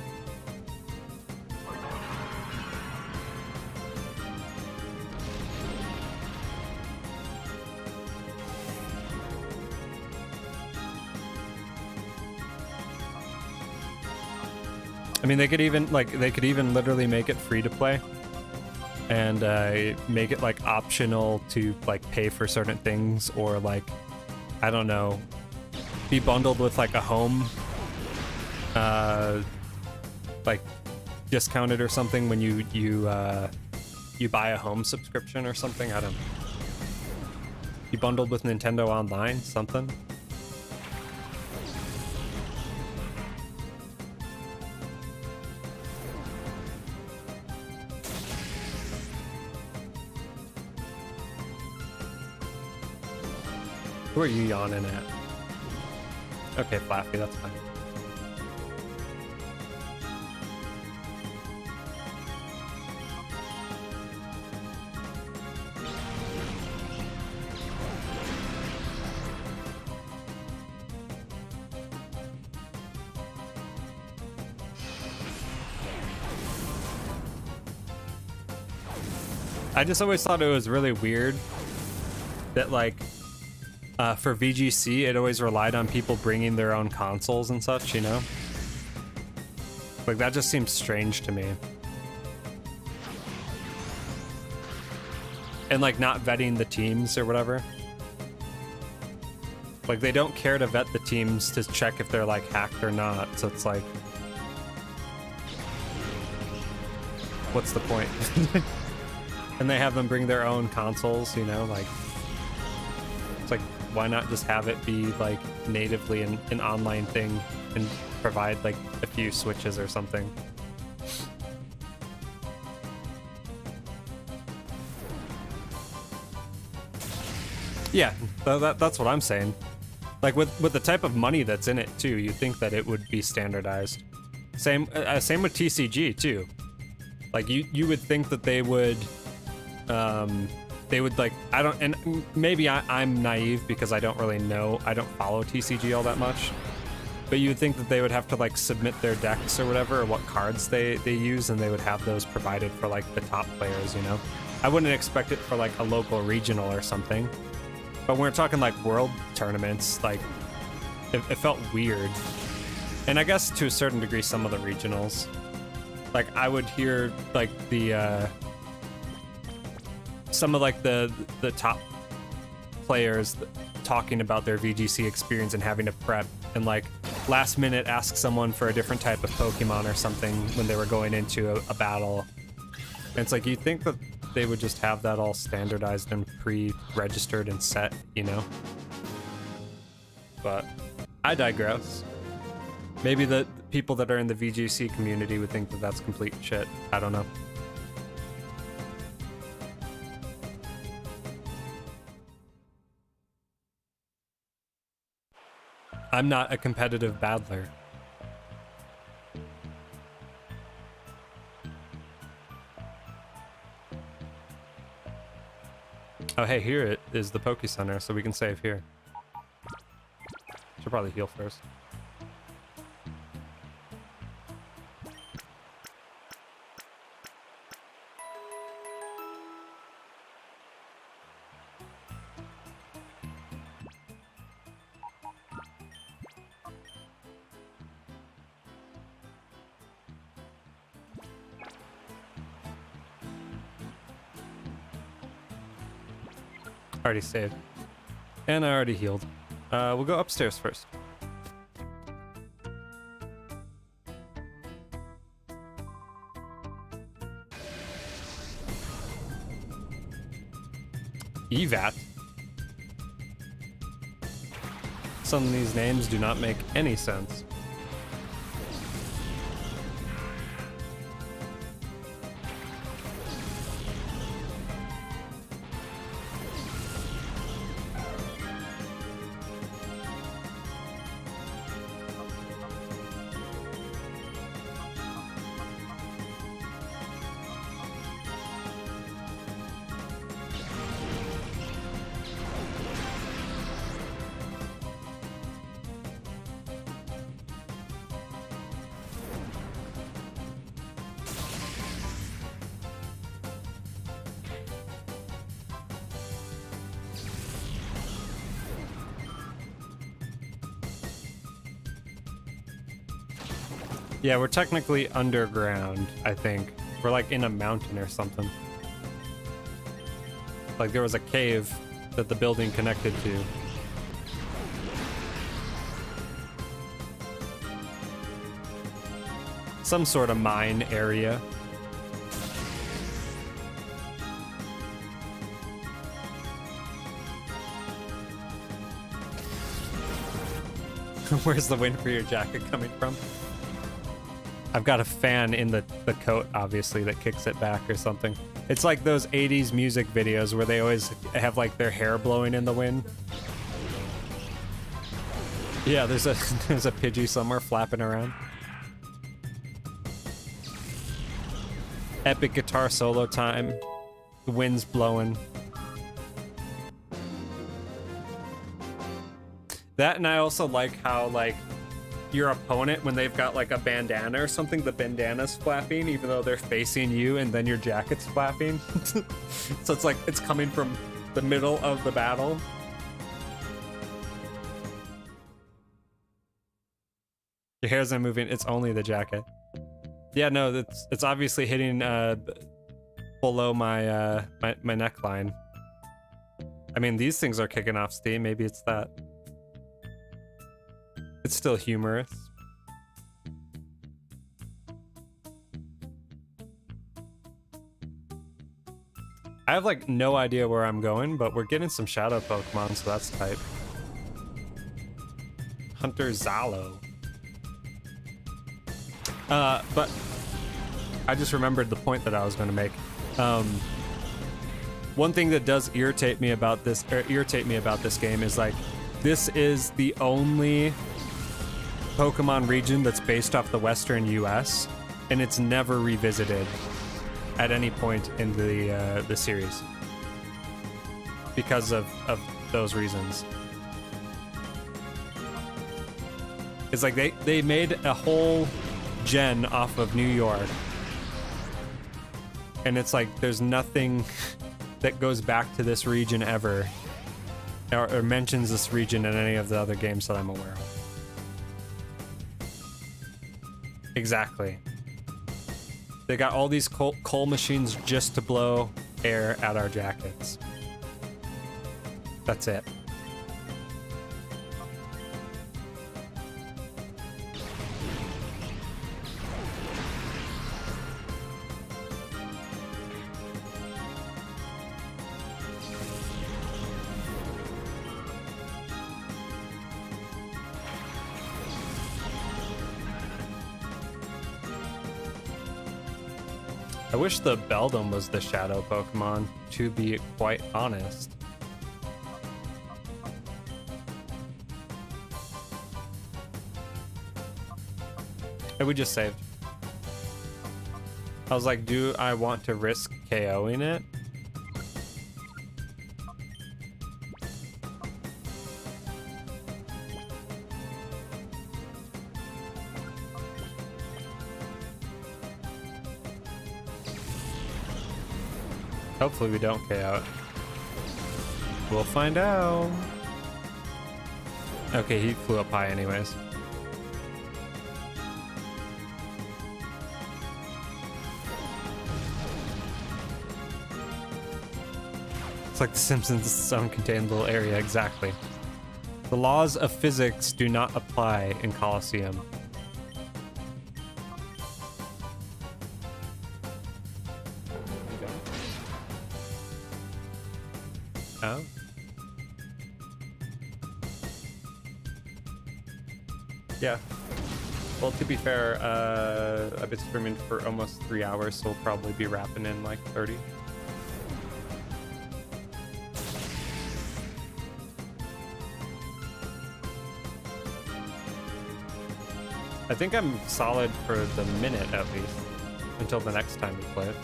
I mean, they could even literally make it free to play and make it like optional to like pay for certain things, or like, I don't know, be bundled with like a home like discounted or something when you buy a home subscription or something. I don't know. Be bundled with Nintendo Online, something. Who are you yawning at? Okay, Flaffy, that's fine. I just always thought it was really weird that, like, for VGC, it always relied on people bringing their own consoles and such, you know? Like, that just seems strange to me. And, like, not vetting the teams or whatever. Like, they don't care to vet the teams to check if they're, like, hacked or not, so it's like... What's the point? And they have them bring their own consoles, you know, like... It's like, why not just have it be like natively an online thing and provide like a few switches or something? Yeah, that's what I'm saying. Like with the type of money that's in it too, you'd think that it would be standardized. Same with TCG too. Like you would think that they would like, I don't, and maybe I'm naive because I don't really know, I don't follow TCG all that much, but you would think that they would have to like submit their decks or whatever, or what cards they use, and they would have those provided for like the top players, you know? I wouldn't expect it for like a local regional or something, but when we're talking like world tournaments, like it felt weird. And I guess to a certain degree some of the regionals, like I would hear like the some of like the top players talking about their VGC experience and having to prep and like last minute ask someone for a different type of Pokemon or something when they were going into a battle. And it's like, you think that they would just have that all standardized and pre-registered and set, you know? But I digress. Maybe the people that are in the VGC community would think that that's complete shit. I don't know. I'm not a competitive battler. Oh, hey, here it is the Poke Center, so we can save here. Should probably heal first. Already saved. And I already healed. We'll go upstairs first. EVAT? Some of these names do not make any sense. Yeah, we're technically underground, I think. We're like in a mountain or something. Like there was a cave that the building connected to. Some sort of mine area. Where's the wind for your jacket coming from? I've got a fan in the coat, obviously, that kicks it back or something. It's like those 80s music videos where they always have like their hair blowing in the wind. Yeah, there's a Pidgey somewhere flapping around. Epic guitar solo time. The wind's blowing. That, and I also like how like your opponent, when they've got like a bandana or something, the bandana's flapping even though they're facing you, and then your jacket's flapping. So it's like it's coming from the middle of the battle. Your hair's not moving, it's only the jacket. Yeah, no, it's obviously hitting below my my neckline. I mean, these things are kicking off steam, maybe it's that. It's still humorous. I have like no idea where I'm going, but we're getting some shadow Pokemon, so that's tight. Hunter Zalo. But I just remembered the point that I was going to make. One thing that does irritate me about this game is like, this is the only Pokemon region that's based off the Western US, and it's never revisited at any point in the series because of those reasons. It's like they made a whole gen off of New York, and it's like there's nothing that goes back to this region ever, or mentions this region in any of the other games that I'm aware of. Exactly. They got all these coal machines just to blow air at our jackets. That's it. I wish the Beldum was the shadow Pokemon, to be quite honest. Hey, we just saved. I was like, do I want to risk KOing it? Hopefully we don't KO it. We'll find out. Okay, he flew up high anyways. It's like The Simpsons' own contained little area, exactly. The laws of physics do not apply in Colosseum. Oh? Yeah. Well, to be fair, I've been streaming for almost 3 hours, so we'll probably be wrapping in like 30. I think I'm solid for the minute at least, until the next time we play it.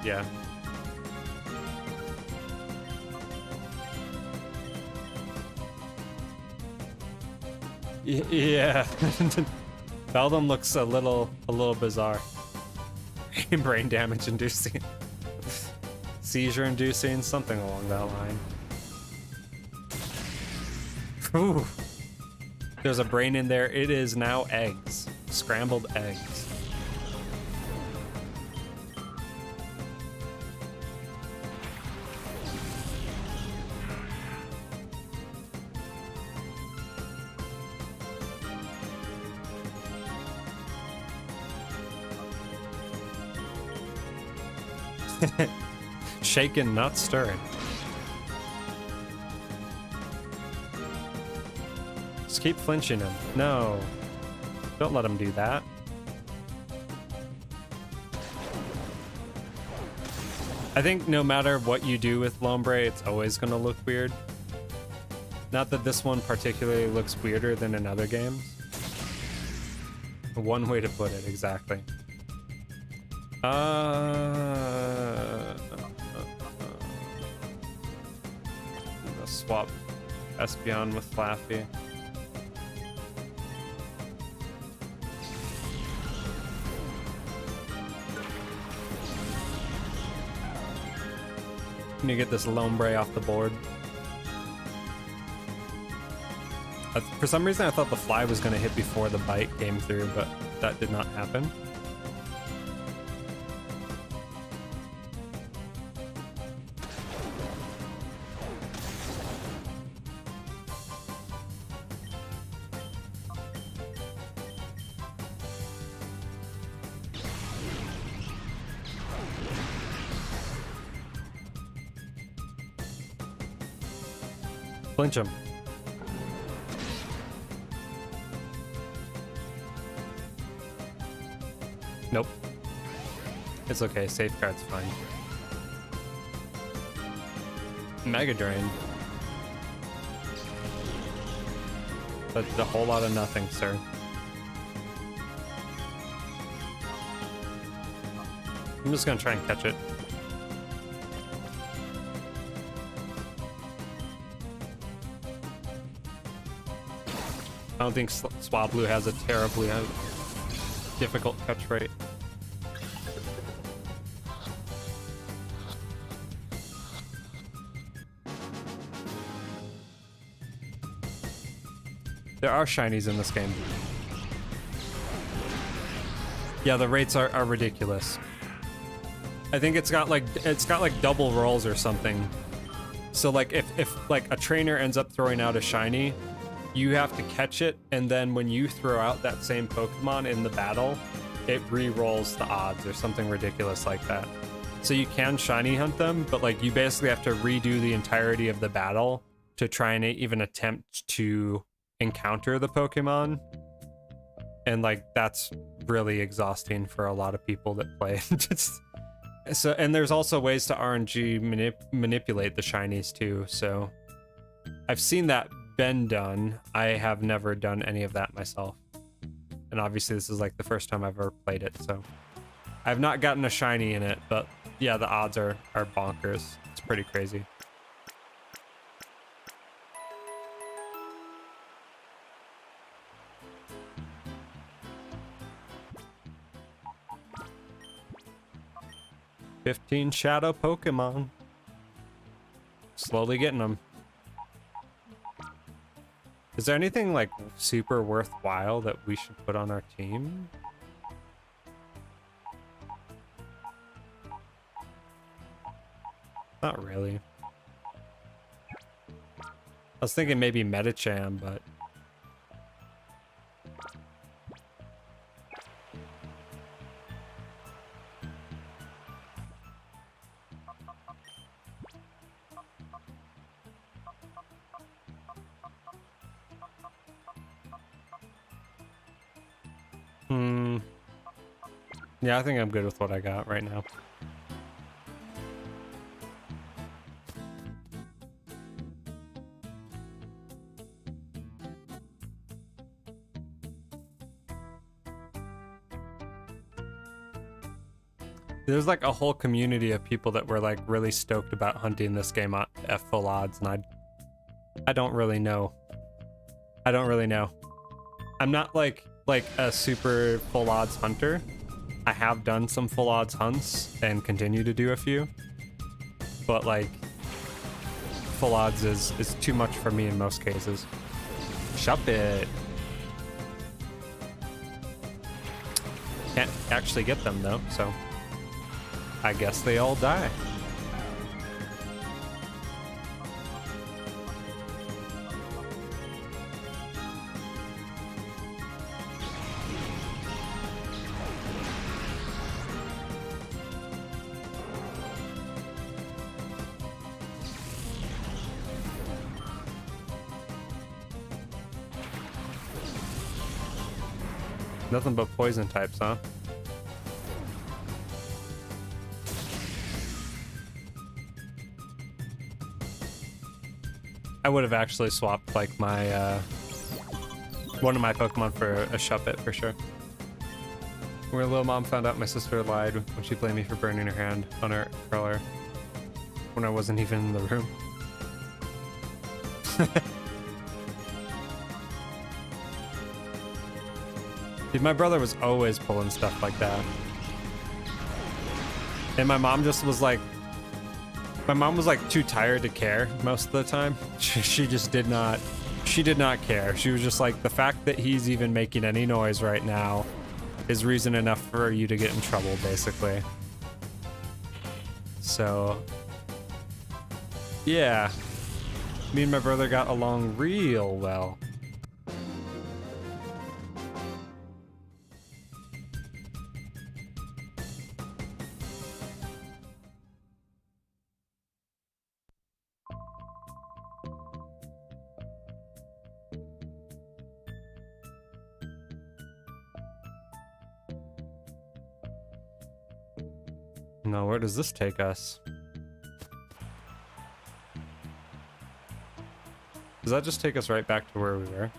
Yeah. Yeah. Beldum looks a little bizarre. Brain damage inducing. Seizure inducing, something along that line. Ooh. There's a brain in there. It is now eggs. Scrambled eggs. Shaken, not stirring. Just keep flinching him. No. Don't let him do that. I think no matter what you do with Lombre, it's always going to look weird. Not that this one particularly looks weirder than in other games. One way to put it, exactly. Let's swap Espeon with Flaffy. Can you get this Lombre off the board? For some reason I thought the fly was going to hit before the bite came through, but that did not happen. Flinch him. Nope. It's okay, safeguard's fine. Mega Drain. That's a whole lot of nothing, sir. I'm just gonna try and catch it. I don't think Swablu has a terribly difficult catch rate. There are shinies in this game. Yeah, the rates are ridiculous. I think it's got like double rolls or something. So like if like a trainer ends up throwing out a shiny, you have to catch it, and then when you throw out that same Pokemon in the battle, it re-rolls the odds or something ridiculous like that. So you can shiny hunt them, but like you basically have to redo the entirety of the battle to try and even attempt to encounter the Pokemon. And like that's really exhausting for a lot of people that play. So, and there's also ways to RNG manipulate the shinies too. So I've seen that been done. I have never done any of that myself. And obviously this is like the first time I've ever played it, so I've not gotten a shiny in it, but yeah, the odds are bonkers. It's pretty crazy. 15 shadow Pokemon. Slowly getting them. Is there anything like super worthwhile that we should put on our team? Not really. I was thinking maybe Medicham, but... Yeah, I think I'm good with what I got right now. There's like a whole community of people that were like really stoked about hunting this game at full odds, and I don't really know. I don't really know. I'm not like a super full odds hunter. I have done some full odds hunts and continue to do a few, but like full odds is too much for me in most cases. Shop it. Can't actually get them though, so I guess they all die. Nothing but poison types, huh? I would have actually swapped like my one of my Pokemon for a Shuppet for sure. Where little mom found out my sister lied when she blamed me for burning her hand on her curler when I wasn't even in the room. Dude, my brother was always pulling stuff like that. And my mom just was like, my mom was like too tired to care most of the time. She just did not care. She was just like, the fact that he's even making any noise right now is reason enough for you to get in trouble, basically. So, yeah. Me and my brother got along real well. No, where does this take us? Does that just take us right back to where we were?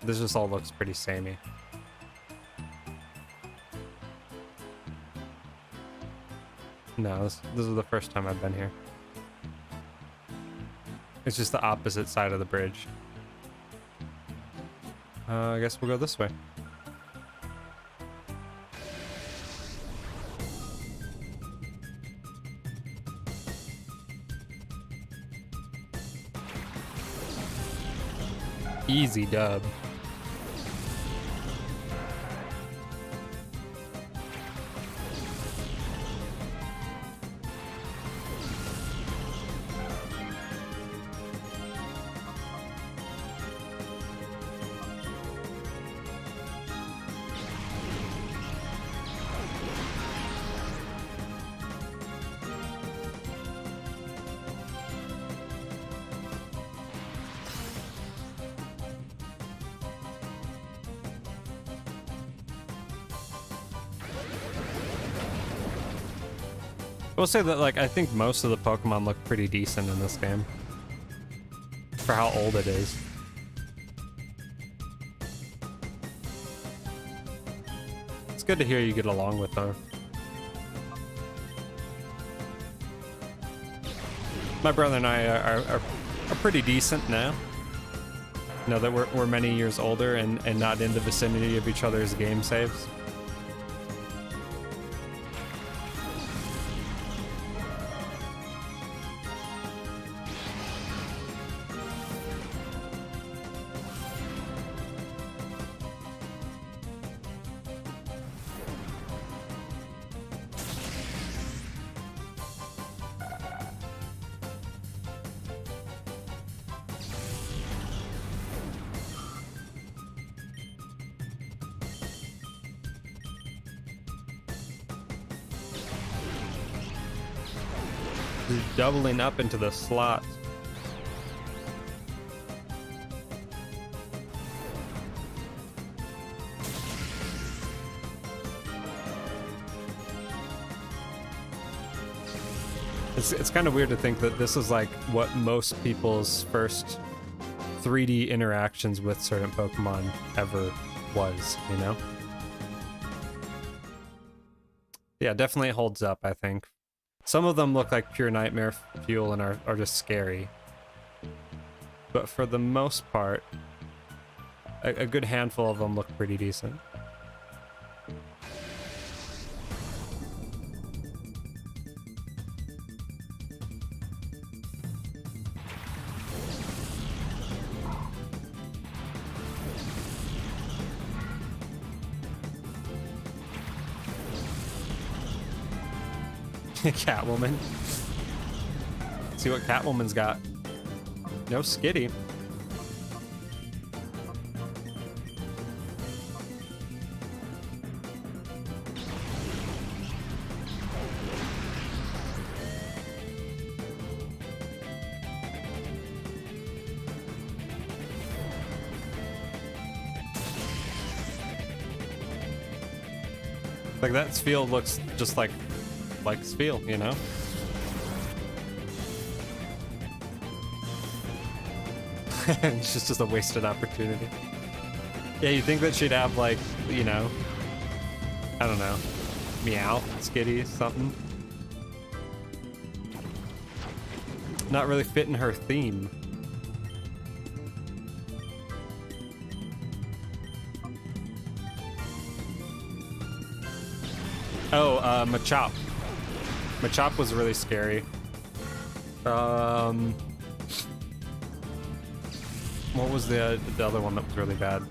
This just all looks pretty samey. No, this is the first time I've been here. It's just the opposite side of the bridge. I guess we'll go this way. Easy dub. I will say that, like, I think most of the Pokemon look pretty decent in this game for how old it is. It's good to hear you get along with them. My brother and I are pretty decent now. You know that we're many years older and not in the vicinity of each other's game saves. Just doubling up into the slots. It's kind of weird to think that this is like what most people's first 3D interactions with certain Pokemon ever was, you know? Yeah, definitely holds up, I think. Some of them look like pure nightmare fuel and are just scary. But for the most part, a good handful of them look pretty decent. Catwoman. See what Catwoman's got. No Skitty. Like that Spheal looks just like Spheal, you know? It's just a wasted opportunity. Yeah, you think that she'd have like, you know, I don't know, Meow, Skitty, something. Not really fitting her theme. Oh, Machop. Machop was really scary. What was the other one that was really bad?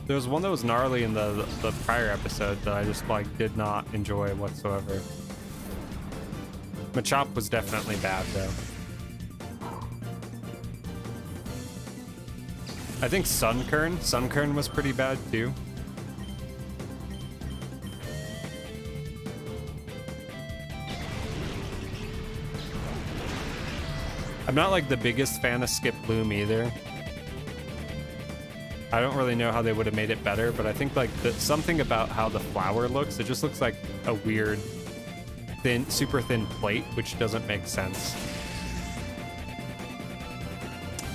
There was one that was gnarly in the prior episode that I just like did not enjoy whatsoever. Machop was definitely bad though. I think Sunkern was pretty bad too. I'm not like the biggest fan of Skip Bloom either. I don't really know how they would have made it better, but I think like something about how the flower looks, it just looks like a weird thin, super thin plate, which doesn't make sense.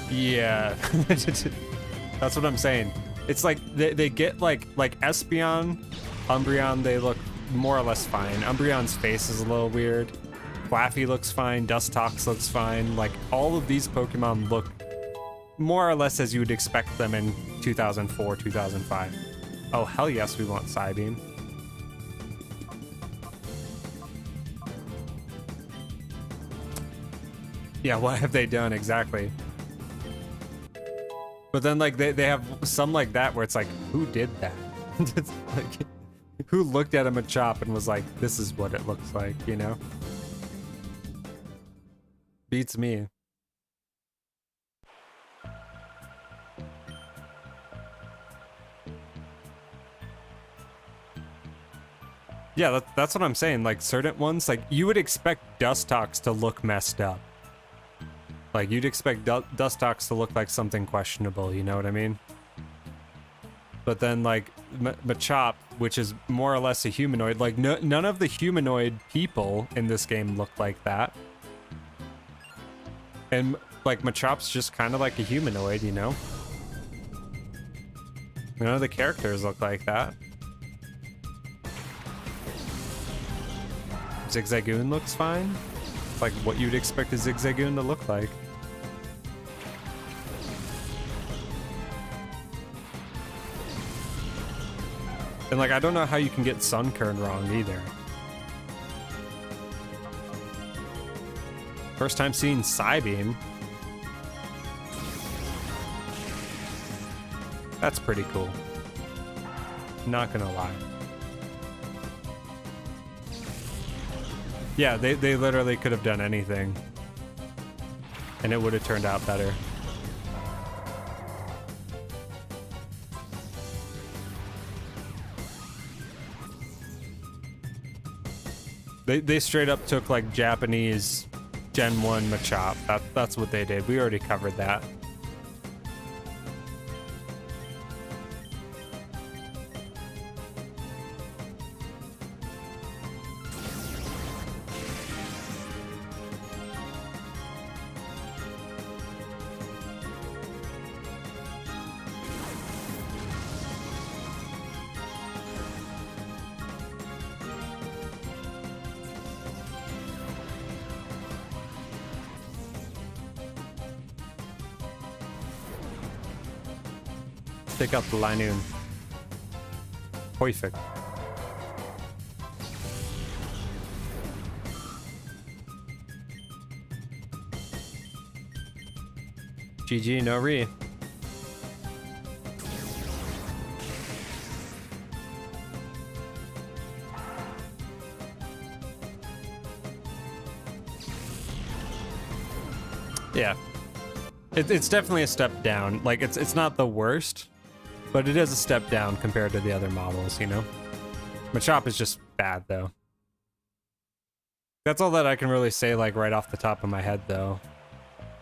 Yeah, that's what I'm saying. It's like they get like Espeon, Umbreon, they look more or less fine. Umbreon's face is a little weird. Flaffy looks fine, Dustox looks fine. Like all of these Pokemon look more or less as you would expect them in 2004, 2005. Oh, hell yes, we want Psybeam. Yeah, what have they done exactly? But then like they have some like that where it's like, who did that? It's like, who looked at a Machop and was like, this is what it looks like, you know? Beats me. Yeah, that's what I'm saying. Like certain ones, like you would expect Dustox to look messed up. Like you'd expect Dustox to look like something questionable, you know what I mean? But then like Machop, which is more or less a humanoid, like none of the humanoid people in this game look like that. And like Machop's just kind of like a humanoid, you know? None of the characters look like that. Zigzagoon looks fine. It's like what you'd expect a Zigzagoon to look like. And like I don't know how you can get Sunkern wrong either. First time seeing Psybeam. That's pretty cool. Not gonna lie. Yeah, they literally could have done anything. And it would have turned out better. They straight up took like Japanese Gen 1 Machop. That's what they did. We already covered that. Take out the Linoon. Perfect. GG, no re. Yeah. It's definitely a step down. Like, it's not the worst, but it is a step down compared to the other models, you know? Machop is just bad, though. That's all that I can really say, like, right off the top of my head, though.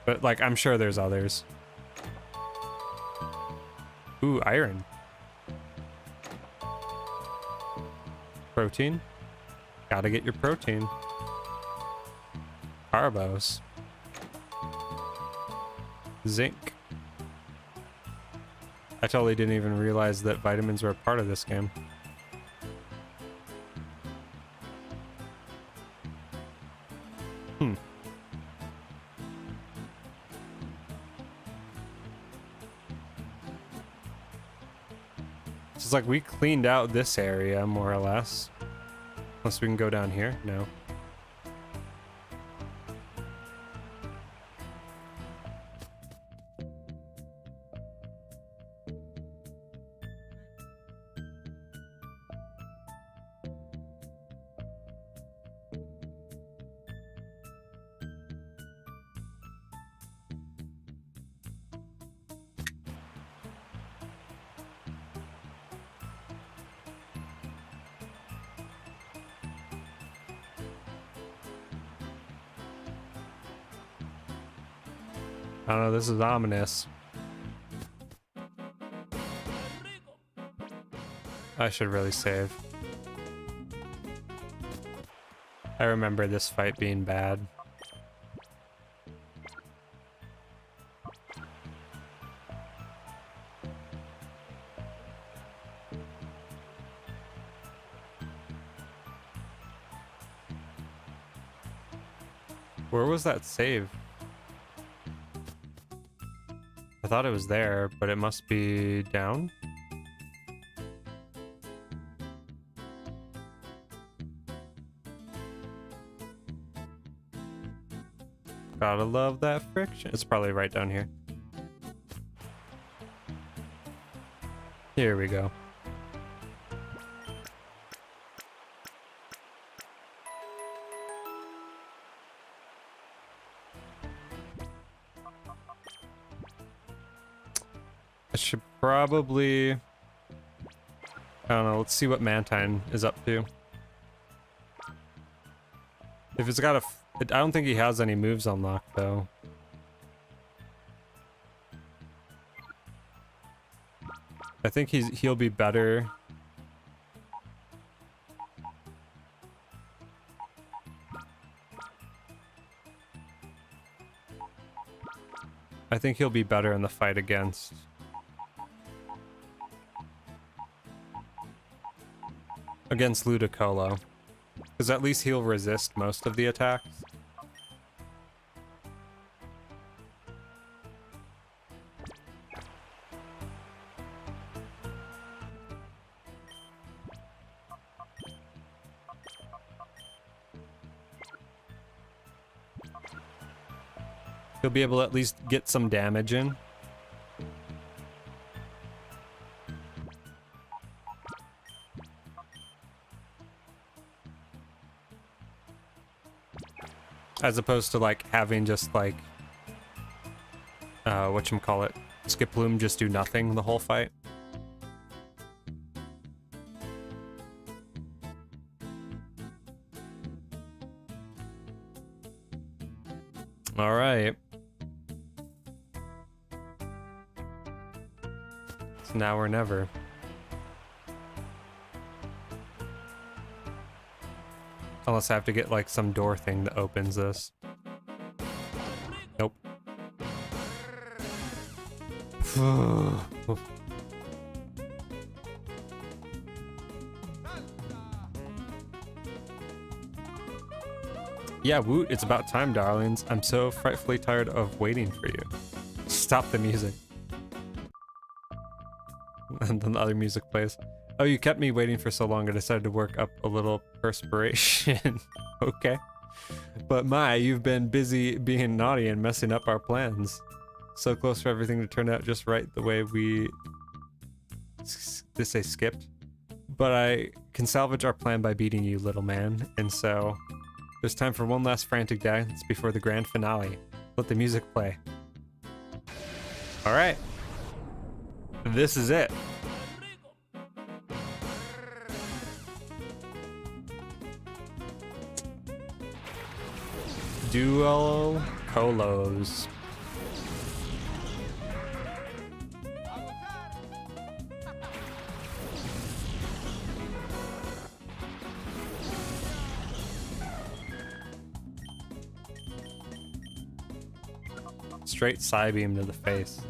But, like, I'm sure there's others. Ooh, iron. Protein. Gotta get your protein. Carbos. Zinc. I totally didn't even realize that vitamins were a part of this game. It's like we cleaned out this area, more or less. Unless we can go down here? No. I don't know, this is ominous. I should really save. I remember this fight being bad. Where was that save? I thought it was there, but it must be down. Gotta love that friction. It's probably right down here. Here we go. I should probably... I don't know, let's see what Mantine is up to. If it's got a... I don't think he has any moves unlocked, though. I think he'll be better. I think he'll be better in the fight against... Ludicolo. Because at least he'll resist most of the attacks. He'll be able to at least get some damage in. As opposed to like having just like whatchamacallit, Skiploom just do nothing the whole fight. right. It's now or never. Unless I have to get like some door thing that opens this. Nope. Yeah, Woot, it's about time, darlings. I'm so frightfully tired of waiting for you. Stop the music. And then the other music plays. Oh, you kept me waiting for so long, I decided to work up a little perspiration. Okay. But my, you've been busy being naughty and messing up our plans. So close for everything to turn out just right the way we... Did say skipped? But I can salvage our plan by beating you, little man. And so... There's time for one last frantic dance before the grand finale. Let the music play. Alright. This is it. Duo Colos. Straight side beam to the face.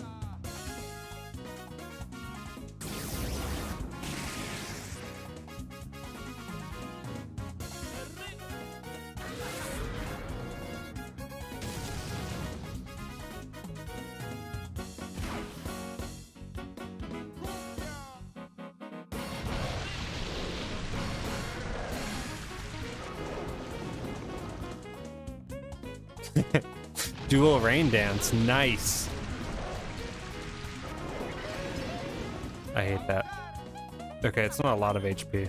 Dual rain dance, nice. I hate that. Okay, it's not a lot of HP.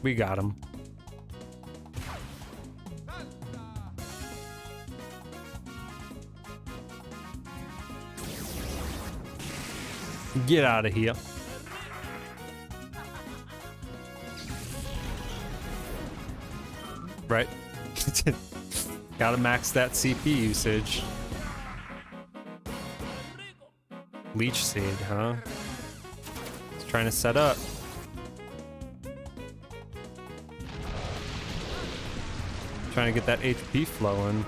We got him. Get out of here. Right. Gotta max that CP usage. Leech Seed, huh? It's trying to set up. Trying to get that HP flowing.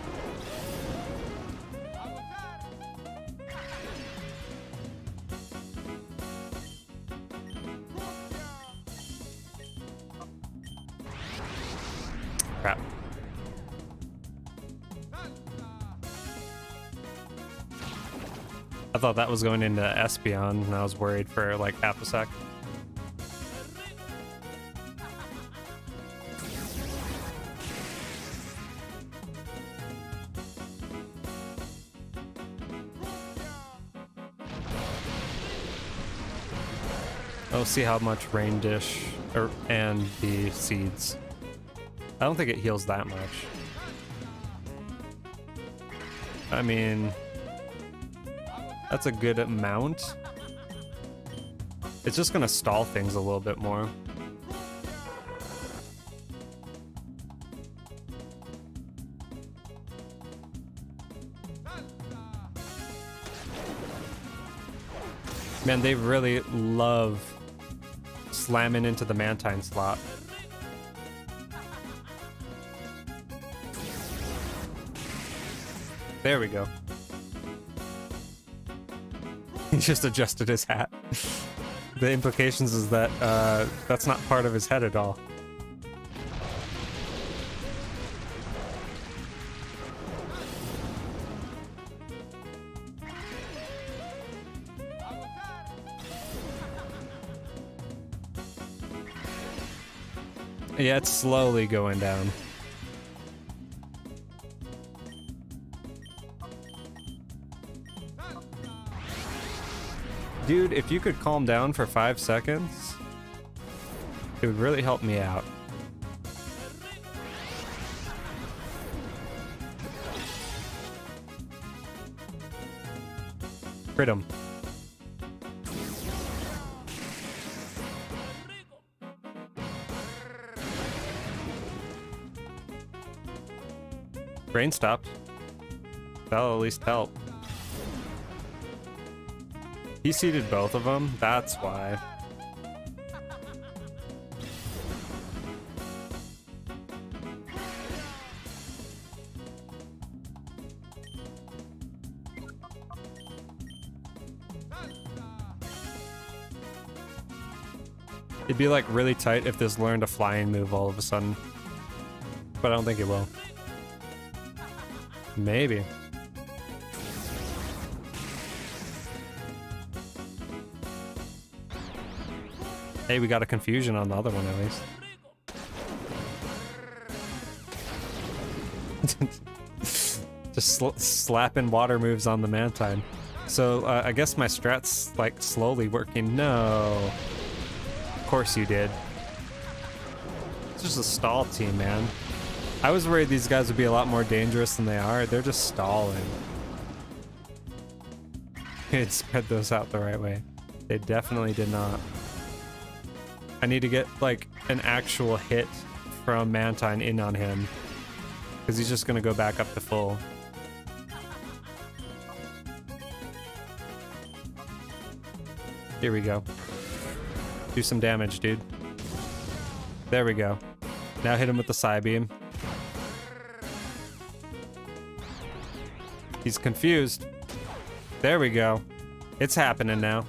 Crap. I thought that was going into Espeon, and I was worried for like half a sec. Oh, see how much Rain Dish and the seeds. I don't think it heals that much. I mean, that's a good amount. It's just gonna stall things a little bit more. Man, they really love slamming into the Mantine slot. There we go. He just adjusted his hat. The implications is that that's not part of his head at all. Yeah, it's slowly going down. Dude, if you could calm down for 5 seconds, it would really help me out. Crit him. Rain stopped. That'll at least help. He seeded both of them, that's why. It'd be like really tight if this learned a flying move all of a sudden. But I don't think it will. Maybe. Hey, we got a confusion on the other one at least. Just slapping water moves on the Mantine. So I guess my strat's like slowly working. No. Of course you did. It's just a stall team, man. I was worried these guys would be a lot more dangerous than they are. They're just stalling. They'd spread those out the right way. They definitely did not. I need to get like an actual hit from Mantine in on him, because he's just gonna go back up to full. Here we go. Do some damage, dude. There we go. Now hit him with the Psybeam. He's confused. There we go. It's happening now.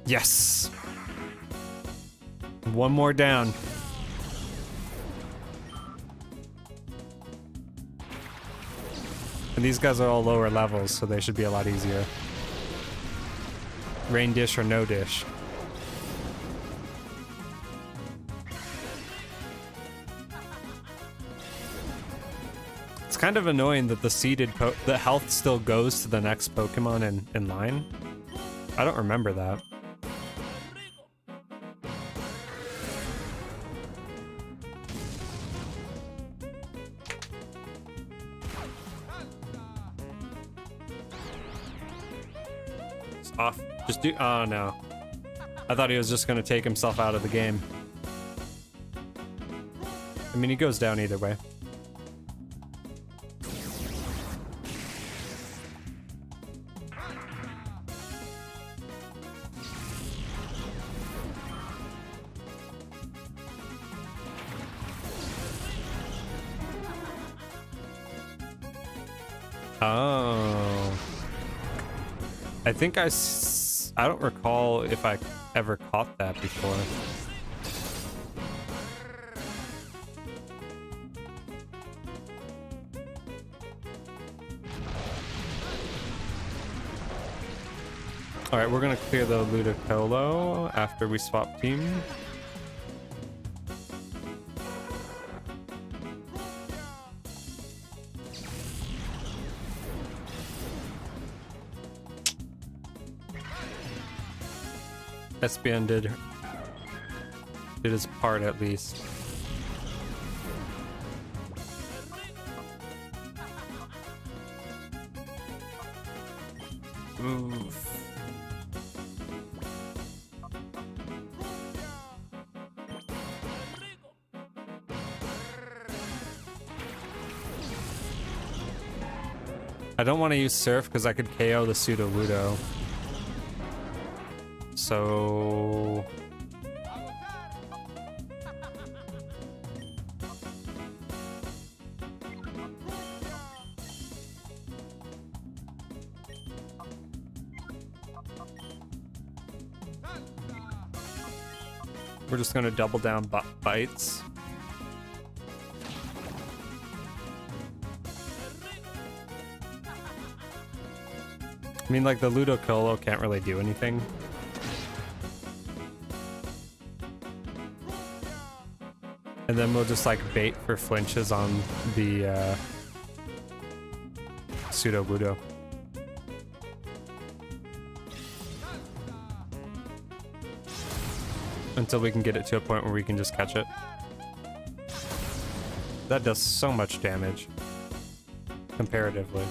Yes! One more down. And these guys are all lower levels, so they should be a lot easier. Rain dish or no dish. It's kind of annoying that the seeded the health still goes to the next Pokemon in line. I don't remember that. Off. Just do. Oh no. I thought he was just gonna take himself out of the game. I mean, he goes down either way. Oh. I think I don't recall if I ever caught that before. Alright, we're gonna clear the Ludicolo after we swap team. Espion did his part at least. Oof. I don't want to use Surf because I could KO the Pseudo-Ludo. So we're just gonna double down bites. I mean, like the Ludicolo can't really do anything. And then we'll just like bait for flinches on the Pseudo-Ludo. Until we can get it to a point where we can just catch it. That does so much damage. Comparatively.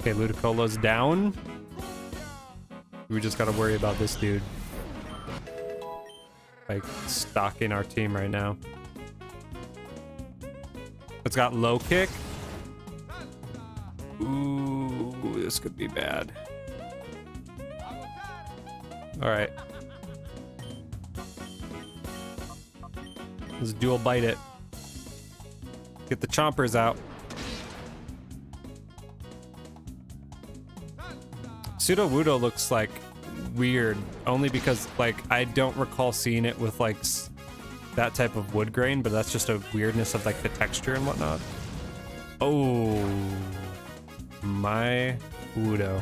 Okay, Ludicolo's down. We just gotta worry about this dude. Like, stalking our team right now. It's got low kick. Ooh, this could be bad. Alright. Let's dual bite it. Get the chompers out. Sudowoodo looks like weird, only because like I don't recall seeing it with like that type of wood grain, but that's just a weirdness of like the texture and whatnot. Oh, my Wudo.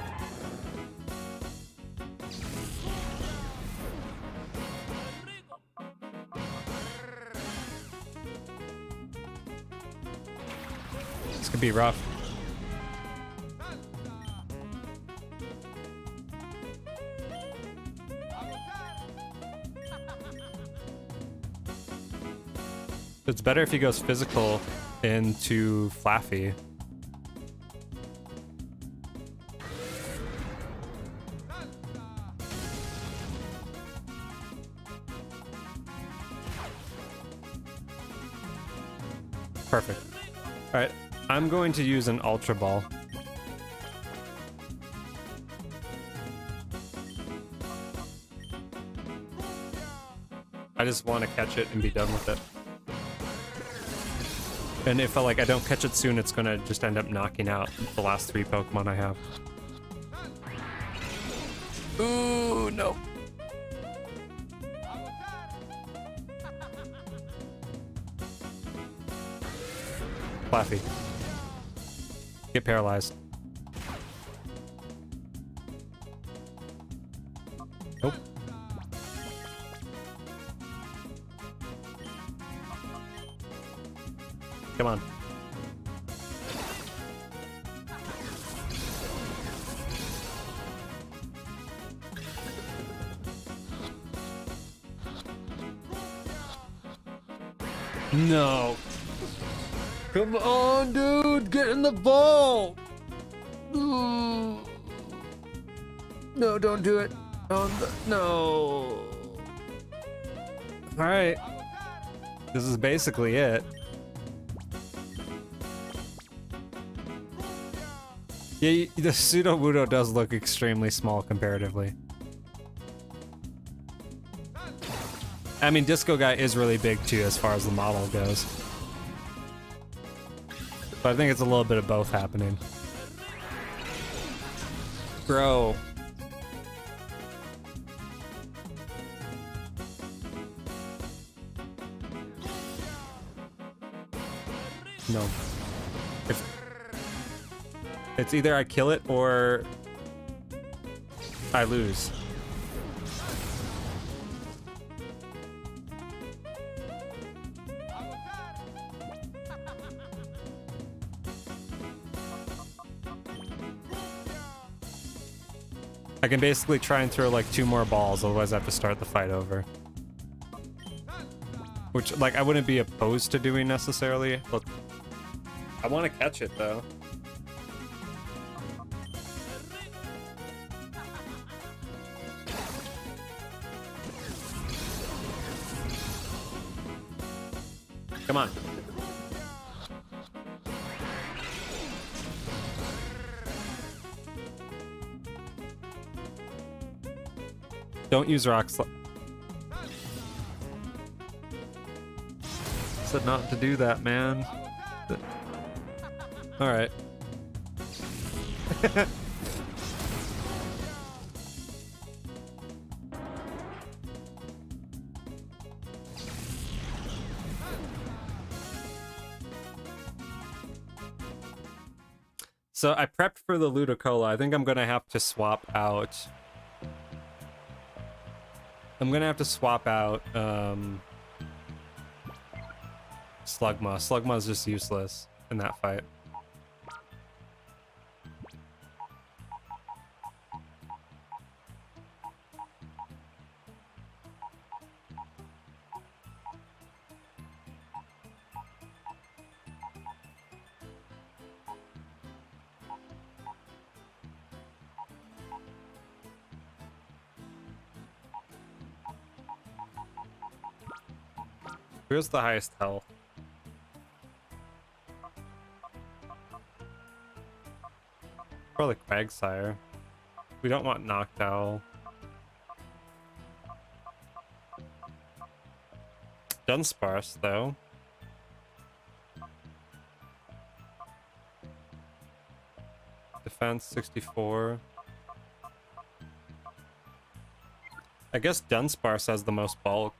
This could be rough. It's better if he goes physical into Flaffy. Perfect. All right, I'm going to use an Ultra Ball. I just want to catch it and be done with it. And if I don't catch it soon, it's gonna just end up knocking out the last 3 Pokemon I have. Ooh, no. Flaffy. Get paralyzed. Nope. Come on. No. Come on, dude. Get in the ball. No, don't do it. No. All right. This is basically it. Yeah, the Sudowoodo does look extremely small comparatively. I mean, Disco Guy is really big too as far as the model goes. But I think it's a little bit of both happening. Bro. No. It's either I kill it or I lose. I can basically try and throw like 2 more balls, otherwise I have to start the fight over. Which, like, I wouldn't be opposed to doing necessarily. Look, I want to catch it though. Come on. Don't use rock slide. Said not to do that, man. All right. So I prepped for the Ludicolo. I think I'm gonna have to swap out. Slugma. Slugma is just useless in that fight. Where's the highest health? Probably Quagsire. We don't want Noctowl. Dunsparce, though. Defense 64. I guess Dunsparce has the most bulk.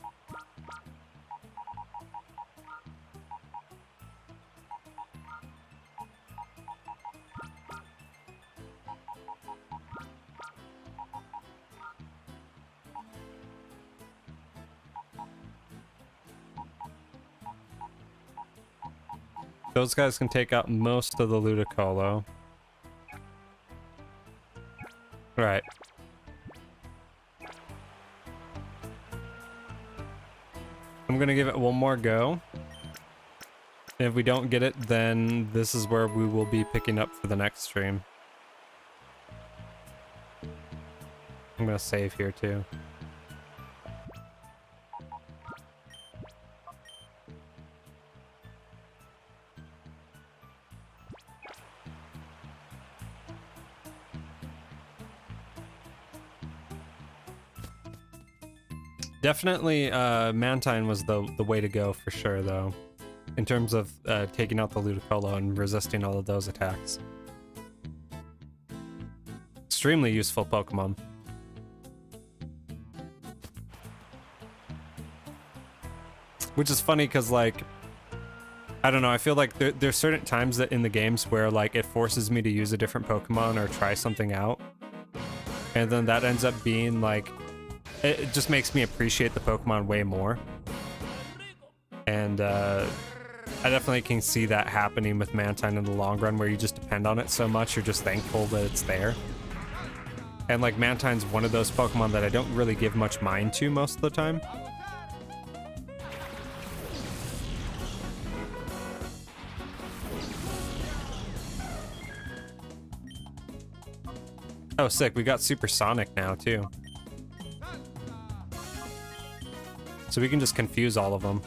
Those guys can take out most of the Ludicolo. Right. I'm gonna give it one more go. And if we don't get it, then this is where we will be picking up for the next stream. I'm gonna save here too. Definitely, Mantine was the way to go for sure, though, in terms of taking out the Ludicolo and resisting all of those attacks. Extremely useful Pokemon. Which is funny because, like, I don't know, I feel like there's certain times that in the games where, like, it forces me to use a different Pokemon or try something out. And then that ends up being, like, it just makes me appreciate the Pokemon way more. And I definitely can see that happening with Mantine in the long run, where you just depend on it so much, you're just thankful that it's there. And like Mantine's one of those Pokemon that I don't really give much mind to most of the time. Oh, sick, we got Supersonic now too. So we can just confuse all of them.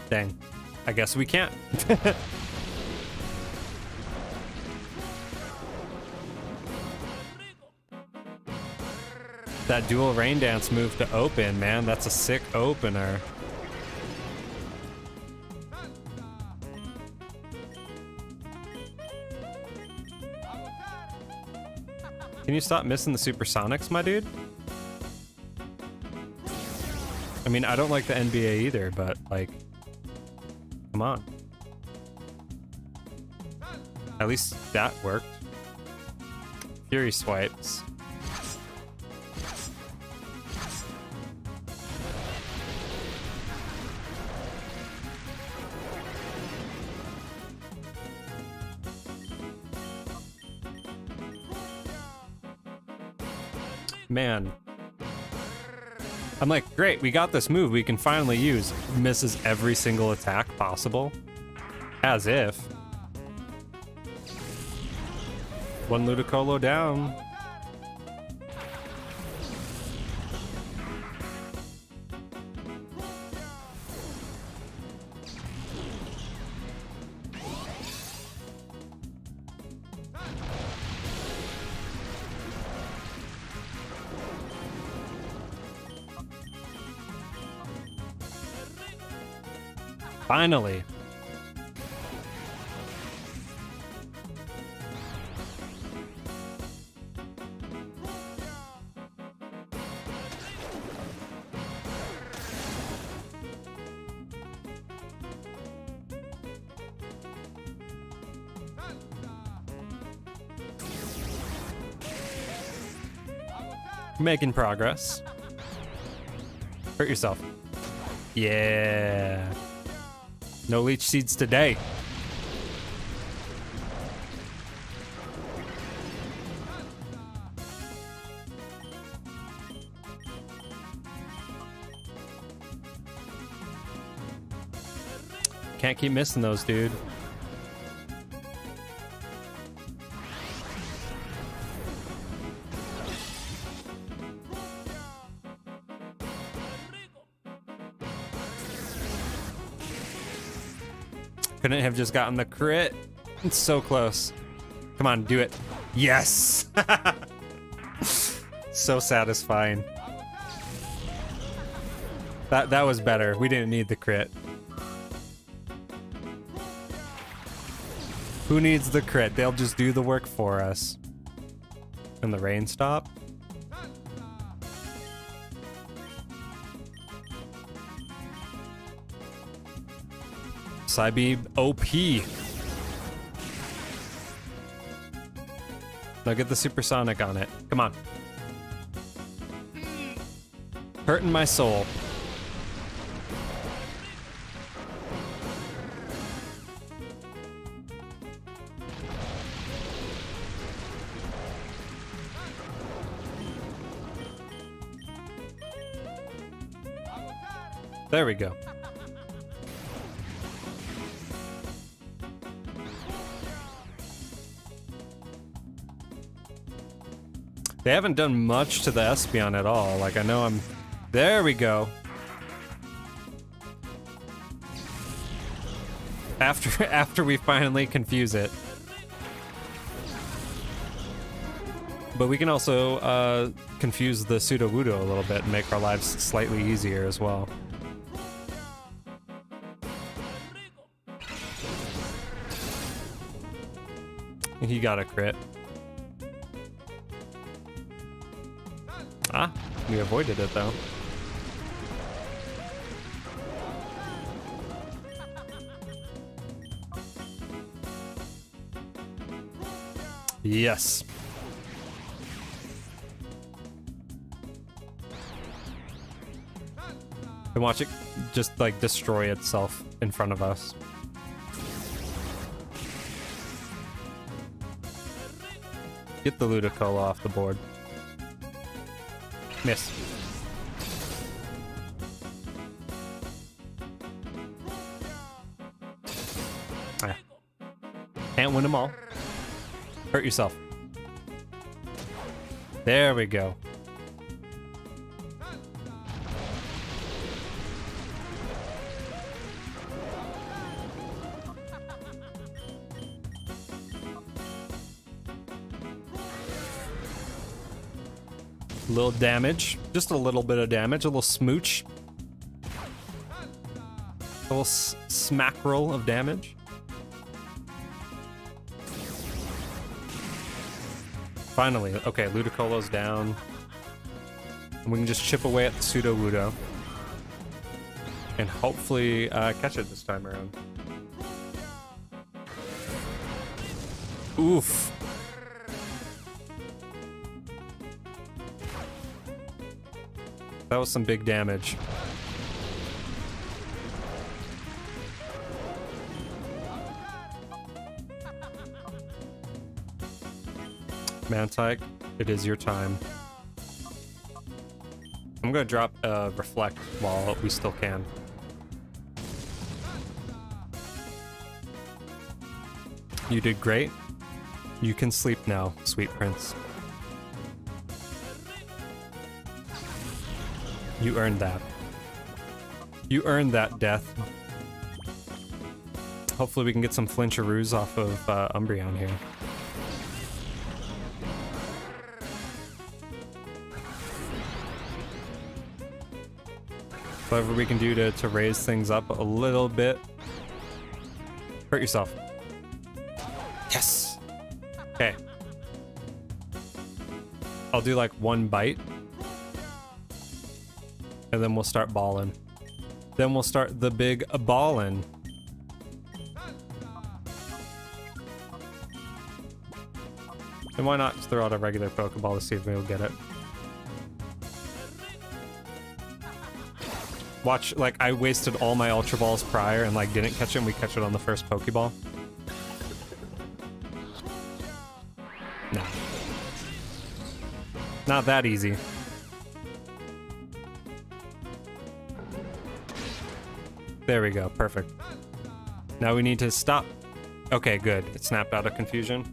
Dang. I guess we can't. That dual rain dance move to open, man. That's a sick opener. Can you stop missing the Supersonics, my dude? I mean, I don't like the NBA either, but, like, come on. At least that worked. Fury swipes. Man. I'm like, great, we got this move we can finally use. Misses every single attack possible. As if. One Ludicolo down. Finally. Making progress. Hurt yourself. Yeah. No leech seeds today. Can't keep missing those, dude. Couldn't have just gotten the crit. It's so close. Come on, do it. Yes! So satisfying. That was better. We didn't need the crit. Who needs the crit? They'll just do the work for us. And the rain stop. Psybeam OP. Now get the supersonic on it. Come on. Hurting my soul. There we go. They haven't done much to the Espeon at all. Like, I know I'm... There we go. After we finally confuse it. But we can also confuse the Sudowoodo a little bit and make our lives slightly easier as well. He got a crit. Ah, we avoided it though. Yes. And watch it just like destroy itself in front of us. Get the Ludicolo off the board. Miss. Ah. Can't win them all. Hurt yourself. There we go. Little damage, just a little bit of damage, a little smooch. A little smack roll of damage. Finally, okay, Ludicolo's down. And we can just chip away at the Sudowoodo. And hopefully catch it this time around. Oof. That was some big damage. Mantike, it is your time. I'm gonna drop Reflect while we still can. You did great. You can sleep now, sweet prince. You earned that. You earned that, death. Hopefully we can get some flincheroos off of Umbreon here. Whatever we can do to raise things up a little bit. Hurt yourself. Yes! Okay. I'll do like one bite. And then we'll start balling. Then we'll start the big ballin'. And why not just throw out a regular Pokeball to see if we'll get it? Watch, like, I wasted all my Ultra Balls prior and, like, didn't catch it, and we catch it on the first Pokeball. No. Not that easy. There we go, perfect. Now we need to stop. Okay, good. It snapped out of confusion.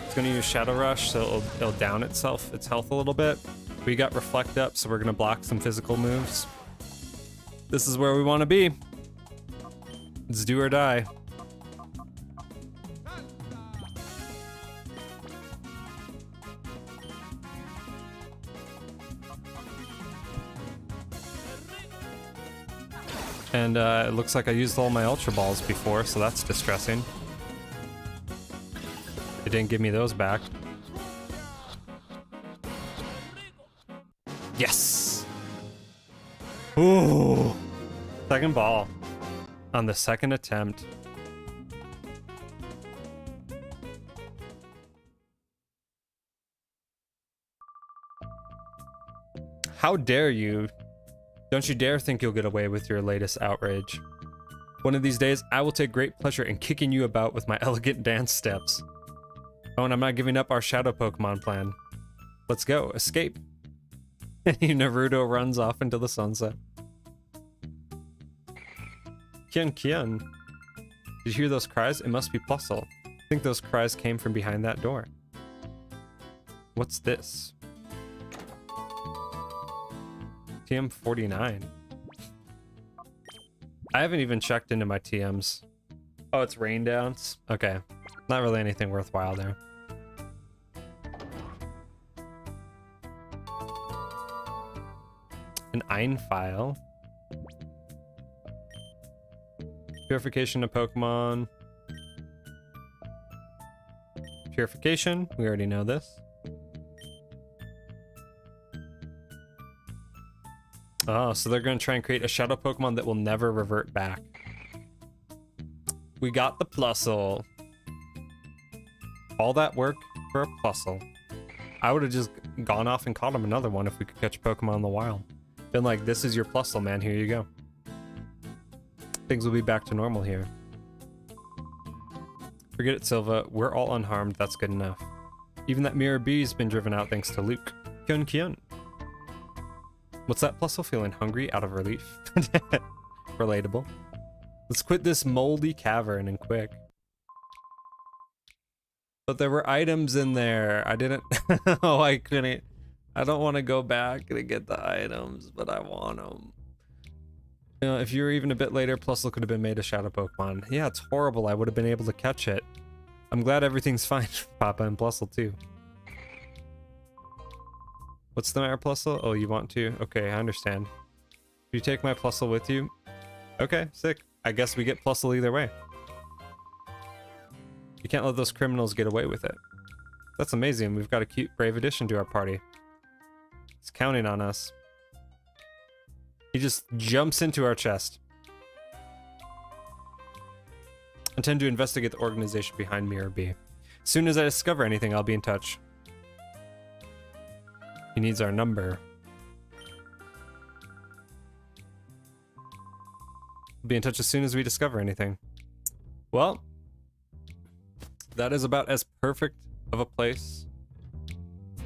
It's gonna use Shadow Rush, so it'll down its health a little bit. We got Reflect up, so we're gonna block some physical moves. This is where we want to be. It's do or die. And it looks like I used all my Ultra Balls before, so that's distressing. It didn't give me those back. Yes! Ooh! Second ball. On the second attempt. How dare you? Don't you dare think you'll get away with your latest outrage. One of these days, I will take great pleasure in kicking you about with my elegant dance steps. Oh, and I'm not giving up our shadow Pokemon plan. Let's go, escape. Naruto runs off into the sunset. Kian Kian. Did you hear those cries? It must be Plusle. I think those cries came from behind that door. What's this? TM49. I haven't even checked into my TMs. Oh, it's rain dance? Okay. Not really anything worthwhile there. An Ein file. Purification of Pokemon. Purification. We already know this. Oh, so they're going to try and create a shadow Pokemon that will never revert back. We got the Plusle. All that work for a Plusle. I would have just gone off and caught him another one if we could catch Pokemon in the wild. Been like, this is your Plusle, man. Here you go. Things will be back to normal here. Forget it, Silva. We're all unharmed. That's good enough. Even that Mirror B's been driven out thanks to Luke. Kyun Kyun. What's that Plusle feeling? Hungry? Out of relief? Relatable. Let's quit this moldy cavern and quick. But there were items in there. I didn't... oh, I couldn't... I don't want to go back and get the items, but I want them. You know, if you were even a bit later, Plusle could have been made a shadow Pokemon. Yeah, it's horrible. I would have been able to catch it. I'm glad everything's fine for Papa and Plusle too. What's the matter, Plusle? Oh, you want to? Okay, I understand. You take my Plusle with you? Okay, sick. I guess we get Plusle either way. You can't let those criminals get away with it. That's amazing. We've got a cute, brave addition to our party. He's counting on us. He just jumps into our chest. I intend to investigate the organization behind Mirror B. As soon as I discover anything, I'll be in touch. He needs our number. We'll be in touch as soon as we discover anything. Well, that is about as perfect of a place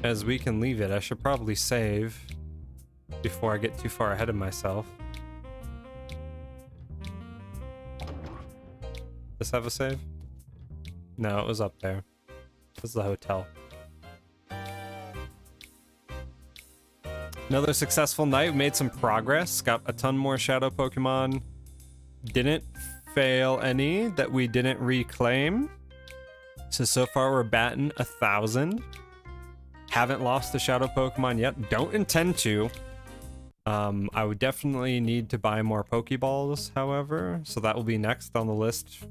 as we can leave it. I should probably save before I get too far ahead of myself. Does this have a save? No, it was up there. This is the hotel. Another successful night. We made some progress. Got a ton more shadow Pokemon. Didn't fail any that we didn't reclaim. So far we're batting 1,000. Haven't lost the shadow Pokemon yet. Don't intend to. I would definitely need to buy more Pokeballs, however. So that will be next on the list.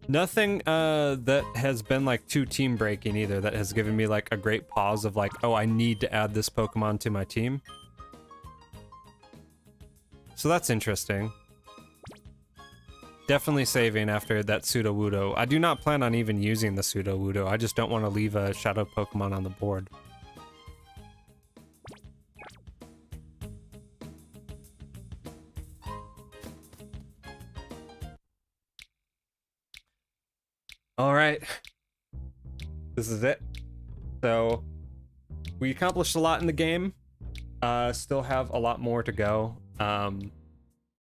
Nothing that has been like too team breaking either, that has given me like a great pause of like, oh, I need to add this Pokemon to my team. So that's interesting. Definitely saving after that Sudowoodo. I do not plan on even using the Sudowoodo. I just don't want to leave a shadow Pokemon on the board. All right, this is it. So we accomplished a lot in the game. Still have a lot more to go. I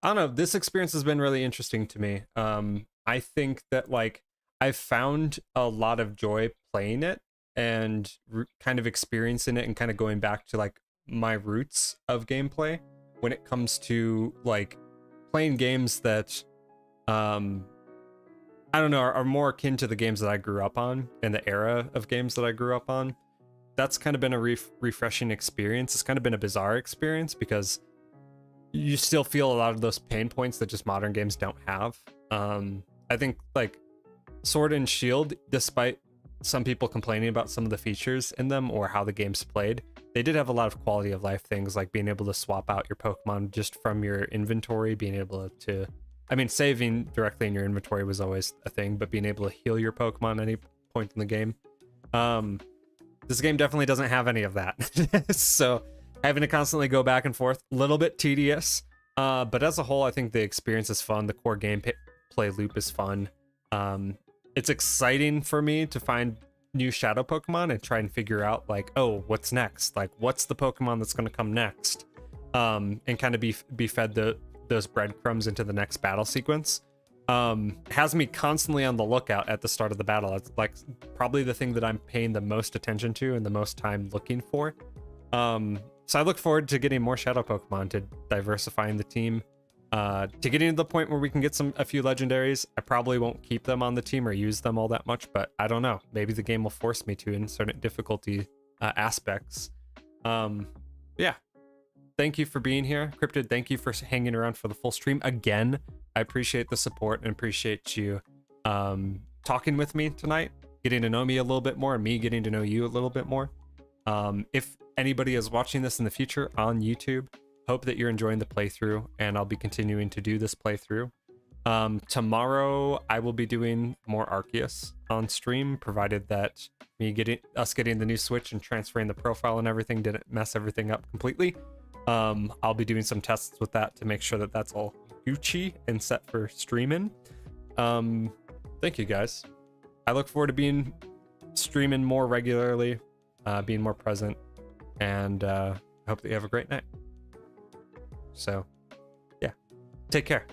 don't know. This experience has been really interesting to me. I think that like I've found a lot of joy playing it and kind of experiencing it and kind of going back to like my roots of gameplay when it comes to like playing games that I don't know, are more akin to the games that I grew up on and the era of games that I grew up on. That's kind of been a refreshing experience. It's kind of been a bizarre experience because you still feel a lot of those pain points that just modern games don't have. I think like Sword and Shield, despite some people complaining about some of the features in them or how the game's played, they did have a lot of quality of life things, like being able to swap out your Pokemon just from your inventory, being able to, I mean, saving directly in your inventory was always a thing, but being able to heal your Pokemon at any point in the game. This game definitely doesn't have any of that. So having to constantly go back and forth, a little bit tedious. But as a whole, I think the experience is fun. The core gameplay loop is fun. It's exciting for me to find new shadow Pokemon and try and figure out like, oh, what's next? Like, what's the Pokemon that's going to come next? And kind of be fed those breadcrumbs into the next battle sequence. Has me constantly on the lookout at the start of the battle. It's like probably the thing that I'm paying the most attention to and the most time looking for. So I look forward to getting more shadow Pokemon, to diversifying the team, to getting to the point where we can get a few legendaries. I probably won't keep them on the team or use them all that much, but I don't know. Maybe the game will force me to in certain difficulty aspects. Yeah. Thank you for being here. Cryptid, thank you for hanging around for the full stream. Again, I appreciate the support and appreciate you talking with me tonight, getting to know me a little bit more, and me getting to know you a little bit more. If anybody is watching this in the future on YouTube, hope that you're enjoying the playthrough, and I'll be continuing to do this playthrough. Tomorrow I will be doing more Arceus on stream, provided that us getting the new Switch and transferring the profile and everything didn't mess everything up completely. I'll be doing some tests with that to make sure that that's all Gucci and set for streaming. Thank you guys. I look forward to streaming more regularly, being more present, and I hope that you have a great night. So, yeah, take care.